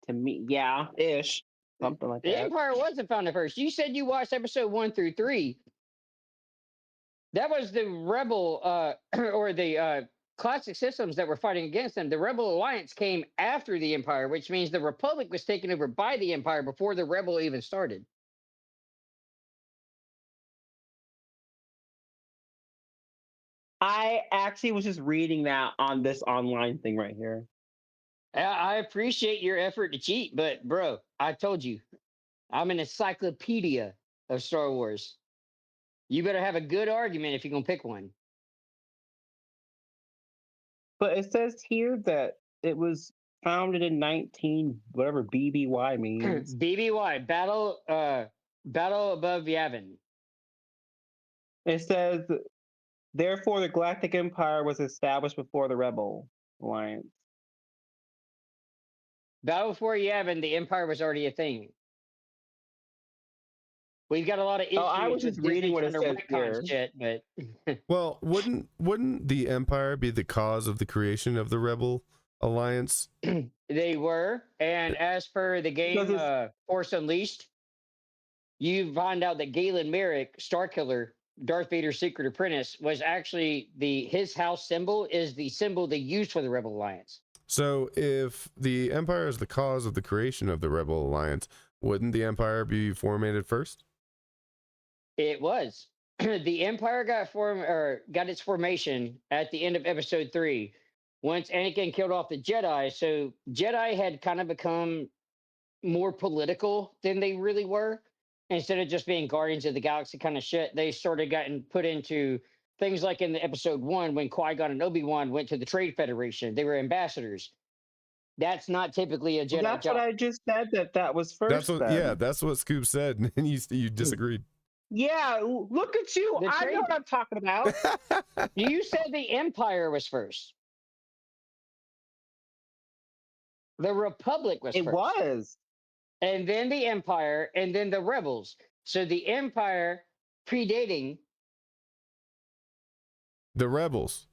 To me, yeah, ish. something like The that. Empire wasn't founded first. You said you watched episode 1 through 3. That was the rebel or the classic systems that were fighting against them. The Rebel Alliance came after the Empire, which means the Republic was taken over by the Empire before the Rebel even started. I actually was just reading that on this online thing right here. I appreciate your effort to cheat, but bro, I told you, I'm an encyclopedia of Star Wars. You better have a good argument if you're gonna pick one. But it says here that it was founded in 19 whatever BBY means. BBY, Battle Above Yavin. It says, therefore, the Galactic Empire was established before the Rebel Alliance. Battle before Yavin, the Empire was already a thing. We've got a lot of issues. Oh, I was with just reading what it Disney trying says to retcon here. shit, but Well, wouldn't the Empire be the cause of the creation of the Rebel Alliance? they were. And as per the game Because Force Unleashed, you find out that Galen Merrick, Starkiller, Darth Vader's secret apprentice, was actually his house symbol is the symbol they used for the Rebel Alliance. So if the Empire is the cause of the creation of the Rebel Alliance, wouldn't the Empire be formatted first? It was. The Empire got its formation at the end of episode 3 once Anakin killed off the Jedi. So Jedi had kind of become more political than they really were. Instead of just being Guardians of the Galaxy kind of shit, they sort of gotten put into things like in the episode 1 when Qui-Gon and Obi-Wan went to the Trade Federation. They were ambassadors. That's not typically a Jedi that's job. what I just said, that was first. That's what Scoop said, and you disagreed. Yeah, look at you. The I trade- know what I'm talking about. You said the Empire was first. The Republic was It first. was. And then the Empire, and then the Rebels. So the Empire predating. The Rebels.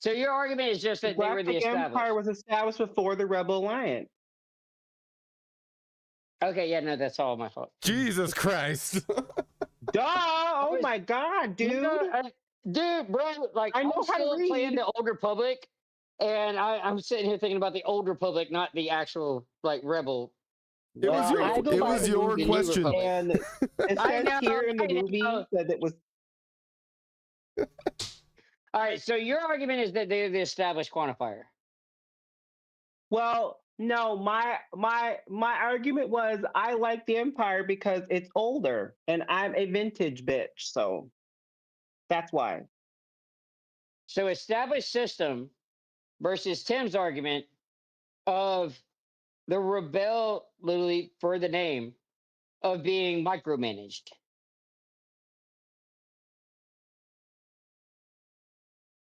So your argument is just that they were the Galactic established. Empire was established before the Rebel Alliance. Okay, yeah, no, that's all my fault. Jesus Christ. Duh! Oh my God, dude! You know, dude, bro, like I know I'm how to still playing read. the Old Republic, and I'm sitting here thinking about the Old Republic, not the actual like Rebel. It was your- I go it by was the your movie, question. And it I says know, here in the I movie know. that it was. All right, so your argument is that they're the established quantifier. Well, no, my argument was I like the Empire because it's older and I'm a vintage bitch, so that's why. So established system versus Tim's argument of the rebel, literally for the name, of being micromanaged.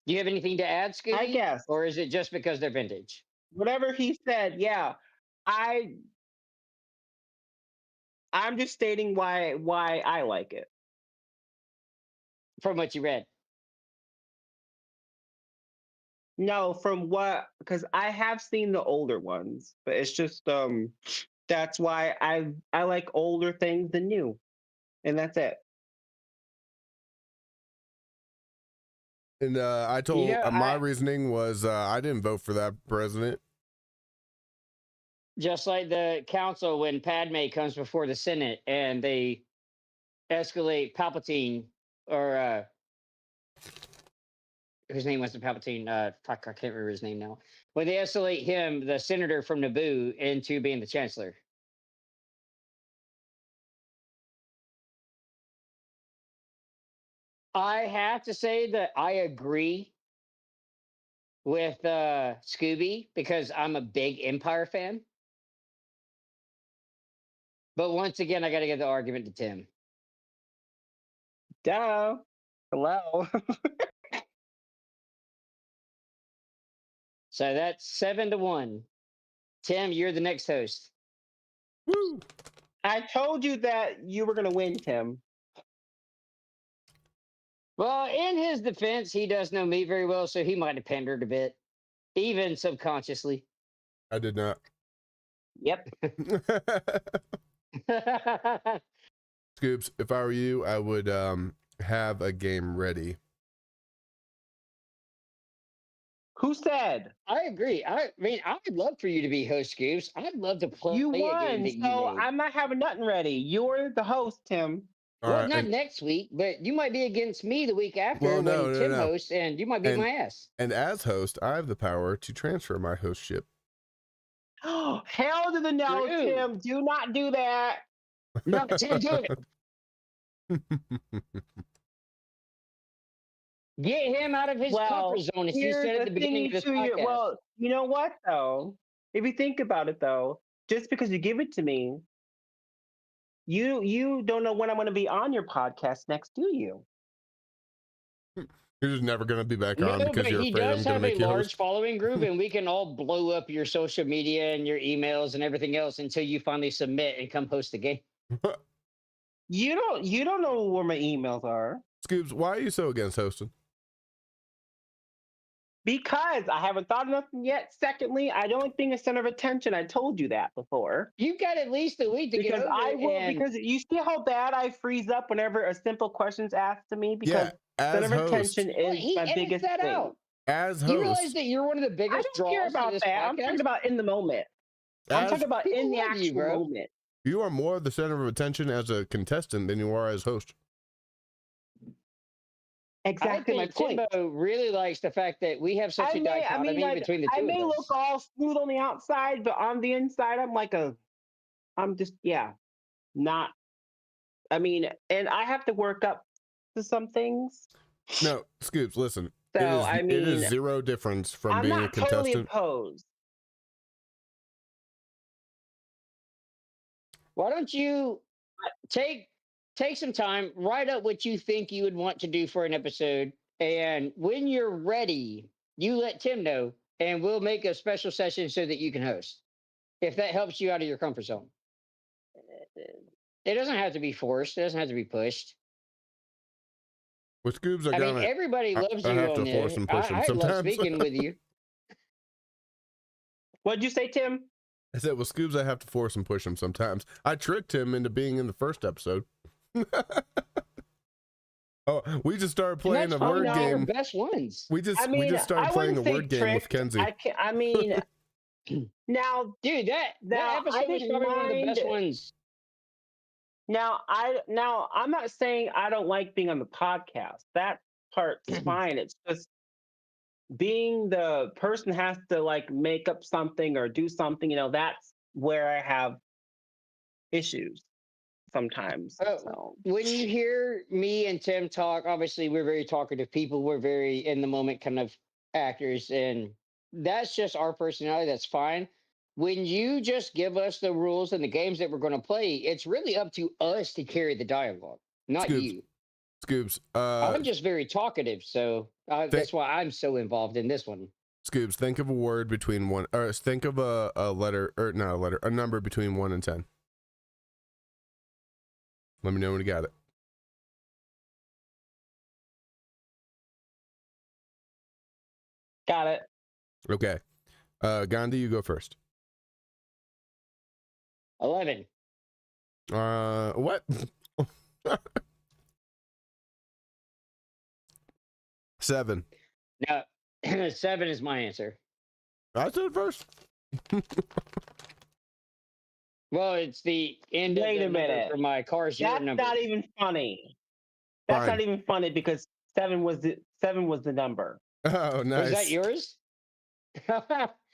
Do you have anything to add, Scooby? I guess. Or is it just because they're vintage? Whatever he said, yeah. I'm just stating why I like it. From what you read. No, from what, because I have seen the older ones, but it's just that's why I like older things than new. And that's it. And I told Yeah, my reasoning was I didn't vote for that president. Just like the council when Padme comes before the Senate and they escalate Palpatine, or whose name was the Palpatine? Fuck, I can't remember his name now. When they escalate him, the senator from Naboo, into being the chancellor. I have to say that I agree with Scooby because I'm a big Empire fan. But once again, I got to give the argument to Tim. Duh. Hello. So that's 7-1. Tim, you're the next host. Woo! I told you that you were gonna win, Tim. Well, in his defense, he does know me very well, so he might have pandered a bit, even subconsciously. I did not. Yep. Scoops, if I were you, I would have a game ready. Who said? I agree. I mean, I would love for you to be host, Scoops. I'd love to play You a game won, that you so made. I'm not having nothing ready. You're the host, Tim. All Well, right, not and, next week, but you might be against me the week after Well, no, when no, Tim no. hosts, and you might beat And- my ass. and as host, I have the power to transfer my hostship. Hell to the no, True. Tim. Do not do that. No, Tim, do it. Get him out of his Well, comfort zone, as he Here's said at the beginning of thing this to you. podcast. Well, you know what though? If you think about it though, just because you give it to me, you don't know when I'm going to be on your podcast next, do you? You're just never gonna be back No, on because but you're he afraid I'm does gonna have a make you large host. following group, and we can all blow up your social media and your emails and everything else until you finally submit and come host the game. You don't know where my emails are. Scoops, why are you so against hosting? Because I haven't thought of nothing yet. Secondly, I don't think a center of attention. I told you that before. You've got at least a week to Because get over I it, will. and Because you see how bad I freeze up whenever a simple question's asked to me. Because Yeah, center as of host, attention Well, is he my edits biggest that thing. out. as You realize host, that you're one of the I biggest don't care draws to about this that. I'm podcast? talking about in the moment. I'm as talking about People in the love you, actual bro. moment. you are more the center of attention as a contestant than you are as host. Exactly my I think point. Timbo really likes the fact that we have such a dichotomy between the two I may of us. look all smooth on the outside, but on the inside, I'm just, not. I mean, and I have to work up to some things. No, Scoops, listen. So, it is zero difference from I'm being a not totally contestant. opposed. Why don't you take some time, write up what you think you would want to do for an episode, and when you're ready, you let Tim know, and we'll make a special session so that you can host. If that helps you out of your comfort zone. It doesn't have to be forced. It doesn't have to be pushed. With Scoops, I mean, everybody loves I you have on to force there. and push him I love sometimes. speaking with you. What'd you say, Tim? I said with Scoops, I have to force and push him sometimes. I tricked him into being in the first episode. Oh, we just started playing a And that's word probably our game. best ones. We just started playing a word game with Kenzie. I mean, now, Dude, that Now, I episode was didn't probably one of the best mind- ones. now, I'm not saying I don't like being on the podcast. That part's fine. It's just being the person has to like make up something or do something. That's where I have issues sometimes. Oh, So. When you hear me and Tim talk, obviously we're very talkative people. We're very in the moment kind of actors, and that's just our personality. That's fine. When you just give us the rules and the games that we're going to play, it's really up to us to carry the dialogue, not Scoops, you. Scoops, I'm just very talkative, so that's why I'm so involved in this one. Scoops, think of a word between one, or think of a letter, or not a letter, a number between 1 and 10. Let me know when you got it. Got it. Okay. Gandhi, you go first. 11. What? 7. Now, 7 is my answer. I said it first. Well, it's the end of Wait the a number minute. for my car's year That's number. not even funny. That's Fine. not even funny because 7 was the number. Oh, nice. Was that yours?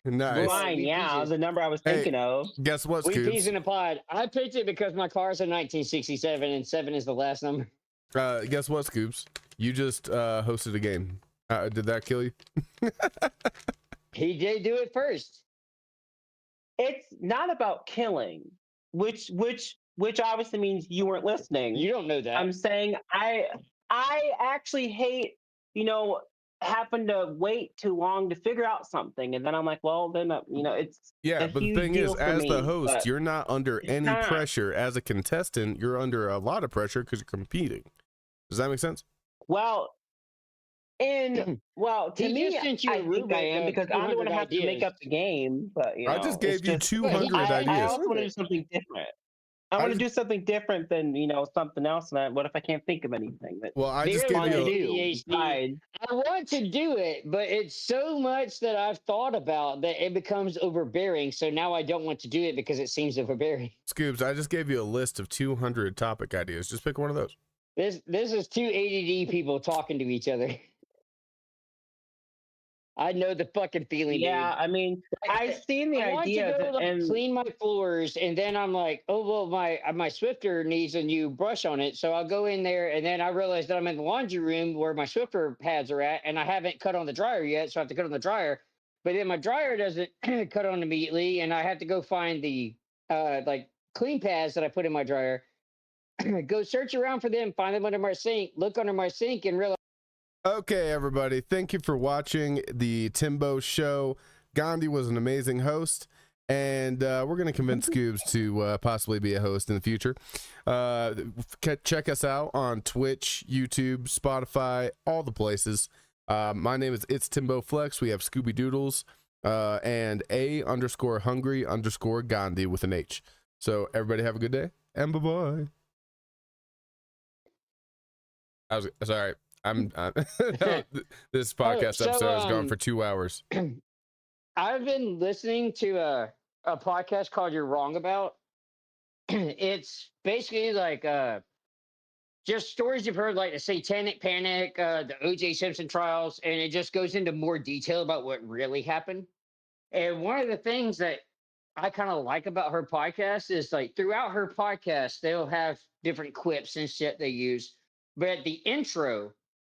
Nice. Mine, Wheat yeah, pieces. the number I was Hey, thinking of. Guess what, We Scoops? peas in a pod. I picked it because my car's a 1967 and 7 is the last number. Guess what, Scoops? You just hosted a game. Did that kill you? He did do it first. It's not about killing, which obviously means you weren't listening. You don't know that. I'm saying I actually hate, having to wait too long to figure out something, and then I'm like, well, then it's Yeah, a but the huge thing is, deal for as the me, host, but you're not under it's any not. pressure. As a contestant, you're under a lot of pressure because you're competing. Does that make sense? Well, And well, to He me, just sent you I a think I rubric am of because I'm the one 200 to have to make ideas. up the game. But I just gave you it's 200 But he I sent you ideas. a also want to do rubric. something different. I I want to just- do something different than something else. And what if I can't think of anything that Well, I just Very gave fun you. to good do? ADHD. Besides, I want to do it, but it's so much that I've thought about that it becomes overbearing. So now I don't want to do it because it seems overbearing. Scoobs, I just gave you a list of 200 topic ideas. Just pick one of those. This is two ADD people talking to each other. I know the fucking feeling, yeah, dude. I mean, Like, I've seen the I want to ideas, go like, and clean my floors, and then I'm like, oh well, my Swiffer needs a new brush on it, so I'll go in there, and then I realize that I'm in the laundry room where my Swiffer pads are at, and I haven't cut on the dryer yet, so I have to cut on the dryer. But then my dryer doesn't cut on immediately, and I have to go find the like clean pads that I put in my dryer. Go search around for them, find them under my sink, look under my sink, and realize. Okay, everybody. Thank you for watching the Timbo Show. Gandhi was an amazing host, and we're going to convince Scoobs to possibly be a host in the future. Check us out on Twitch, YouTube, Spotify, all the places. My name is It's Timbo Flex. We have Scooby Doodles and A_hungry_Gandhi with an H. So everybody have a good day, and bye-bye. I was sorry. This podcast so, episode has gone for 2 hours. I've been listening to a podcast called You're Wrong About. It's basically like just stories you've heard, like the Satanic Panic, the O.J. Simpson trials, and it just goes into more detail about what really happened. And one of the things that I kind of like about her podcast is like throughout her podcast, they'll have different clips and shit they use. But at the intro,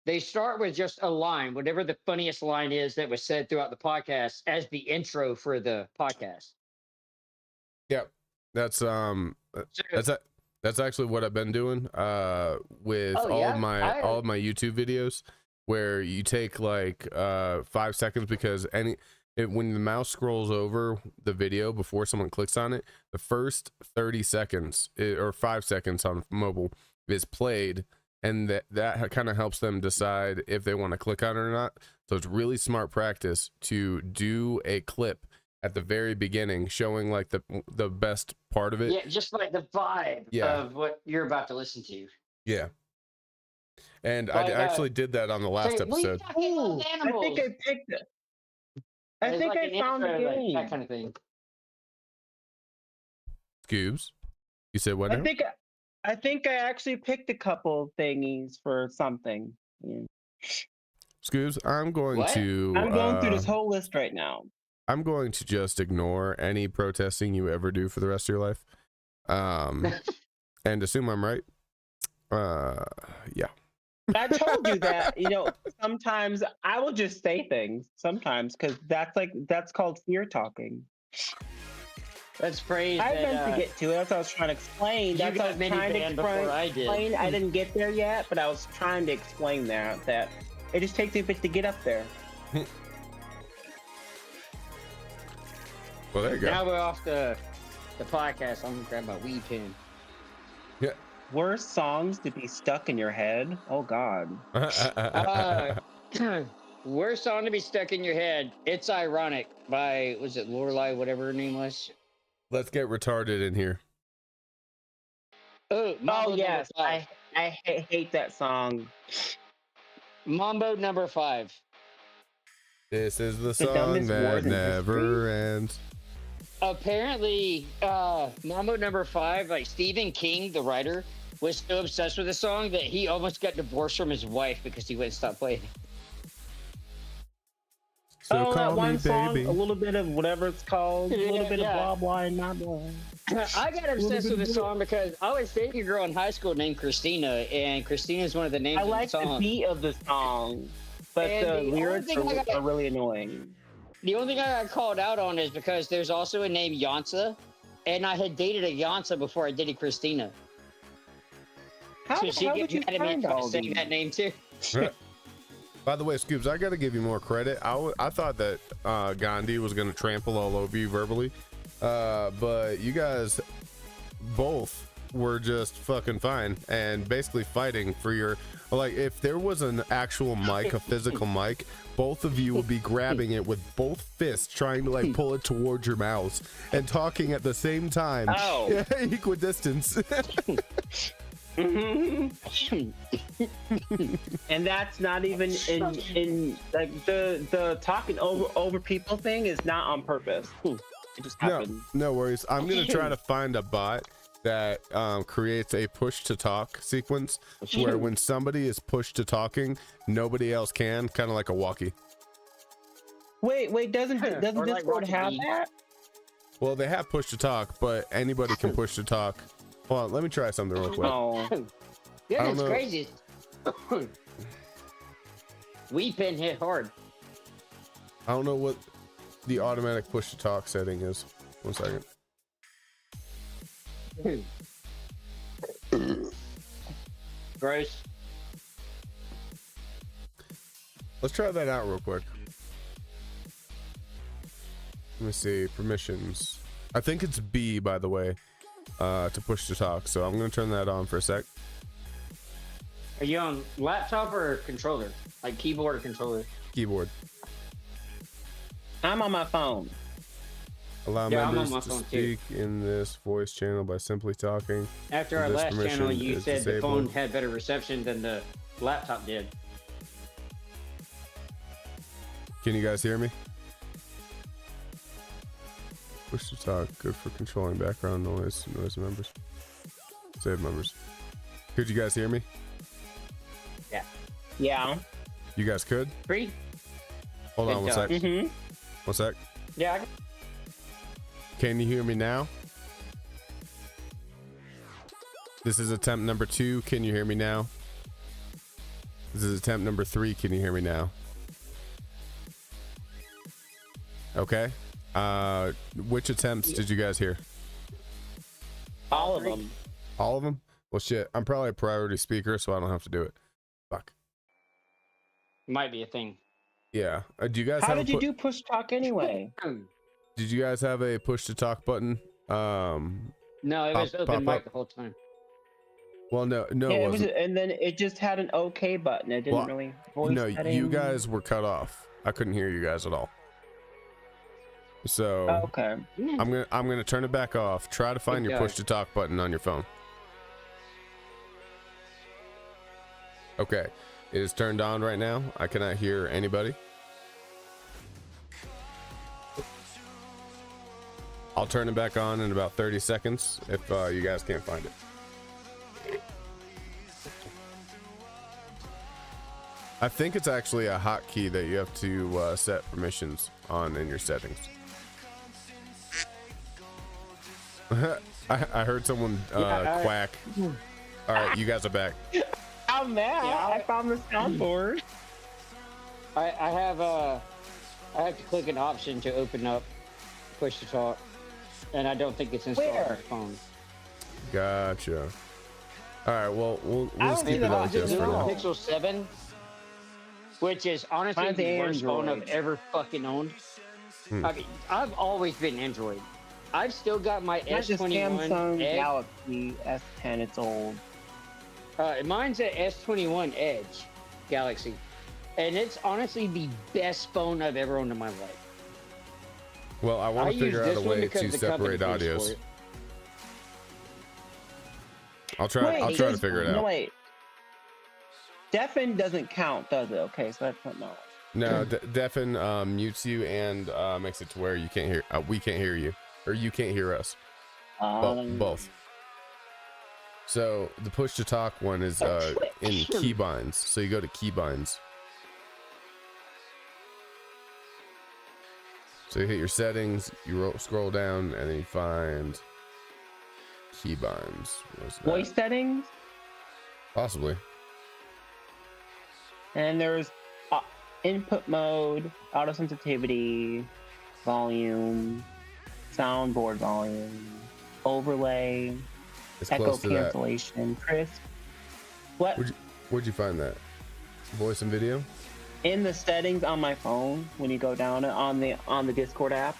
they start with just a line, whatever the funniest line is that was said throughout the podcast, as the intro for the podcast. Yep, that's actually what I've been doing with all of my YouTube videos, where you take like 5 seconds, because when the mouse scrolls over the video before someone clicks on it, the first 30 seconds or 5 seconds on mobile is played. And that kind of helps them decide if they want to click on it or not. So it's really smart practice to do a clip at the very beginning, showing like the best part of it. Yeah, just like the vibe of what you're about to listen to. Yeah. And Like, I actually did that on the last episode. I think I picked it. I think I found the game. That kind of thing. Scoobs, you said what now? I think I actually picked a couple thingies for something. Yeah. Scoobs, I'm going to... I'm going through this whole list right now. I'm going to just ignore any protesting you ever do for the rest of your life. And assume I'm right. Yeah. I told you that, sometimes I will just say things sometimes, because that's called fear talking. Let's praise. I meant to get to it. That's what I was trying to explain. That's what I was trying to explain. I didn't get there yet, but I was trying to explain that it just takes a bit to get up there. Well, there you go. Now we're off the podcast. I'm gonna grab my weed pen. Yeah. Worst songs to be stuck in your head. Oh God. Worst song to be stuck in your head. It's Ironic by, was it Lorelai, whatever her name was? Let's get retarded in here. Mambo yes, number 5. I hate that song. Mambo number 5. This is the song that never ends. Apparently, Mambo number 5, like Stephen King, the writer, was so obsessed with the song that he almost got divorced from his wife because he wouldn't stop playing. So that one me, song, baby. a little bit of whatever it's called, a little bit of blah blah and not blah. I got obsessed with the song because I was dating a girl in high school named Christina, and Christina is one of the names I like of the song. the beat of the song, but the lyrics are really annoying. The only thing I got called out on is because there's also a name Yansa, and I had dated a Yansa before I dated Christina. So she gets mad at me for saying that name too. By the way, Scoobs, I got to give you more credit. I thought that Gandhi was going to trample all over you verbally, but you guys both were just fucking fine and basically fighting for your, like, if there was an actual mic, a physical mic, both of you would be grabbing it with both fists, trying to like pull it towards your mouths and talking at the same time. Oh. Equidistance. And that's not even in like the talking over people thing is not on purpose. It just happened. No worries. I'm gonna try to find a bot that creates a push to talk sequence where when somebody is pushed to talking, nobody else can, kind of like a walkie. Wait, doesn't Or Discord like Rocket have League. that? Well, they have push to talk, but anybody can push to talk. Hold on, let me try something real quick. Oh. Yeah, I don't that's know. crazy. We've been hit hard. I don't know what the automatic push to talk setting is. 1 second. Gross. Let's try that out real quick. Let me see, permissions. I think it's B, by the way, to push to talk. So I'm gonna turn that on for a sec. Are you on laptop or controller? Like keyboard or controller? Keyboard. I'm on my phone. Allow Yeah, I'm on members my to phone, too. speak in this voice channel by simply talking. After our This last channel, permission you is said the disabled. phone had better reception than the laptop did. Can you guys hear me? Push to talk, good for controlling background noise members. Save members. Could you guys hear me? Yeah. You guys could? Free? Hold on Good one sec. job. Mm-hmm. 1 sec. Yeah. Can you hear me now? This is attempt number 2. Can you hear me now? This is attempt number 3. Can you hear me now? Okay. Which attempts did you guys hear? All of them. All of them? Well, shit. I'm probably a priority speaker, so I don't have to do it. Fuck. Might be a thing. Yeah. Do you guys How have did you do push talk anyway? Did you guys have a push to talk button? No, it was Pop open mic up. the whole time. Well, no, Yeah, it it was, wasn't. and then it just had an OK button. It didn't Well, really voice No, you setting. guys were cut off. I couldn't hear you guys at all. So Oh, okay. I'm gonna turn it back off. Try to find Good your guy. push to talk button on your phone. Okay, it is turned on right now. I cannot hear anybody. I'll turn it back on in about 30 seconds if you guys can't find it. I think it's actually a hotkey that you have to set permissions on in your settings. I heard someone Yeah, quack. All right, you guys are back. I'm mad. Yeah, I found the soundboard. I have to click an option to open up push to talk, and I don't think it's installed on Where? the phone. Gotcha. All right, well, we'll I just don't keep see it the like this option for at The now. all. Pixel 7, which is honestly Mine's the worst phone I've Android. ever fucking owned. Hmm. I mean, I've always been Android. I've still got my That's just S21 Samsung Edge. Galaxy S10. It's old. Mine's an S21 Edge Galaxy, and it's honestly the best phone I've ever owned in my life. Well, I want I to use figure out this a one way because to the company separate pays for audios. it. I'll try to does- figure it No, out. wait. Deafen doesn't count, does it? Okay, so that's not. No, Deafin mutes you and makes it to where you can't hear. We can't hear you, or you can't hear us. Both. So the push to talk one is in keybinds. So you go to keybinds. So you hit your settings, you scroll down, and then you find keybinds. What's that? Voice settings, Possibly. and there's input mode, auto sensitivity, volume, soundboard volume, overlay, It's echo close to that. cancellation, crisp. What? Where'd you find that? Voice and video? In the settings on my phone, when you go down it on the Discord app.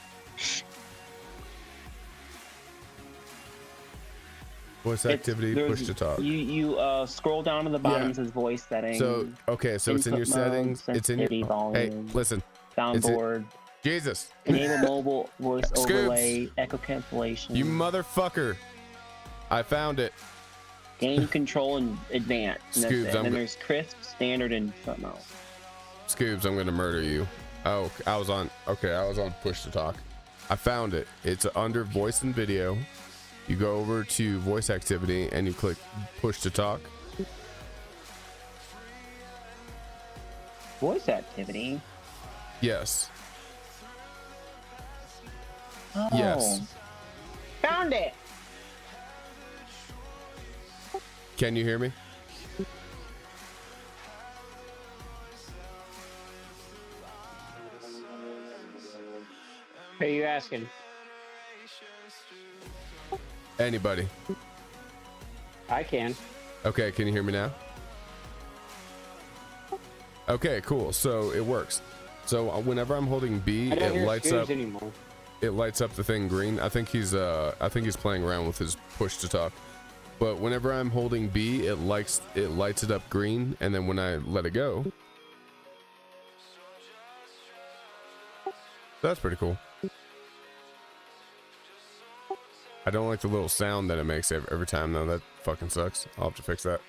Voice activity, push to talk. You scroll down to the bottom. Yeah. It says voice settings. So okay, so it's in your input mode, settings. It's in your. sensitivity, Hey, volume, listen, soundboard, Jesus, enable mobile voice Scoops. overlay, echo cancellation, you motherfucker! I found it. gain control and advanced. And that's Scoobs, it. I'm Then go- there's crisp, standard, and front mode. Scoobs, I'm gonna murder you. Oh, I was on push to talk. I found it. It's under voice and video. You go over to voice activity and you click push to talk. Voice activity. Yes. Oh, Yes. found it. Can you hear me? Who are you asking? Anybody? I can. Okay, can you hear me now? Okay, cool. So it works. So whenever I'm holding B, I don't it hear lights Scoobs up. anymore. It lights up the thing green. I think he's playing around with his push to talk. But whenever I'm holding B, it lights it up green, and then when I let it go, that's pretty cool. I don't like the little sound that it makes every time though. That fucking sucks. I'll have to fix that.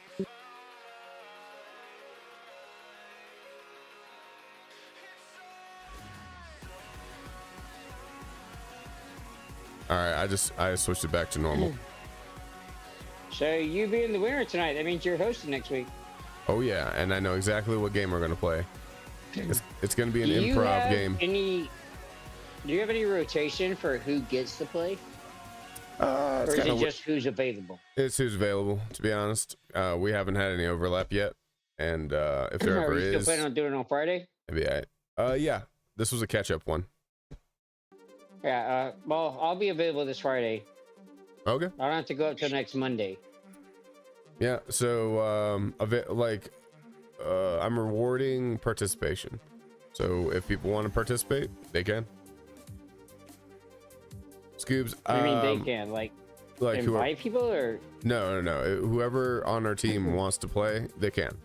All right, I switched it back to normal. So you being the winner tonight, that means you're hosting next week. Oh yeah, and I know exactly what game we're gonna play. It's gonna be an Do you improv have game. Do you have any rotation for who gets to play? Or It's is it kinda just who's available? it's who's available. To be honest, we haven't had any overlap yet, and if there Are ever you still is, planning on doing it on Friday? maybe yeah, this was a catch-up one. Yeah, well, I'll be available this Friday. Okay. I don't have to go up till next Monday. Yeah. So I'm rewarding participation. So if people want to participate, they can. Scoobs. I mean, they can like like whoever, invite people, or no. Whoever on our team wants to play, they can.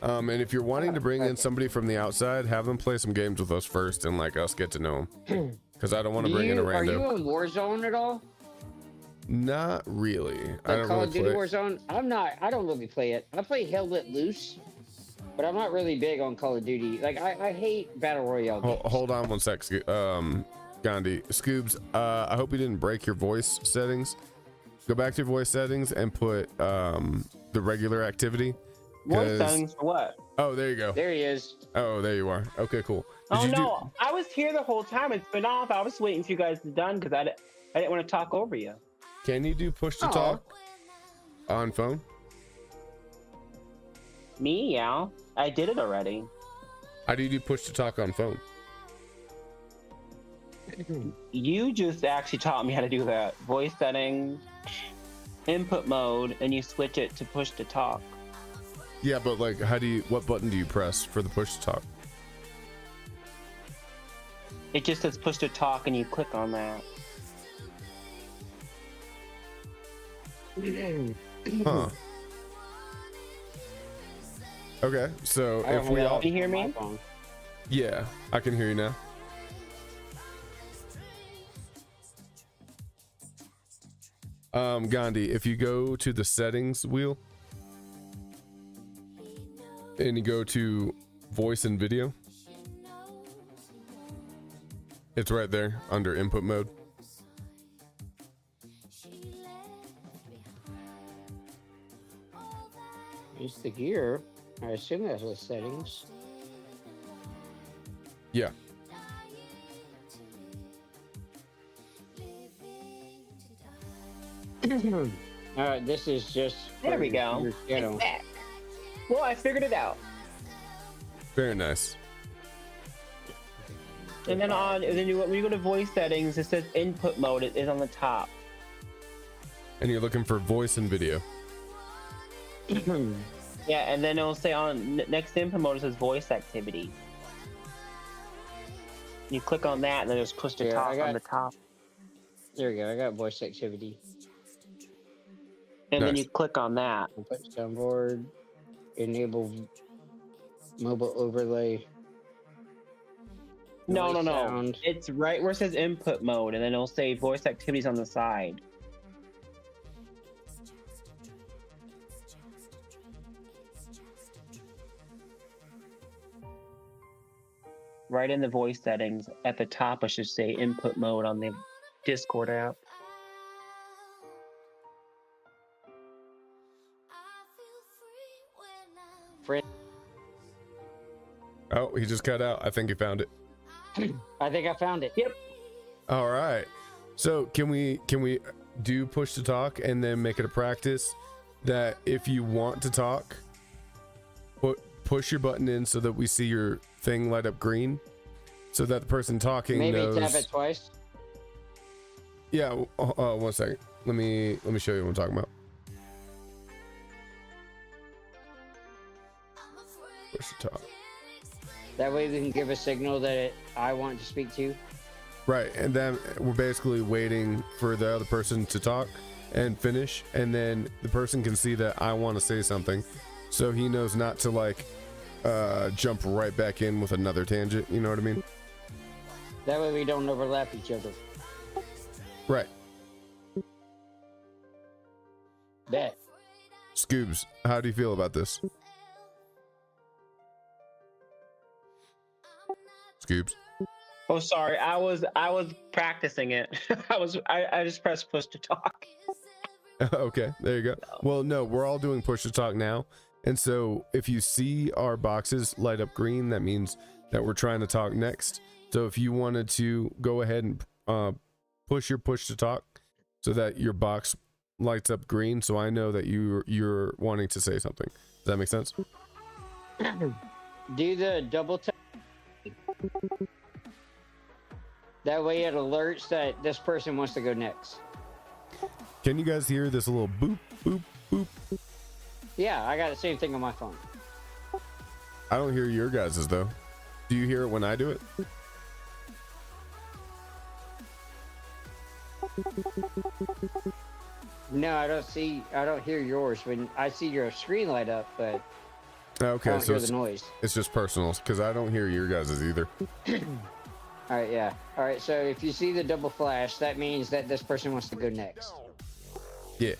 And if you're wanting to bring in somebody from the outside, have them play some games with us first, and like us get to know them. Because I don't want to bring in a Are you rando. on Warzone at all? Not really. I Like don't Call really of Duty play. Warzone? I'm not. I don't really play it. I play Hell Let Loose, but I'm not really big on Call of Duty. Like I hate battle royale games. Hold on one sec, Gandhi. Scoobs, I hope you didn't break your voice settings. Go back to your voice settings and put the regular activity. Voice settings for what? Oh, there you go. There he is. Oh, there you are. Okay, cool. Oh you no, I was here the whole time. It's been off. I was waiting for you guys to done because I didn't want to talk over you. Can you do push to talk on phone? Me, yeah. I did it already. How do you do push to talk on phone? You just actually taught me how to do that. Voice settings, input mode, and you switch it to push to talk. Yeah, but like, what button do you press for the push to talk? It just says push to talk, and you click on that. Huh. Okay, so I don't if we have all, Can you hear on my me? phone. yeah, I can hear you now. Gandhi, if you go to the settings wheel and you go to voice and video, it's right there under input mode. It's the gear. I assume that's the settings. Yeah. All right, this is just. There for we go. your channel. It's back. Well, I figured it out. Very nice. And then when you go to voice settings, it says input mode. It is on the top. And you're looking for voice and video. Yeah, and then it'll say on next input mode, it says voice activity. You click on that, and then there's push to Yeah, talk I got- on the top. There we go. I got voice activity. and then Nice. you click on that. Put soundboard, enable mobile overlay. No, Voice no. sound. It's right where it says input mode, and then it'll say voice activities on the side. Right in the voice settings at the top, it should say input mode on the Discord app. Friend, Oh, he just cut out. I think he found it. I think I found it. Yep. All right. So can we do push to talk and then make it a practice that if you want to talk, push your button in so that we see your thing light up green, so that the person talking Maybe knows. tap it twice. Yeah. 1 second. Let me show you what I'm talking about. Push to talk. That way we can give a signal that I want to speak to. Right, and then we're basically waiting for the other person to talk and finish, and then the person can see that I want to say something, so he knows not to like jump right back in with another tangent. You know what I mean? That way we don't overlap each other. Right. Bet. Scoobs, how do you feel about this? Scoobs. Oh, sorry. I was practicing it. I just pressed push to talk. Okay, there you go. Well, no, we're all doing push to talk now, and so if you see our boxes light up green, that means that we're trying to talk next. So if you wanted to go ahead and push your push to talk so that your box lights up green, so I know that you're wanting to say something. Does that make sense? Do the double tap. That way it alerts that this person wants to go next. Can you guys hear this little boop, boop, boop? Yeah, I got the same thing on my phone. I don't hear your guys's though. Do you hear it when I do it? No, I don't hear yours. When I see your screen light up, but I Okay, don't so hear the noise. it's just personal because I don't hear your guys's either. All right, yeah. All right, so if you see the double flash, that means that this person wants to go next. Yeah.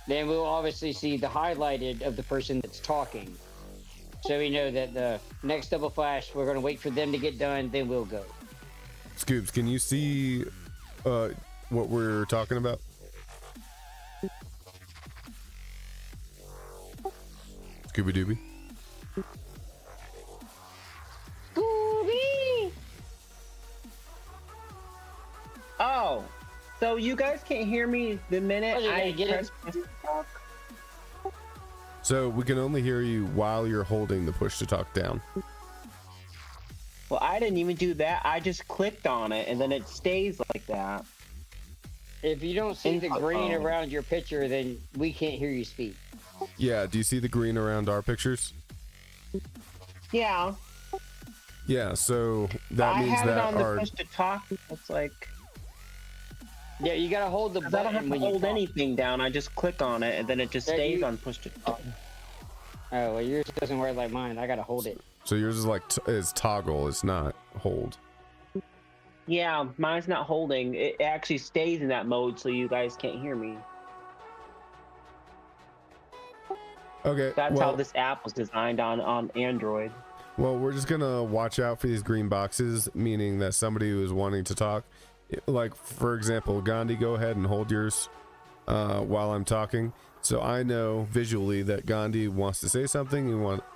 Then we'll obviously see the highlighted of the person that's talking. So we know that the next double flash, we're going to wait for them to get done, then we'll go. Scoobs, can you see what we're talking about? Scooby Dooby. Scooby! Oh, so you guys can't hear me the minute Oh, you gotta I get press push to talk? So we can only hear you while you're holding the push to talk down. Well, I didn't even do that. I just clicked on it, and then it stays like that. If you don't see the Input green phone. around your picture, then we can't hear you speak. Yeah, do you see the green around our pictures? Yeah, Yeah, so that I means have it that on the our push to talk. It's like Yeah, you got to hold the 'cause I don't have button to when you hold talk. anything down. I just click on it, and then it just That stays you- on push to talk. Oh, well, yours doesn't work like mine. I got to hold it. so yours is like is toggle, it's not hold. Yeah, mine's not holding. It actually stays in that mode, so you guys can't hear me. Okay. That's well, how this app was designed on Android. Well, we're just gonna watch out for these green boxes, meaning that somebody who is wanting to talk, like for example, Gandhi, go ahead and hold yours while I'm talking, so I know visually that Gandhi wants to say something.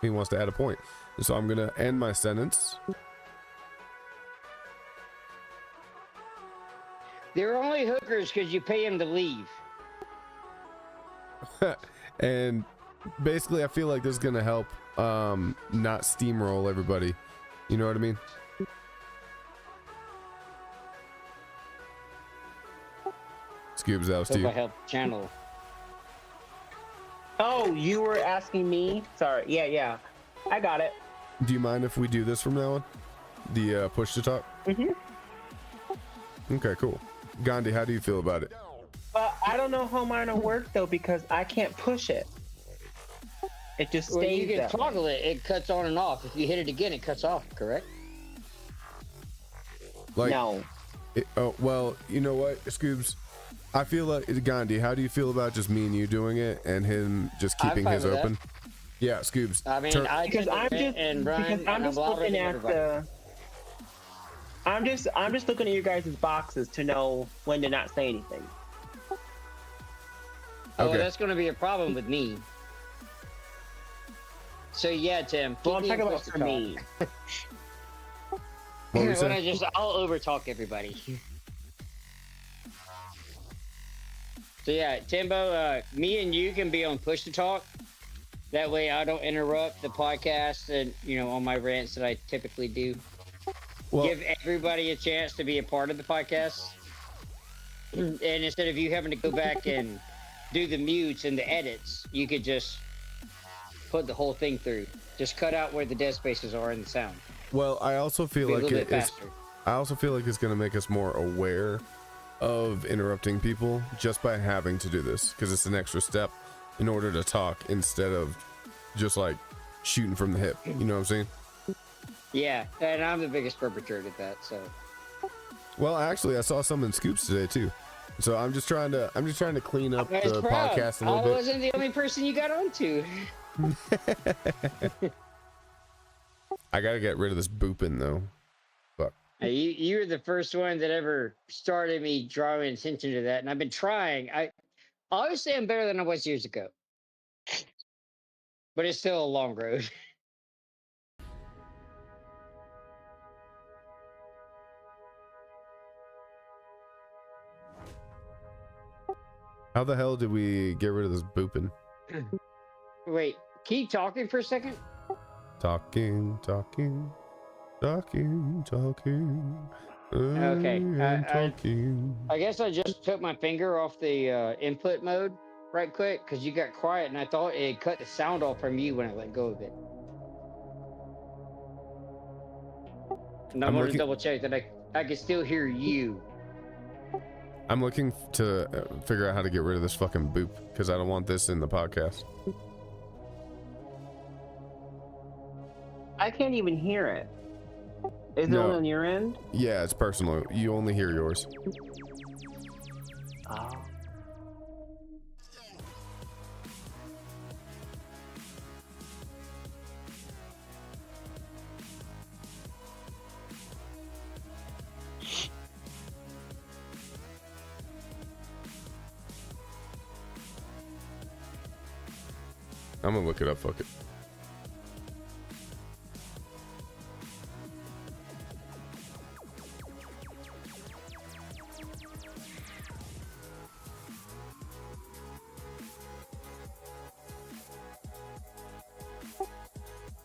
He wants to add a point, so I'm gonna end my sentence. They're only hookers because you pay them to leave. And basically, I feel like this is gonna help not steamroll everybody. You know what I mean? Scoobs, that was to Hope you. I help channel. Oh, you were asking me? Sorry. Yeah. I got it. Do you mind if we do this from now on? The push to talk? Mhm. Okay, cool. Gandhi, how do you feel about it? I don't know how mine will work though because I can't push it. It just stays. Well, you can that way. toggle it. It cuts on and off. If you hit it again, it cuts off. Correct? Like, No. oh well, you know what, Scoobs? I feel like Gandhi. How do you feel about just me and you doing it and him just I'm keeping fine his with that. open? Yeah, Scoobs. I mean, turn- because I'm just looking at the. I'm just looking at you guys' boxes to know when to not say anything. Oh, Okay. that's going to be a problem with me. So yeah, Tim. Well, I'm keep me talking in about push to for talk. me. What were you When I saying? I'll over talk everybody. So yeah, Timbo, me and you can be on push to talk. That way I don't interrupt the podcast and, on my rants that I typically do. Well, Give everybody a chance to be a part of the podcast. And instead of you having to go back and do the mutes and the edits, you could just put the whole thing through. Just cut out where the dead spaces are in the sound. well, I also feel Be a like little it bit is. faster. I also feel like it's going to make us more aware of interrupting people just by having to do this, because it's an extra step in order to talk instead of just like shooting from the hip. You know what I'm saying? Yeah, and I'm the biggest perpetrator of that, so. Well, actually, I saw some in Scoops today too. So I'm just trying to clean up I was the proud. podcast a I little bit. wasn't the only person you got onto. I gotta get rid of this booping though. Fuck. You were the first one that ever started me drawing attention to that, and I've been trying. I obviously I'm better than I was years ago, but it's still a long road. How the hell did we get rid of this booping? Wait, keep talking for a second. Talking. Okay, Talking. I guess I just took my finger off the input mode right quick because you got quiet, and I thought it cut the sound off from you when I let go of it. And I'm gonna looking- double check that I can still hear you. I'm looking to figure out how to get rid of this fucking boop because I don't want this in the podcast. I can't even hear it. Is it No. only on your end? Yeah, it's personal. You only hear yours. Oh. I'm gonna look it up. Fuck it.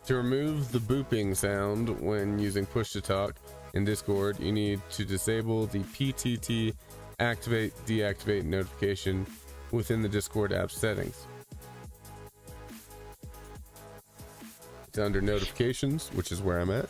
To remove the booping sound when using push to talk in Discord, you need to disable the PTT activate deactivate notification within the Discord app settings. It's under notifications, which is where I'm at.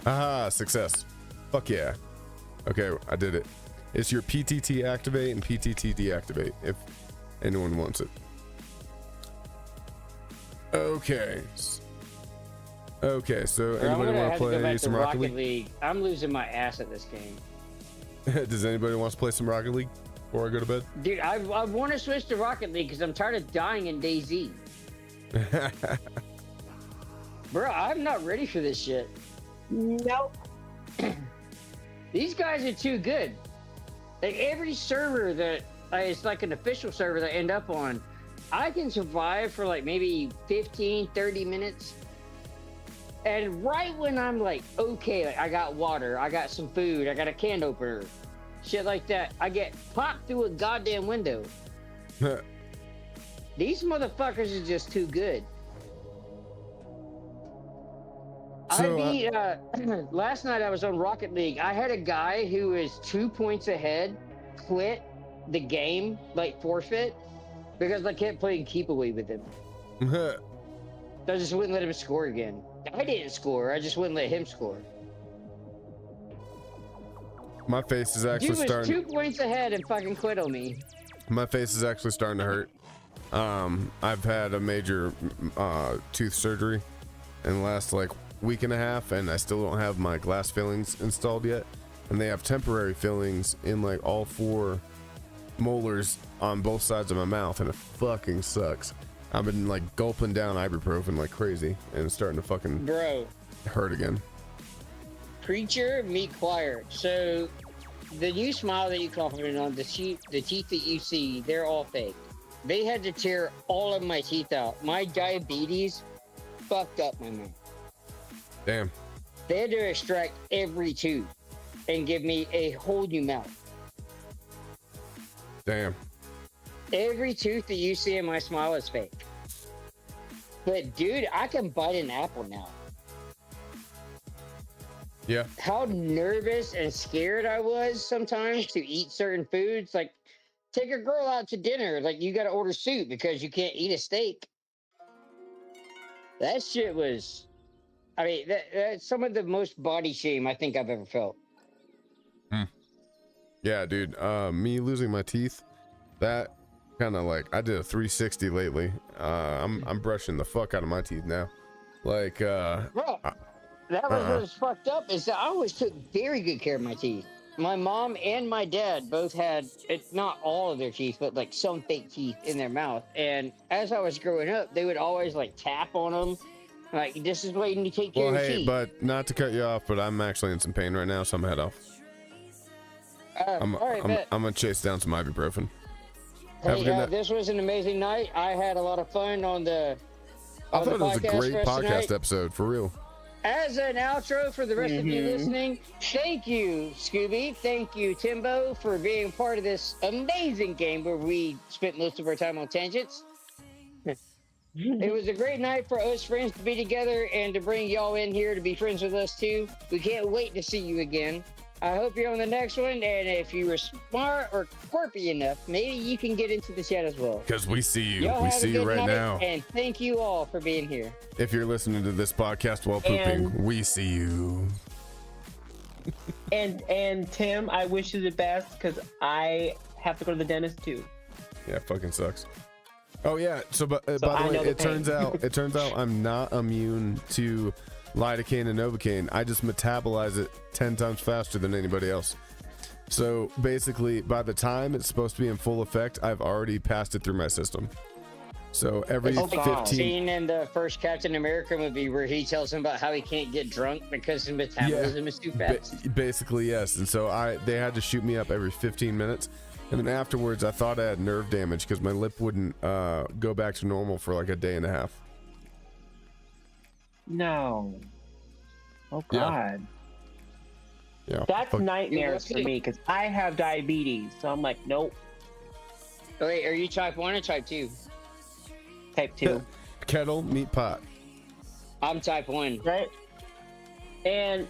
Aha, success. Fuck yeah. Okay, I did it. It's your PTT activate and PTT deactivate if anyone wants it. Okay. Okay, so Or I'm anybody gonna want have to to go play back some to Rocket League? League. I'm losing my ass at this game. Does anybody want to play some Rocket League before I go to bed? Dude, I want to switch to Rocket League because I'm tired of dying in DayZ. Bro, I'm not ready for this shit. Nope. These guys are too good. Like every server that it's like an official server that I end up on, I can survive for like maybe 15, 30 minutes. And right when I'm like, okay, like I got water, I got some food, I got a can opener, shit like that. I get popped through a goddamn window. These motherfuckers are just too good. So, I beat, last night I was on Rocket League. I had a guy who was 2 points ahead quit the game, like forfeit, because I kept playing keep away with him. So I just wouldn't let him score again. I didn't score, I just wouldn't let him score. My face is actually Dude was starting. 2 points ahead and fucking quit on me. My face is actually starting to hurt. I've had a major tooth surgery in the last like week and a half, and I still don't have my glass fillings installed yet. And they have temporary fillings in like all 4 molars on both sides of my mouth, and it fucking sucks. I've been like gulping down ibuprofen like crazy, and it's starting to fucking Bro, hurt again. Preacher, meet choir. So the new smile that you complimented on, the teeth that you see, they're all fake. They had to tear all of my teeth out. My diabetes fucked up my mouth. Damn. They had to extract every tooth and give me a whole new mouth. Damn. Every tooth that you see in my smile is fake. But dude, I can bite an apple now. Yeah. How nervous and scared I was sometimes to eat certain foods. Like, take a girl out to dinner. Like, you got to order soup because you can't eat a steak. That shit was, I mean, that's some of the most body shame I think I've ever felt. Yeah, dude. Me losing my teeth, that kind of like, I did a 360 lately. I'm brushing the fuck out of my teeth now. Like, Bro, that was what was fucked up, is that I always took very good care of my teeth. My mom and my dad both had, not all of their teeth, but like some fake teeth in their mouth. And as I was growing up, they would always like tap on them. Like, this is waiting to take care well, of your hey, teeth. but not to cut you off, but I'm actually in some pain right now, so I'm head off. I'm gonna chase down some ibuprofen. Have a good Hey, night. this was an amazing night. I had a lot of fun on the. I on thought it the was a great for us podcast tonight. episode, for real. As an outro for the rest of you listening, thank you, Scooby. Thank you, Timbo, for being part of this amazing game where we spent most of our time on tangents. It was a great night for us friends to be together and to bring y'all in here to be friends with us too. We can't wait to see you again. I hope you're on the next one, and if you were smart or quirky enough, maybe you can get into the chat as well. Because we see you. Y'all We have a see you good right night, now. and thank you all for being here. If you're listening to this podcast while pooping, we see you. And Tim, I wish you the best because I have to go to the dentist too. Yeah, fucking sucks. Oh yeah. So, by the I way, know the it pain. turns out I'm not immune to lidocaine and novocaine. I just metabolize it 10 times faster than anybody else. So basically, by the time it's supposed to be in full effect, I've already passed it through my system. So every It's like 15. scene in the first Captain America movie where he tells him about how he can't get drunk because his metabolism is too fast. Basically, yes. And so they had to shoot me up every 15 minutes. And then afterwards, I thought I had nerve damage because my lip wouldn't go back to normal for like a day and a half. No. Oh Yeah. God. Yeah. That's fuck- nightmares for me because I have diabetes. So I'm like, nope. Oh, wait, are you type 1 or type 2? Type 2. Kettle, meat pot. I'm type 1. Right? And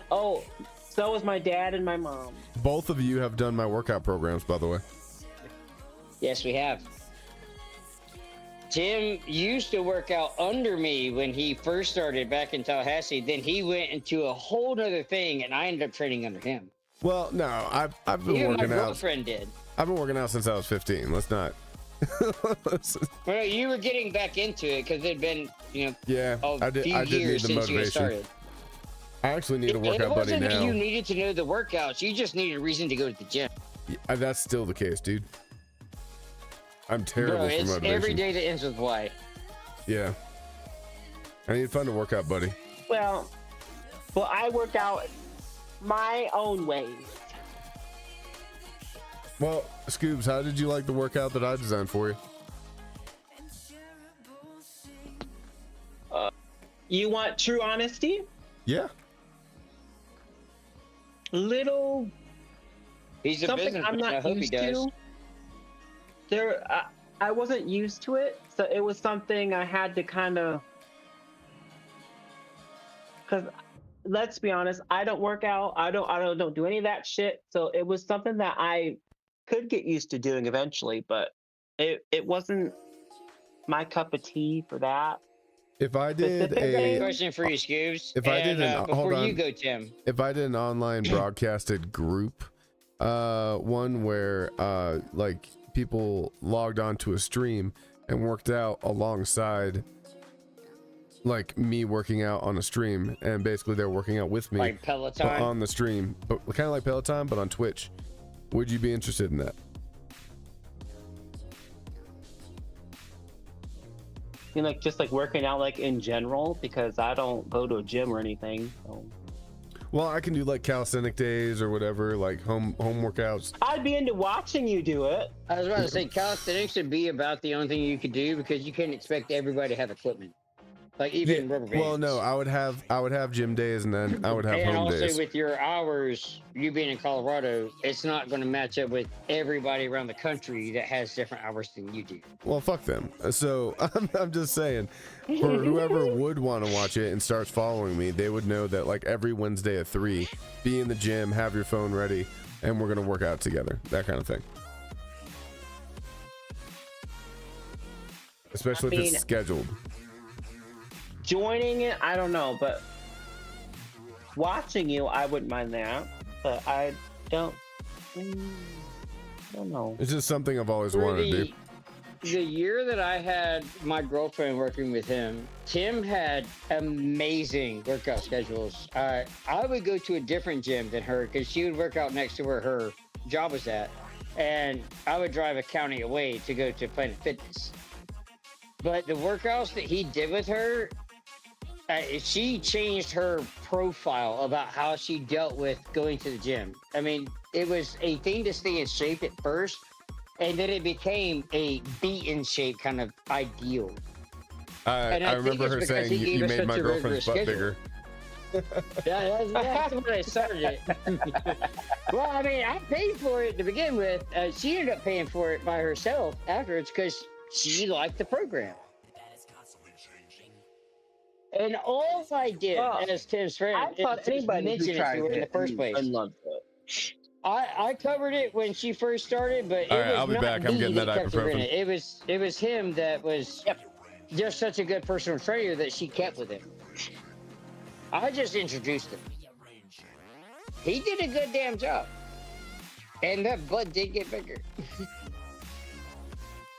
so is my dad and my mom. Both of you have done my workout programs, by the way. Yes, we have. Tim used to work out under me when he first started back in Tallahassee. Then he went into a whole other thing, and I ended up training under him. Well, no, I've been Even my working out. girlfriend did. I've been working out since I was 15. Let's not. Well, you were getting back into it because it'd been, Yeah, a I did few need years the since you had motivation. started. I actually need a And workout it buddy wasn't that you now. needed to know the workouts. You just needed a reason to go to the gym. Yeah, that's still the case, dude. I'm terrible Bro, for it's motivation. every day that ends with Y. Yeah. I need to find a workout buddy. Well, I work out my own ways. Well, Scoobs, how did you like the workout that I designed for you? You want true honesty? Yeah. Little He's a something businessman. I'm I not hope he used does. to. I wasn't used to it, so it was something I had to kind of. Because let's be honest, I don't work out. I don't do any of that shit. So it was something that I could get used to doing eventually, but it wasn't my cup of tea for that. If I did Specifically, a Question for you, Scoobs. if I did And an hold before you on, go, Tim. if I did an online broadcasted group, one where like people logged onto a stream and worked out alongside like me working out on a stream, and basically they're working out with me Like Peloton? on the stream, but kind of like Peloton but on Twitch. Would you be interested in that? you know, like just like working out like in general, because I don't go to a gym or anything. So. Well, I can do like calisthenic days or whatever, like home workouts. I'd be into watching you do it. I was about to say calisthenics should be about the only thing you could do because you can't expect everybody to have equipment. Like even rubber bands. Well, no, I would have gym days, and then I would have And home also days. with your hours, you being in Colorado, it's not going to match up with everybody around the country that has different hours than you do. Well, fuck them. So I'm just saying, for whoever would want to watch it and starts following me, they would know that like every Wednesday at 3, be in the gym, have your phone ready, and we're gonna work out together. That kind of thing. Especially if it's scheduled. Joining it, I don't know, but watching you, I wouldn't mind that. But I don't know. It's just something I've always For wanted to do. the year that I had my girlfriend working with him, Tim had amazing workout schedules. I would go to a different gym than her because she would work out next to where her job was at. And I would drive a county away to go to Planet Fitness. But the workouts that he did with her, she changed her profile about how she dealt with going to the gym. I mean, it was a thing to stay in shape at first, and then it became a be in shape kind of ideal. I remember her saying you made my girlfriend's butt bigger. Yeah, that's when I started it. Well, I mean, I paid for it to begin with. She ended up paying for it by herself afterwards because she liked the program. And all I did as Tim's friend I thought is anybody mention it to her in the first place. I loved it. I covered it when she first started, but All it right, was I'll be not back. I'm me getting that kept her in ibuprofen. it was him that was just such a good personal trainer that she kept with him. I just introduced him. He did a good damn job, and that butt did get bigger.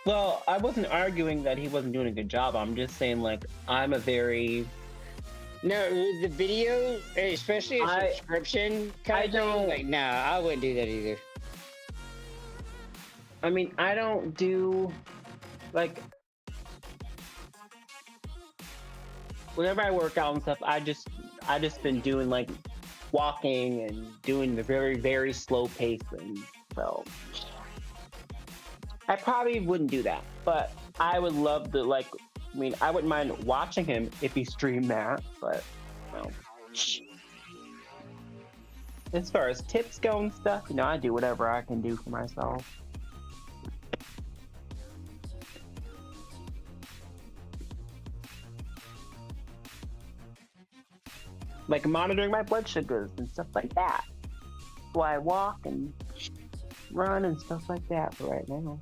Well, I wasn't arguing that he wasn't doing a good job. I'm just saying, like, I'm a very... No, the video, especially a subscription kind of thing, like, nah, I wouldn't do that either. I mean, I don't do, like... Whenever I work out and stuff, I just been doing, like, walking and doing the very, very slow pacing, so... I probably wouldn't do that, but I would love to, like, I mean, I wouldn't mind watching him if he streamed that, but, well. As far as tips go and stuff, you know, I do whatever I can do for myself. Like monitoring my blood sugars and stuff like that. So I walk and run and stuff like that for right now.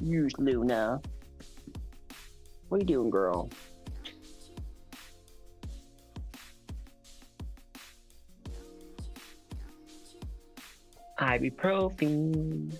Use Luna. What are you doing, girl? Ibuprofen.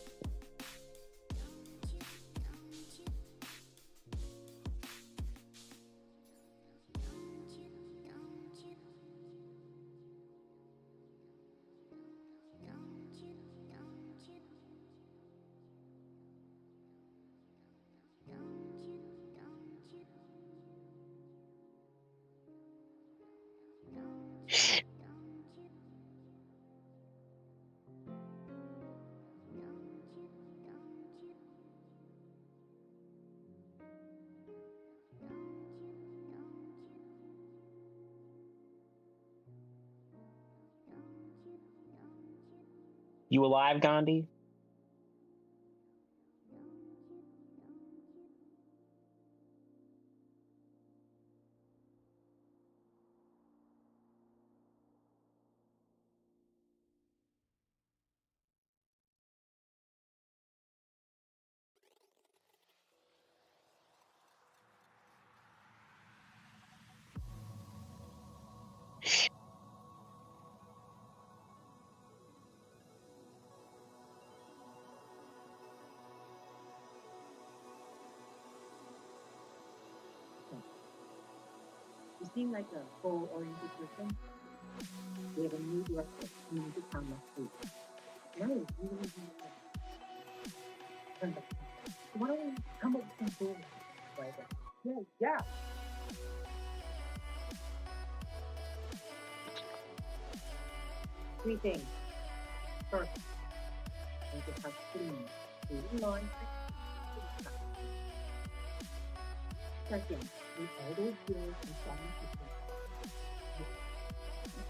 You alive, Gandhi? You seem like a goal-oriented person. We have a new director. You need to come next week. No, you really need to. Why don't we come up with some goals? Like that? Yeah. Three things. First, we can have clean laundry. Second, we always do and solve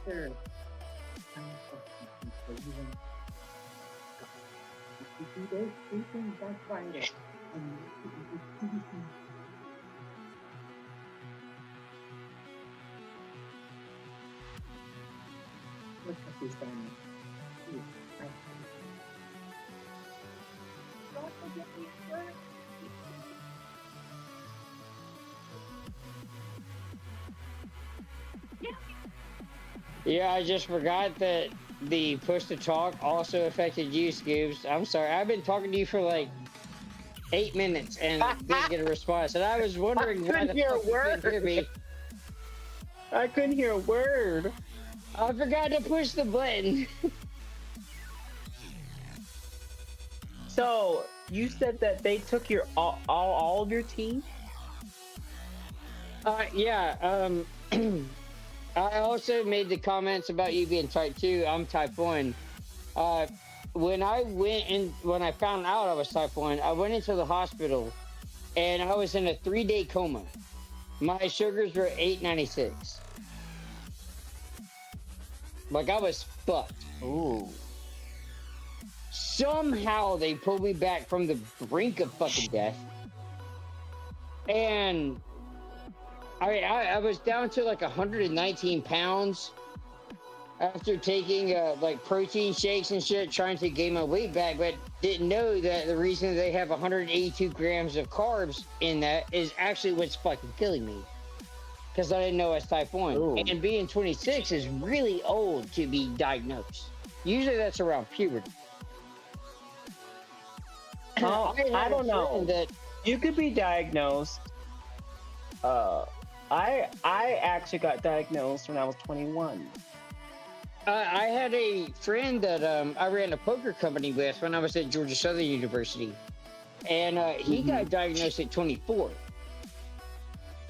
third, for you and God. If you do those three things by Friday, and you can do 2 things. Look at this family. Don't forget these words. Yeah, I just forgot that the push to talk also affected you, Scoobs. I'm sorry. I've been talking to you for like 8 minutes and didn't get a response. And I was wondering why the fuck you couldn't hear me. I couldn't hear a word. I forgot to push the button. So you said that they took your all of your teeth? Yeah. I also made the comments about you being type 2. I'm type 1. When I found out I was type 1, I went into the hospital and I was in a 3-day coma. My sugars were 896. Like, I was fucked. Ooh. Somehow they pulled me back from the brink of fucking death. And I was down to like 119 pounds after taking like protein shakes and shit, trying to gain my weight back, but didn't know that the reason they have 182 grams of carbs in that is actually what's fucking killing me. Because I didn't know I was type 1. Ooh. And being 26 is really old to be diagnosed. Usually that's around puberty. Oh, I don't know. That You could be diagnosed. I actually got diagnosed when I was 21. I had a friend that I ran a poker company with when I was at Georgia Southern University, and he got diagnosed at 24.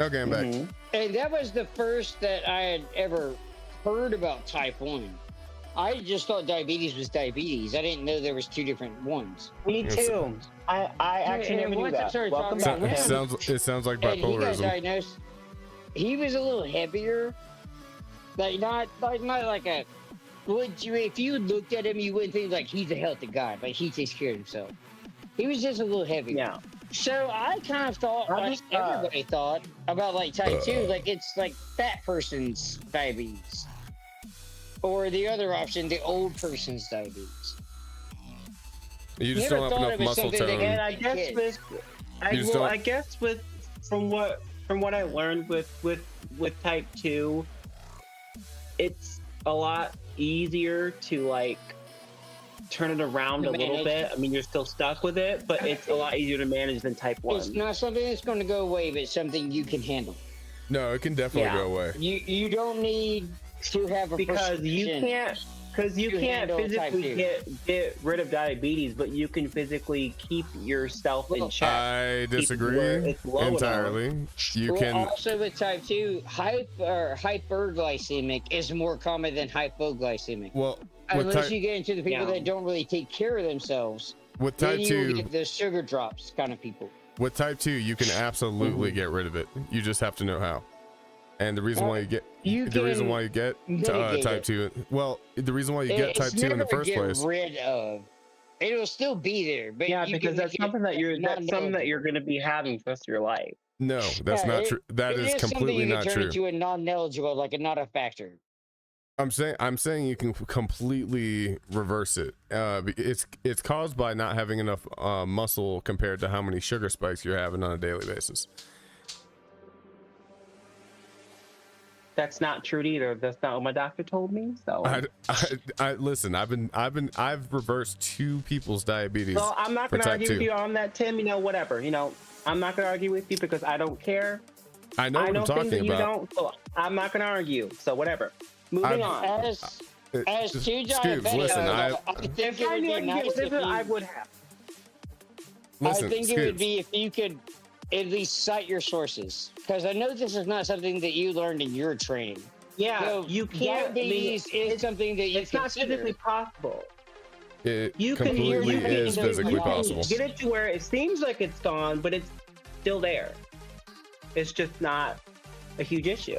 Okay, I'm back. And that was the first that I had ever heard about type 1. I just thought diabetes was diabetes. I didn't know there was 2 different ones. Me too. I actually never knew once I that. started Welcome talking back. about him, It sounds like and he got bipolarism. diagnosed. He was a little heavier, like not like a. If you looked at him, you wouldn't think like he's a healthy guy, but he takes care of himself. He was just a little heavier. Yeah. So I kind of thought, like everybody thought about like type 2, like it's like fat person's diabetes, or the other option, the old person's diabetes. You just Never don't have thought enough it was muscle something that tone. And I guess Kid. with, You just don't- I guess with from what I learned with type 2, it's a lot easier to like turn it around a little Manage. bit. I mean, you're still stuck with it, but it's a lot easier to manage than type 1. It's not something that's going to go away, but it's something you can handle. No, it can definitely Yeah. go away. You don't need to have a because you prescription. can't handle type physically 2. get rid of diabetes, but you can physically keep yourself in Well, check. I Keep it disagree where it's low enough. entirely. You Well, can. also with type 2, hyperglycemic is more common than hypoglycemic. Well, with Unless type, you get into the people Yeah. that don't really take care of themselves, with then type you 2, get the sugar drops kind of people. with type 2, you can absolutely Mhm. get rid of it. You just have to know how. And the reason why you get You the reason can why you get mitigate type it. 2, well, the reason why you get It's type 2 in the never first get place. rid of. It'll still be there, but Yeah, you because can that's make it something that non-negligible. going to be having for the rest of your life. No, that's Yeah, not true. That it is something completely you can not turn true. into a non-negligible, like a not a factor. I'm saying you can completely reverse it. It's caused by not having enough muscle compared to how many sugar spikes you're having on a daily basis. That's not true either. That's not what my doctor told me. So I listen. I've reversed 2 people's diabetes. So I'm not for going to type argue with 2. you on that, Tim. You know, whatever. You know, I'm not going to argue with you because I don't care. I know what I'm things that talking you about. don't. So I'm not going to argue. So whatever. Moving on. As two Scoobs, diabetics, listen, I think If it I would knew be I could nice get rid if of it, I you, would have. Listen, I think it would Scoobs. be if you could at least cite your sources, because I know this is not something that you learned in your training. Yeah, So you can't. I mean, diabetes is something that you it's not consider. physically possible. It You can completely you can is get physically you can possible. Get it to where it seems like it's gone, but it's still there. It's just not a huge issue.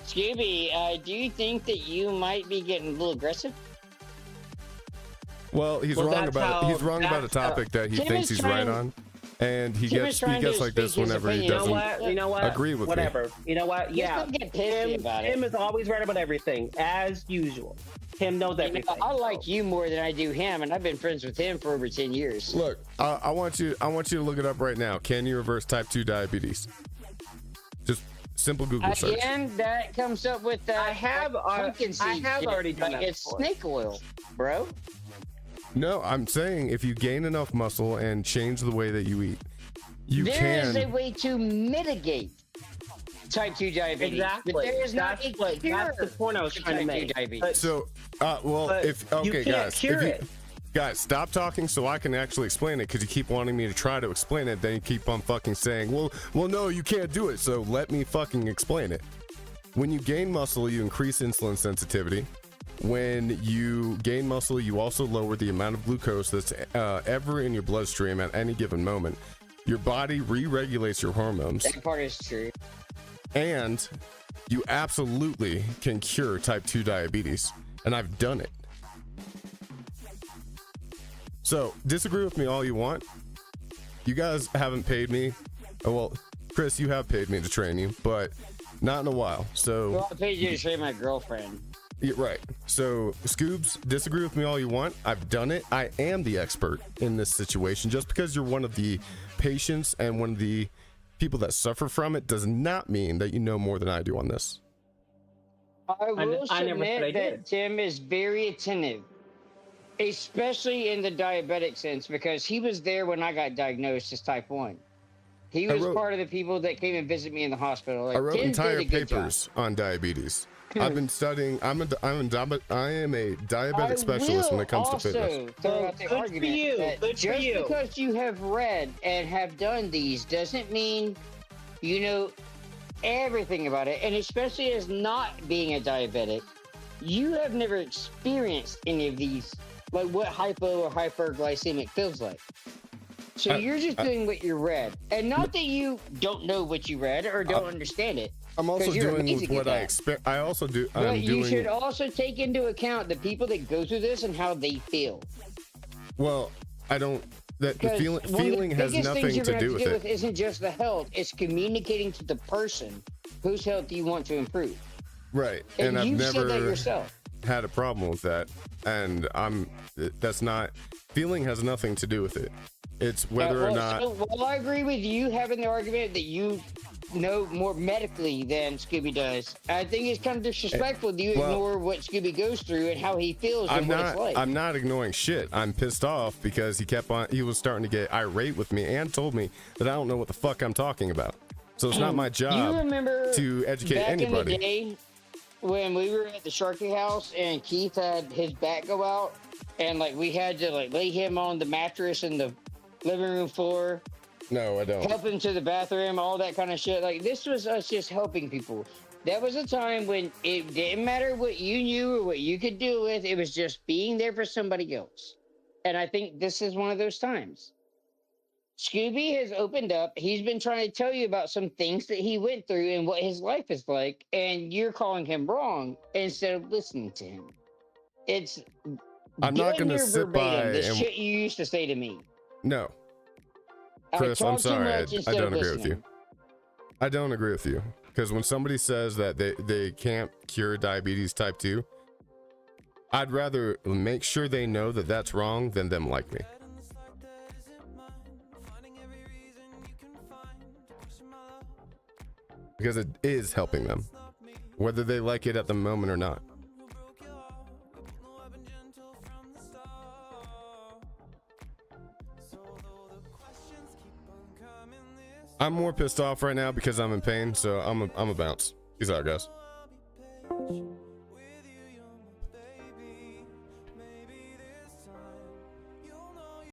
Scooby, do you think that you might be getting a little aggressive? Well, he's Well, wrong that's about how- he's wrong about a that's how- topic that he Tim thinks is he's right trying- on, and he Tim is gets trying to like this speak his whenever he opinion. doesn't You know what? agree with me. Whatever. You know what? Just Yeah. don't get pissy about Tim it. is always right about everything, as usual. Tim knows You know, everything. I like you more than I do him, and I've been friends with him for over 10 years. Look, I want you to look it up right now. Can you reverse type 2 diabetes? Just simple Google search. Again, that comes up with I have pumpkin seed shit, already done but that it's before. snake oil, bro. No, I'm saying if you gain enough muscle and change the way that you eat, you There is can. a way to mitigate type 2 diabetes. Exactly. But there is not a cure That's the point I was for trying to type 2 make. diabetes. But- So, well, but if you okay, can't guys, cure it. guys, stop talking so I can actually explain it because you keep wanting me to try to explain it. Then you keep on fucking saying, well, no, you can't do it. So let me fucking explain it. When you gain muscle, you increase insulin sensitivity. When you gain muscle, you also lower the amount of glucose that's ever in your bloodstream at any given moment. Your body re-regulates your hormones, That part is true. and you absolutely can cure type 2 diabetes, and I've done it. So disagree with me all you want. You guys haven't paid me. Oh, well, Chris, you have paid me to train you, but not in a while. So Well, I paid you to train my girlfriend. yeah, right. So, Scoobs, disagree with me all you want. I've done it. I am the expert in this situation. Just because you're one of the patients and one of the people that suffer from it does not mean that you know more than I do on this. I will I never said I submit that did. Tim is very attentive, especially in the diabetic sense, because he was there when I got diagnosed as type 1. He I was wrote- part of the people that came and visit me in the hospital. Like, I wrote Tim entire did a good job. papers on diabetes. I've been studying. I am a diabetic specialist when it comes to fitness. I will also throw out the Good for argument you, that good for just you. because you have read and have done these doesn't mean you know everything about it. And especially as not being a diabetic, you have never experienced any of these, like what hypo or hyperglycemic feels like. So you're just doing what you read, and not that you don't know what you read or don't understand it. I'm also 'Cause you're doing with amazing at what I that. expect. I also do. But I'm you doing. should also take into account the people that go through this and how they feel. Well, I don't. That the Because feeling one of the feeling has biggest things nothing you're to gonna do have with to deal it. with isn't just the health; it's communicating to the person whose health you want to improve. Right. And, And I've you said that never yourself. had a problem with that. And that's not, feeling has nothing to do with it. It's whether or not. Well, I agree with you having the argument that you know more medically than Scooby does. I think it's kind of disrespectful that you Well, ignore what Scooby goes through and how he feels and what it's like. I'm not ignoring shit. I'm pissed off because he was starting to get irate with me and told me that I don't know what the fuck I'm talking about. So it's not my you job remember to educate back anybody. in the day when we were at the Sharky house and Keith had his back go out and like we had to like lay him on the mattress in the living room floor, No, I don't. help him to the bathroom, all that kind of shit. Like this was us just helping people. That was a time when it didn't matter what you knew or what you could deal with. It was just being there for somebody else. And I think this is one of those times. Scooby has opened up. He's been trying to tell you about some things that he went through and what his life is like, and you're calling him wrong instead of listening to him. It's I'm not dang gonna near sit by verbatim the and shit you used to say to me. no, I Chris, I'm talk too sorry. much I instead don't of agree with you. listening. I don't agree with you because when somebody says that they can't cure diabetes type 2, I'd rather make sure they know that that's wrong than them like me. Because it is helping them, whether they like it at the moment or not. I'm more pissed off right now because I'm in pain, so I'm a bounce. Peace out, guys.